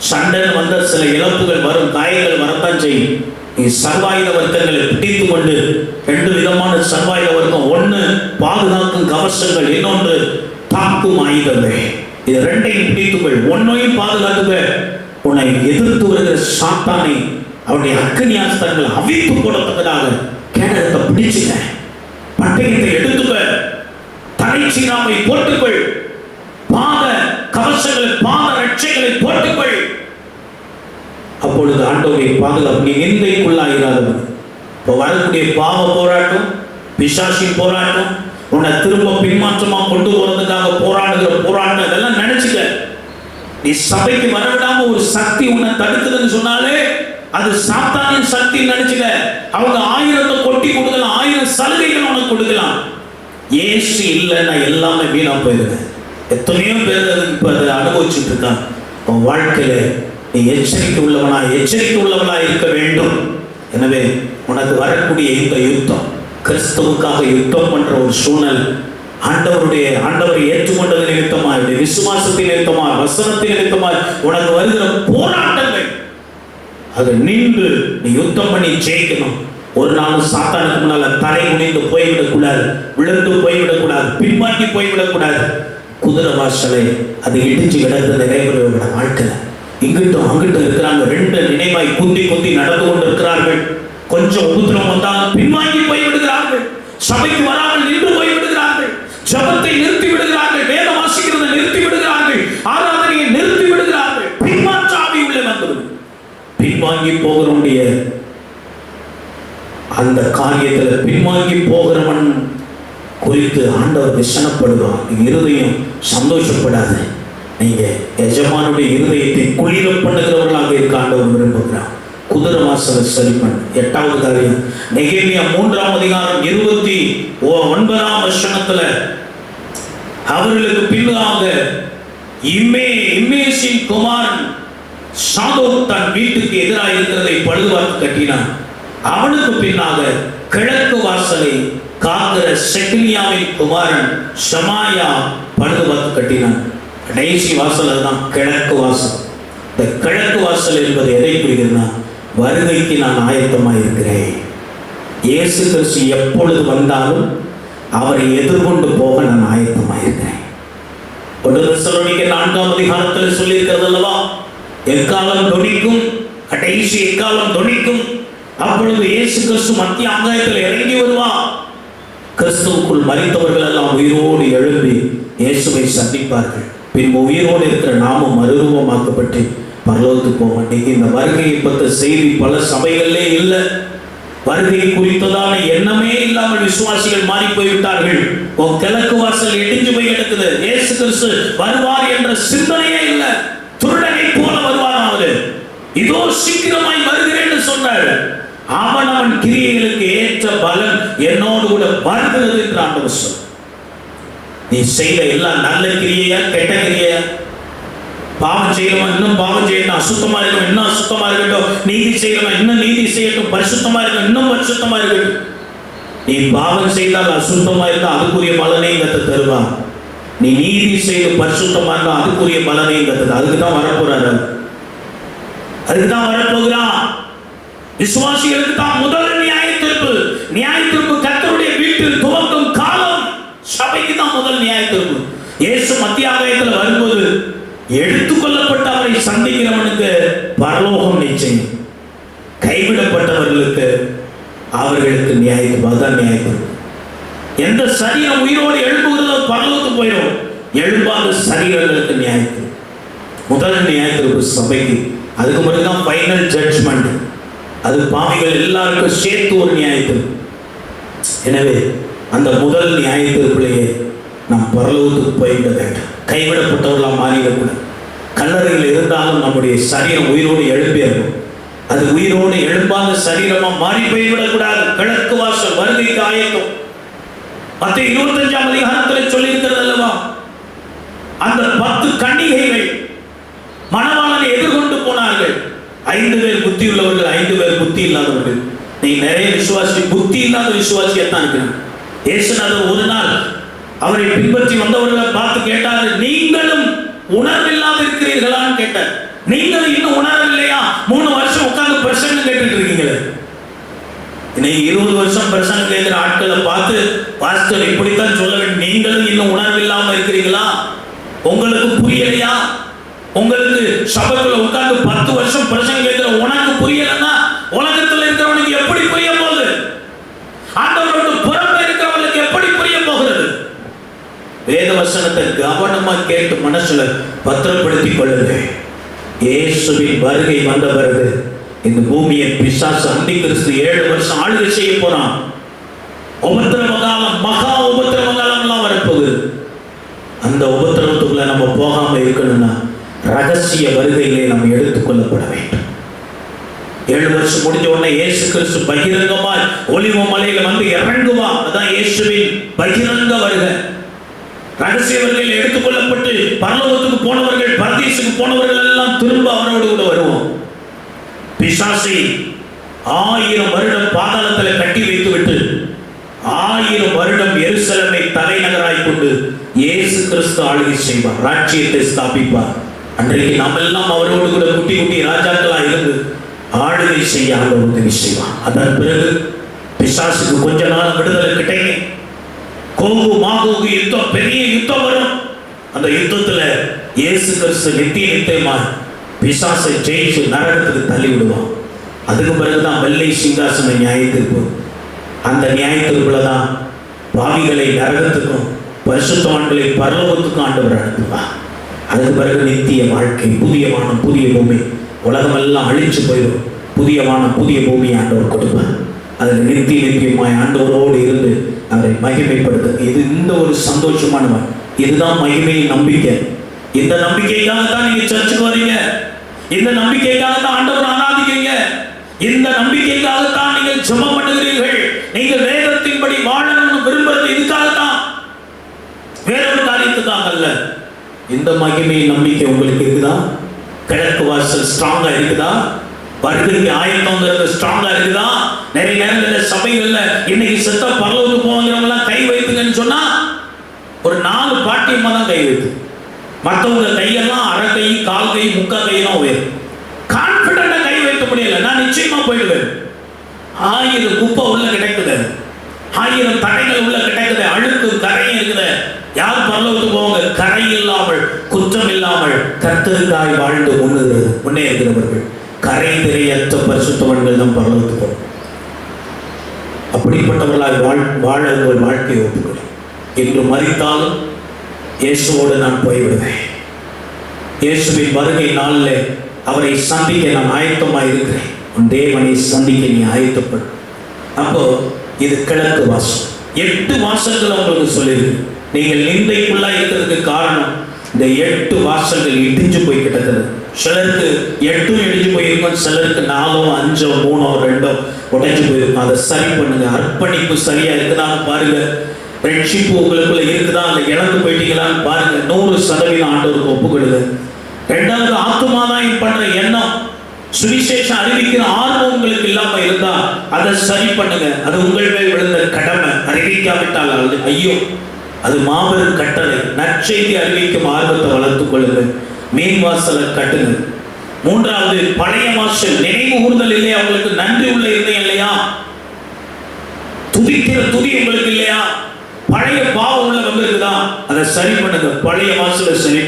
சண்டன் வந்த சில இழப்புகள் வரும், காயங்கள் வரத்தான் செய்யும். நீ சர்வாயுத வர்க்கங்களை பிடித்து கொண்டு, 2 விதமான சர்வாயுத வர்க்கம், ஒன்று பாதுகாக்கும் கவசங்கள், இன்னொன்று தாக்கும் ஆயுதங்கள். இது 2ஐயும் பிடித்துகள். ஒன்னையும் பாதுகாத்துக்க. உன்னை எதிர்த்து வருகிற சாத்தானை, அவருடைய அக்கனியாஸ்தர்கள் அவித்து போடத்தக்கதாக கேடகத்தை பிடிச்சுக்க, பட்டயத்தை எடுத்துக்க, தலைச்சீராமை போட்டுக்கொள், பாத கவசங்களை, பாத ரட்சைகளை போட்டுக்கொள். அப்பொழுது ஆண்டவருடைய பாதுகாப்பு. நீ நிந்தைக்குள்ளாயிராதவன். இப்போ வரக்கூடிய பாவ போராட்டம், பிசாசின் போராட்டம், உன்னை திரும்ப பின்மாற்றமா கொண்டு போறதுக்காக போராடுகிற போராட்டம், இதெல்லாம் நினைச்சுக்க. நீ சபைக்கு வரவிடாம ஒரு சக்தி உன்னை தடுக்குதுன்னு சொன்னாலே அது சாத்தானின் சக்தி நினைச்சுக்க. அவங்க 1000 கொட்டி கொடுக்கலாம், 1000 சலுகைகள் உனக்கு கொடுக்கலாம். ஏசு இல்லைன்னா எல்லாமே வீணா போயிடுது. எத்தனையோ பேர் இப்ப அதை அனுபவிச்சுட்டு இருக்காங்க. உன் வாழ்க்கையில நீ எச்சரிக்கை உள்ளவனா இருக்க வேண்டும். எனவே உனக்கு வரக்கூடிய இந்த யுத்தம், கிறிஸ்துவுக்காக யுத்தம் பண்ற ஒரு சூழல், ஆண்டவரை ஏற்றுக்கொண்டது நிமித்தமா, விசுவாசத்தின் நிமித்தமா, வசனத்தின் நிமித்தமா உனக்கு வருகிற போராட்டங்கள், அது நின்று நீ யுத்தம் பண்ணி ஜெயிக்கணும். ஒரு நாள் சாத்தானுக்கு முன்னால தரை குனிந்து போய்விடக்கூடாது, விழுந்து போய்விடக்கூடாது, பின்வாங்கி போய்விடக்கூடாது. குதிரை வாசலை அது இடிச்சு கிடந்த நிறைவேற வாழ்க்கை. இங்கிட்டும் அங்கிட்டும் இருக்கிறாங்க, 2 நினைவாய் குந்தி நடந்து கொண்டு இருக்கிறார்கள். கொஞ்சம் உபத்திரம் வந்தால் பின்வாங்கி போய்விடுகிறார்கள், சபைக்கு வராமல் நின்று போய்விடுகிறார்கள், ஜபத்தை நிறுத்தி விடுகிறார்கள், வேதம் வாசிக்கிறதை நிறுத்தி விடுகிறார்கள், ஆராதனையை நிறுத்தி விடுகிறார்கள். பின்மாற்ற ஆவி உள்ளே வந்துவிடும். பின்வாங்கி போகிறவனுடைய அந்த காரியத்தில் பின்வாங்கி போகிறவன் குறித்து ஆண்டவர் விசனப்படுவான். இருதயம் சந்தோஷப்படாது. நீங்க எஜமானுடைய இருதயத்தை குளிர பண்ணுகிறவர்களாக இருக்க ஆண்டவர் விரும்புகிறான். குதிரை வாசலை சரி பண்ணு. 8வது காரியம், நெகேமியா 3ஆம் அதிகாரம் 29ஆம் வசனத்துல, அவர்களுக்கு பின்னாக இம்மேசின் குமாரன் சாதோக் தன் வீட்டுக்கு எதிராக இருக்கிறதை பழுதுபார்த்து கட்டினான். அவனுக்கு பின்னாக கிழக்கு வாசலை காக்கிற செக்கிலியாவின் குமாரன் ஷமாயா பழுதுபார்த்து கட்டினான். கடைசி வாசல் தான் கிழக்கு வாசல். இந்த கிழக்கு வாசல் என்பது எதை குறிக்கிறதுனா, வருகைக்கு நான் ஆயத்தமாக இருக்கிறேன். இயேசு கிறிஸ்து எப்பொழுது வந்தாலும் அவரை எதிர்கொண்டு போக நான் ஆயத்தமாக இருக்கிறேன். 1 தெசலோனிக்கேயர் 4ஆம் அதிகாரத்தில் சொல்லியிருக்கிறது அல்லவா, எக்காலம் தொனிக்கும், கடைசி எக்காலம் தொனிக்கும், அப்பொழுது இயேசு கிறிஸ்து மத்திய ஆகாயத்தில் இறங்கி வருவார். கிறிஸ்துவுக்குள் மரித்தவர்கள் எல்லாம் உயிரோடு எழும்பி இயேசுவை சந்திப்பார்கள். பின்பு உயிரோடு இருக்கிற நாமும் மறுரூபமாக்கப்பட்டு பரலோகத்துக்கு போக மாட்டீங்க. இந்த வருகையை பற்றி செய்தி பல சபைகளிலே இல்லை. வருகை குறித்ததான எண்ணமே இல்லாமல் விசுவாசிகள் மாறி போய்விட்டார்கள். கிழக்கு வாசல் இடிஞ்சு போய் கிடக்குது. இயேசு கிறிஸ்து வருவார் என்ற சிந்தனையே இல்லை. திருடனை போல வருவாராவது, இதோ சீக்கிரமாய் வருகிறேன் சொன்னார். அவன் கிரியைகளுக்கு ஏற்ற பலன் என்னோடு கூட வருகிறது என்று ஆண்டவர் சொன்னார். நீ செய்த எல்லாம் நல்ல கிரியையா கெட்ட கிரியையா? பாவம் செய்யறவன் இன்னும் பாவம் செய்யட்டும், அசுத்தமா இருக்கணும் இன்னும் அசுத்தமா இருக்கட்டும், நீதி செய்யறவன் இன்னும் நீதி செய்யட்டும், பரிசுத்தமா இருக்கணும் இன்னும் பரிசுத்தமா இருக்கட்டும். நீ பாவம் செய்தால் அசுத்தமா இருந்தால் அதுக்குரிய பலனை கத்து தருவான். நீ நீதி செய்து பரிசுத்தமா இருந்தால் அதுக்குரிய பலனை கத்து. அதுக்குதான் வரப்போறாரு, அதுக்குதான் வரப்போகிறான். விசுவாசிகளுக்கு தான் முதல் நியாய தீர்ப்பு கர்த்தருடைய வீட்டில் துவங்கும் காலம். சபைக்கு தான் முதல் நியாய தீர்ப்பு. இயேசு மத்திய ஆகாயத்தில் வரும்போது எடுத்துக்கொள்ளப்பட்ட அவரை சந்திக்கிறவனுக்கு பரலோகம் நிச்சயம், கைவிடப்பட்டவர்களுக்கு அவர்களுக்கு நியாயத்தீர்ப்பு. எந்த சரீரம் உயிரோடு எழுப்புகிறதோ பரலோகத்துக்கு போயிடும், எழுப்பாத சரீரங்களுக்கு நியாயத்தீர்ப்பு. முதல் நியாயத்தீர்ப்பு சபைக்கு. அதுக்கு பிறகுதான் ஃபைனல் ஜட்ஜ்மெண்ட். அது பாவிகள் எல்லாருக்கும் சேர்த்து ஒரு நியாயத்தீர்ப்பு. எனவே அந்த முதல் நியாயத்தீர்ப்பிலேயே நாம் பரலோகத்துக்கு போய்விட வேண்டும். கைவிடப்பட்டவர்களாக மாறிவிடக்கூடாது. கல்லறையில் இருந்தாலும் நம்முடைய சரீரம் உயிரோடு எழுப்பியிருக்கும். அது உயிரோடு எழுப்பாத சரீரமா மாறி போய்விடக்கூடாது. கிழக்கு வாசல் வருகைக்கு ஆயத்தம். மத்திய 25ஆம் அதிகாரத்தில் சொல்லி இருக்கிறது அல்லவா, அந்த 10 கன்னிகைகள் மணவாளனை எதிர்கொண்டு போனார்கள். 5 பேர் புத்தி உள்ளவர்கள், 5 பேர் புத்தி இல்லாதவர்கள். நீ நிறைய விசுவாசி புத்தி இல்லாத விசுவாசியத்தான் இருக்கிறான். இயேசுநாதர் ஒரு நாள் அவரை பின்பற்றி வந்தவர்களை பார்த்து கேட்டார், நீங்களும் உணர்வில்லாத இருக்கிறீர்களான்னு கேட்டார். நீங்களும் இன்னும் உணரவில்லையா? 3 வருஷம் உட்கார்ந்து பிரசங்கம் கேட்டுட்டு இருக்கீங்களே. இன்னைக்கு 20 வருஷம் பிரசங்கம் கேட்கிற ஆட்களை பார்த்து பாஸ்டர் இப்படித்தான் சொல்ல வேண்டும், நீங்களும் இன்னும் உணர்வில்லாம இருக்கிறீங்களா? உங்களுக்கு புரியலையா? உங்களுக்கு சபைக்குள்ள உட்கார்ந்து 10 வருஷம் பிரசங்கம் கேட்கிற உனக்கு புரியலன்னா உலகத்தில் இருக்கிறவனுக்கு எப்படி புரிய போகுது? ஆண்டவரோட புறம்பே இருக்கிறவனுக்கு எப்படி புரிய போகிறது? வேத வசனத்தை கவனமா கேட்டு மனசுல பத்திரப்படுத்திக் கொள்ளுங்க. இயேசுவின் வருகை வந்த பிறகு இந்த பூமியை பிசாசு அந்திகிறிஸ்து 7 வருஷம் ஆளுகை செய்ய போறான். உபத்திரவ காலம், மகா உபத்திரவ காலம் எல்லாம் வரப்போகுது. அந்த உபத்திரவத்துக்குள்ள நம்ம போகாம இருக்கணும்னா ரகசிய வருகையிலே நம்ம எடுத்துக்கொள்ளப்பட வேண்டும். 7 வருஷம் முடிஞ்ச உடனே இயேசு கிறிஸ்து பகிரங்கமாய் ஒலிவ மலையில வந்து இறங்குவான். அதான் இயேசுவின் பகிரங்க வருகை. ரகசிய வருகையில் எடுத்துக்கொள்ளப்பட்டு பரலோகத்துக்கு போனவர்கள், பரதீசுக்கு போனவர்கள் எல்லாம் திரும்ப அவரோடு கூட வருவோம். பிசாசை 1000 வருடம் பாதாளத்தில் கட்டி வைத்துவிட்டு 1000 வருடம் எருசலேமை தலைநகராய் கொண்டு இயேசு கிறிஸ்து ஆளுகை செய்வார், ராஜ்யத்தை ஸ்தாபிப்பார். அன்றைக்கு நாம் எல்லாம் அவரோடு கூட குட்டி குட்டி ராஜாக்களாக இருந்து ஆளுகை செய்ய அவர் உதவி செய்வார். அதன் பிறகு பிசாசுக்கு கொஞ்ச நாள் விடுதலை கிடைக்கும். கோகு மாகோகு யுத்தம், பெரிய யுத்தம் வரும். அந்த யுத்தத்துல இயேசு கிறிஸ்து நித்தியமாய் பிசாசை ஜெயிச்சு நரகத்துக்கு தள்ளி விடுவான். அதுக்கு பிறகுதான் வெள்ளை சிங்காசன நியாயத்தீர்ப்பு. அந்த நியாயத்தீர்ப்புல தான் பாவிகளை நரகத்துக்கும் பரிசுத்தவான்களை பரலோகத்துக்கும் ஆண்டவர் அனுப்புவார். அதுக்கு பிறகு நித்திய வாழ்க்கை, புதிய வானம் புதிய பூமி. உலகமெல்லாம் அழிச்சு போயிடும். புதிய வானம் புதிய பூமியை ஆண்டவர் கொடுப்பார். அதில் நித்தியமாய் ஆண்டவரோடு இருந்து அவரை மகிமைப்படுத்த. இது இந்த ஒரு சந்தோஷமான, இதுதான் மகிமையின் நம்பிக்கை. இந்த நம்பிக்கைக்காக தான் நீங்க சர்ச்சுக்கு வரீங்க. இந்த நம்பிக்கைக்காக தான் ஆண்டவர் ஆராதிக்கிறீங்க. இந்த நம்பிக்கைக்காக தான் நீங்கள் ஜெபம் பண்ணுகிறீர்கள். நீங்கள் வேதத்தின்படி வாழணும்னு விரும்புறது இதுக்காகத்தான், வேறொரு காரியத்துக்காக அல்ல. இந்த மகிமையின் நம்பிக்கை உங்களுக்கு இருக்குதா? கிழக்கு வாசல் ஸ்ட்ராங்கா இருக்குதா? வருகைக்கு ஆயத்தங்கிறது ஸ்ட்ராங்கா இருக்குதா? நிறைய நேரங்களில் சபைகள்ல இன்னைக்கு செத்த பரலோகத்துக்கு போவாங்கிறவங்க எல்லாம் கை வைத்துங்கன்னு சொன்னா ஒரு 4 பாட்டியமா தான் கை வைத்து, மற்றவங்க கையெல்லாம் அரை கை, கால் கை, முக்கால் கையெல்லாம் உயரும். கான்பிடண்டா கை வைக்க முடியல. நான் நிச்சயமா போயிடுவேன். 1000 குப்பை உள்ள கிடைக்குது, 1000 தடைகள் உள்ள கிடைக்குது, அழுக்கு கரையும் இருக்குது. யார் பரலோகத்துக்கு போவாங்க? கரை இல்லாமல், குற்றம் இல்லாமல் கர்த்தருக்காய் வாழ்ந்து முன்னே இருக்கிறவர்கள், கரை திரையற்ற பரிசுத்தவன்கள் தான் பரலோகத்துக்கு போவாங்க. அப்படிப்பட்டவர்களால் வாழ உங்கள் வாழ்க்கையை ஒப்புக்கொள்ளும். இன்று மரித்தாலும் இயேசுவோடு நான் போய்விடுவேன். இயேசுவின் வருகை நாளில் அவரை சந்திக்க நான் ஆயத்தமாக இருக்கிறேன். உன் தேவனை சந்திக்க நீ ஆயத்தப்படும். அப்போ இது கிழக்கு வாசல். 8 வாசல்கள் உங்களுக்கு சொல்லியிருக்கு. நீங்கள் நிந்தைக்குள்ளா இருக்கிறதுக்கு காரணம் இந்த 8 வாசல்கள் இடிஞ்சு போய் கிடக்குது. சிலருக்கு 8 இடிஞ்சு போயிருக்கும், சிலருக்கு 4, 5, 3, 2 உடைஞ்சு போயிருக்கும். அதை சரி பண்ணுங்க. அர்ப்பணிப்பு சரியா இருக்குதான்னு பாருங்க. ரட்சிப்பு உங்களுக்குள்ள இருக்குதா, அந்த இழந்து போயிட்டீங்களான்னு பாருங்க. 100% ஆண்டவருக்கு ஒப்புக்கொடுங்க. ரெண்டாவது, ஆத்துமாதாயம் பண்ற எண்ணம், சுவிசேஷம் அறிவிக்கிற ஆர்வம் உங்களுக்கு இல்லாம இருந்தா அதை சரி பண்ணுங்க. அது உங்கள் மேல் விழுந்த கடமை. அறிவிக்காவிட்டால் ஐயோ, அது மாபெரும் கட்டளை. நற்செய்தி அறிவிக்கும் ஆர்வத்தை வளர்த்துக் கொள்ளுங்க. மீன் வாசலை கட்டுங்க. மூன்றாவது, பழைய வாசல் நினைவு கூர்தல் இல்லையா உங்களுக்கு? நன்றி உள்ள இருந்தேன் இல்லையா? துதிக்கிற துதி உங்களுக்கு இல்லையா? பழைய பாவம் உள்ள வந்திருக்குதா? அதை சரி பண்ணுங்க. பழைய வாசலை சரி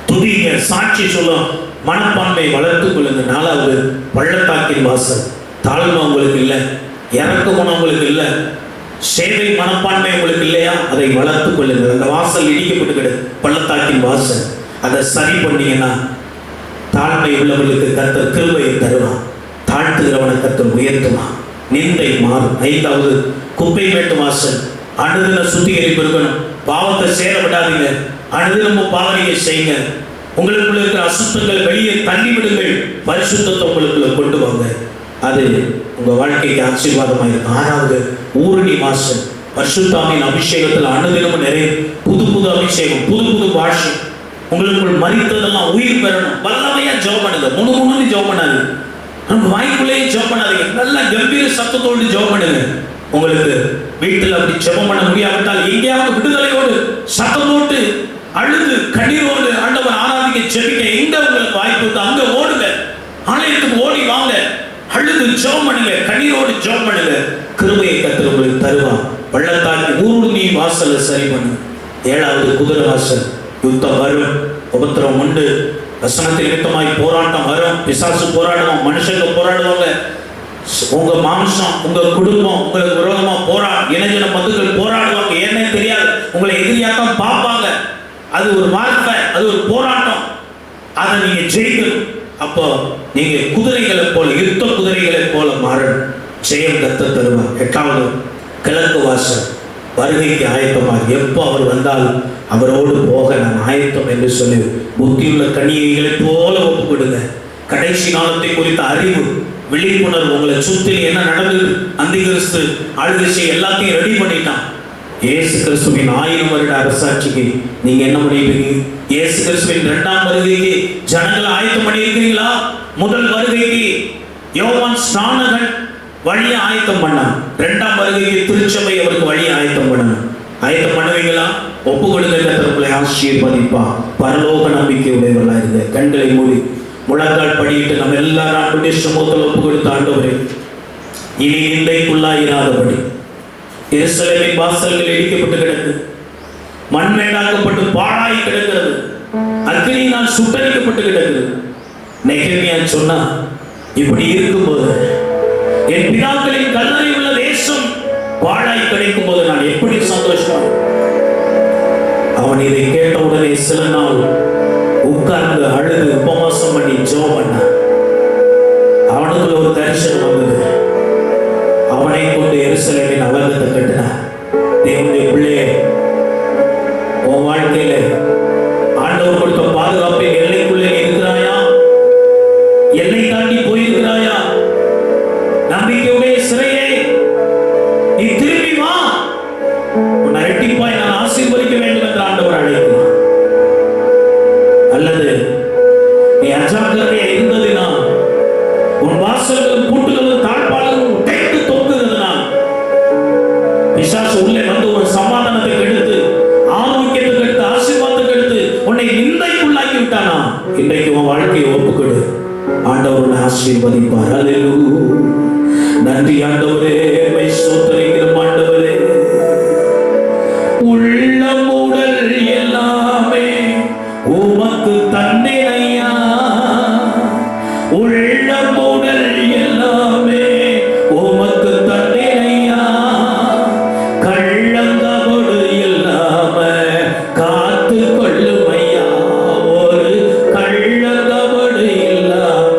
துதிங்க, சாட்சி சொல்லும் மனப்பான்மை வளர்த்துக் கொள்ளுங்க. நாலாவது, பள்ளத்தாக்கின் வாசல். தாழ்மை உங்களுக்கு இல்லை, இறக்க குணம் உங்களுக்கு இல்லை, சேவை மனப்பான்மை உங்களுக்கு இல்லையா? அதை வளர்த்துக் கொள்ளுங்க. அந்த வாசல் இடிக்கப்பட்டு கிடு, பள்ளத்தாக்கின் வாசல். அதை சரி பண்ணீங்கன்னா தாழ்மை உள்ளவர்களுக்கு கர்த்தர் கிருபையை தருவான், தாழ்த்துகிறவனை கர்த்தர் உயர்த்துவான், நிந்தை மாறும். ஐந்தாவது, குப்பை மேட்டு வாசல். அனுதின சுத்திகரிப்பு இருக்கணும். பாவத்தை சேர விடாதீங்க. அனுதினமும் பாவனையை செய்யுங்க. உங்களுக்குள்ள இருக்கிற அசுத்தங்கள் வெளியே தள்ளிவிடுங்கள். பரிசுத்தத்தை உங்களுக்குள்ள கொண்டு வாங்க. அது உங்க வாழ்க்கைக்கு ஆசீர்வாதமாக இருக்கும். ஆறாவது, ஊரணி வாசல். பரிசுத்தாவின் அபிஷேகத்தில் அனுதினமும் நிறைய புது புது அபிஷேகம், புது புது வாஷம். உங்களுக்குள் மரித்ததெல்லாம் உயிர் பெறணும். வல்லமையா ஜெபம் பண்ணுங்க. முணுமுணுன்னு ஜெபம் பண்ணாது, நம்ம வாய்க்குள்ளேயே ஜெபம் பண்ணாதீங்க. நல்ல கம்பீர சத்தத்தோடு ஜெபம் பண்ணுங்க. உங்களுக்கு வீட்டில் அப்படி ஜெபம் பண்ண முடியாவிட்டால் எங்கேயாவது விடுதலையோடு சத்தம் போட்டு அழுது கண்ணீரோடு ஆண்டவர் ஆராதிக்க ஜெபிக்க எங்க உங்களுக்கு வாய்ப்பு இருக்கு அங்க ஓடுங்க. ஆலயத்துக்கு ஓடி வாங்க. அழுது ஜெபம் பண்ணுங்க, கண்ணீரோடு ஜெபம் பண்ணுங்க. கிருபையை கர்த்தர் உங்களுக்கு தருவான். பள்ளத்தாக்கி ஊருணி வாசலை சரி பண்ணுங்க. ஏழாவது, குதிரை வாசல். யுத்தம் வரும், உபத்திரம் உண்டு, வசனத்தின் நிமித்தமாய் போராட்டம் வரும். பிசாசு போராடுவோம், மனுஷங்க போராடுவாங்க. உங்க மாம்சம், உங்க குடும்பம் உங்களுக்கு விரோதமா இணைஞ்சன பந்துக்கள் போராடுவாங்க. என்ன தெரியாது, உங்களை எதிரியாத்தான் பார்ப்பாங்க. அது ஒரு வாழ்க்கை, அது ஒரு போராட்டம். அதை நீங்க ஜெயிக்கணும். அப்போ நீங்க குதிரைகளை போல, யுத்த குதிரைகளை போல மாறணும். ஜெயம் கர்த்தர் தருவார். எட்டாவது, கிழக்கு வாசல். வருகைக்கு ஆயத்தமாக. எப்போ அவர் வந்தாலும் அவரோடு போக நான் ஆயத்தம் என்று சொல்லி புத்தியுள்ள கன்னிகைகளை போல ஒப்பு கொடுங்க. கடைசி காலத்தை குறித்த அறிவு, விழிப்புணர்வு. உங்களை சுற்றில் என்ன நடந்தது, அந்திகிறிஸ்து ஆளுகை எல்லாத்தையும் ரெடி பண்ணிட்டான். இயேசு கிறிஸ்துவின் 1000 வருட அரசாட்சிக்கு நீங்க என்ன பண்ணிருக்கீங்க? இயேசு கிறிஸ்துவின் 2ஆம் வருகைக்கு ஜனங்களை ஆயத்தம் பண்ணியிருக்கீங்களா? முதல் வருகைக்கு யோவான் ஸ்நானகன் வழியை ஆயத்தம் பண்ணான். 2ஆம் வருகைக்கு திருச்சபை அவருக்கு வழியை ஆயத்தம் பண்ணணும். ஆயத்தம் பண்ணுவீங்களா? ஒப்பு கொடுங்க. உங்களை ஆசீர்வதிப்பா. பரலோக நம்பிக்கை உடையவர்களா இருங்க. கண்களை மூடி முழங்கால் படியிட்டு நம்ம எல்லாரும் ஆண்டுடைய சமூகத்தில் ஒப்பு கொடுத்த ஆண்டவரே, இனி நிந்தைக்குள்ளாயிராதபடி எருசலேமின் வாசல்கள் இடிக்கப்பட்டு கிடக்கு, மண்மேடாக்கப்பட்டு பாழாய் கிடக்கிறது, அக்கினியினால் சுட்டரிக்கப்பட்டு கிடக்குது. நெகேமியா சொன்னா, இப்படி இருக்கும்போது என் பிதாக்களின் கல்லறை உள்ள தேசம் பாழாய் கிடைக்கும் போது நான் எப்படி சந்தோஷமா. அவன் இதை கேட்ட உடனே சில நாள் உட்கார்ந்து அழுது உபவாசம் பண்ணி ஜெபம் பண்ணான். அவனுக்குள்ள ஒரு தரிசனம் வந்தது. அவனை கொண்டு எருசலேமின் அலங்கத்தை கட்டினான். தேவனுடைய பிள்ளையே, உன் வாழ்க்கையில ஆண்டவர் கொடுத்த பாதுகாப்பின் எல்லைக்குள்ளே இருக்கிறாயா? எல்லை தாண்டி போயிருக்கிறாயா? நம்பிக்கையுடைய சிறையே, நீ திரும்பி வா. உன்னை இரட்டிப்பாய் நான் ஆசீர்வதிக்க வேண்டும் என்று ஆண்டவர் அழைக்கிறார். அல்லது நீ அஜாக்கிரதையா இருந்ததினால் உன் வாசல்களும் பூட்டுகளும் தாழ்பாளர்களும் உடைத்து தொங்குகிறதுனால் பிசாசு உள்ளே வந்து ஒரு சமாதானத்தை கெடுத்து, ஆரோக்கியத்தை கெடுத்து, ஆசீர்வாதத்தை கெடுத்து உன்னை நிந்தைக்குள்ளாக்கி விட்டானா? இன்றைக்கு உன் வாழ்க்கையை ஒப்புக்கொடு. ஆண்டவர் உன்னை ஆசீர்வதிப்பார். அல்லேலூயா. நன்றி ஆண்டவரே, மை ஸ்தோத்திரிக்கிறோம் ஆண்டவரே. உள்ளம் உடல் எல்லாமே உமக்கு தந்தேனையா. உள்ளம் உடல் எல்லாமே உமக்கு தந்தேனையா. கள்ளங்கபடு இல்லாம காத்து கொள்ளுமையா. ஒரு கள்ளங்கபடு இல்லாம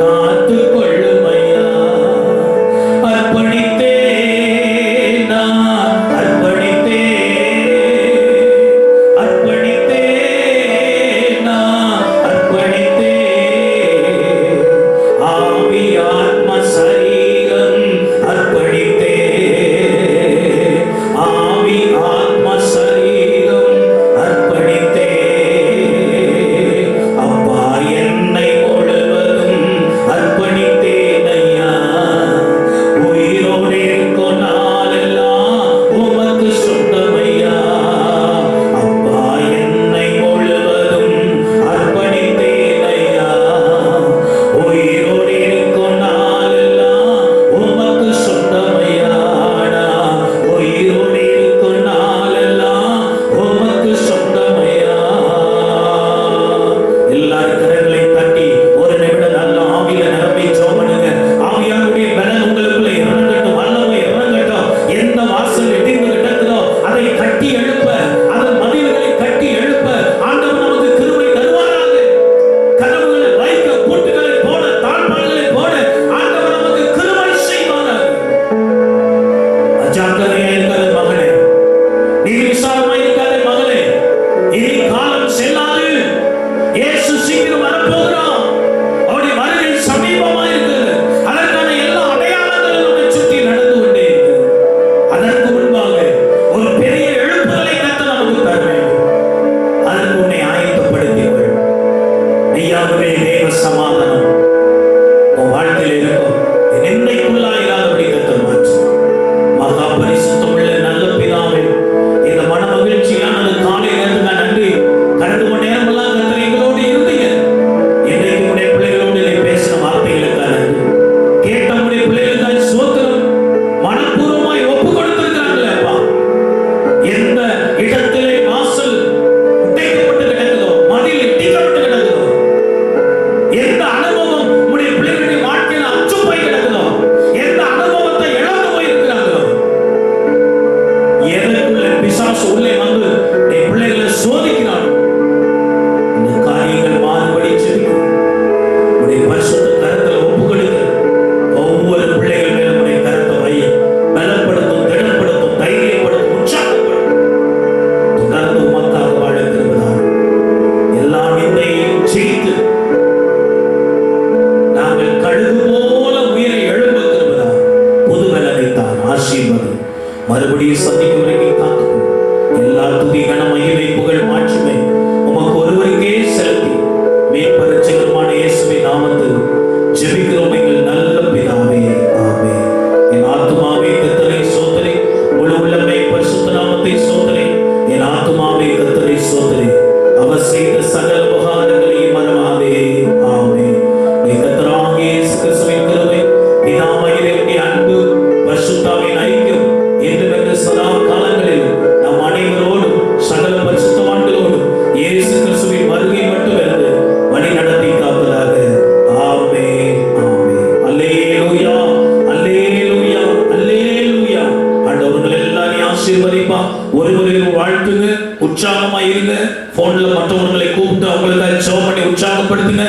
காத்து கொள்ளுமையா. அர்ப்பணி மறுபடியும் சந்திக்கும் வரைக்கும் காத்துக்கும். எல்லா துதி கன மகிமை புகழ் மாட்சிமை உமக்கு ஒருவருக்கே செலுத்தி மீட்பர் இரட்சகருமான இயேசுவின் நாமத்தில் ஜெபிக்கிறோம் எங்கள் நல்ல பிதாவே, ஆமென். என் ஆத்துமாவே கர்த்தரை ஸ்தோத்திரி, முழு உள்ளமே பரிசுத்த நாமத்தை ஸ்தோத்திரி. என் ஆத்துமாவே கர்த்தரை ஸ்தோத்திரி, அவர் செய்த சகல உபகாரங்களையும் மறவாதே, ஆமென். கர்த்தராகிய இயேசு கிறிஸ்துவின் கிருபை, பிதாவாகிய அன்பு, பரிசுத்தாவின் ஐக்கியம் என்றென்று சதா காலங்களிலும் நம் அனைவரோடும் சகல பரிசுத்தவான்களோடும் இயேசு கிறிஸ்துவின் வருகை மட்டும் இருந்து வழி நடத்தி காப்பதாக, ஆமென், ஆமென். அல்லேலூயா, அல்லேலூயா, அல்லேலூயா. ஆண்டவர்கள் எல்லாரையும் ஆசீர்வதிப்பா. ஒருவரையும் வாழ்த்துங்க, உற்சாகமா இருங்க. போன்ல மற்றவர்களை கூப்பிட்டு அவங்களுக்காக ஜெபம் பண்ணி உற்சாகப்படுத்துங்க.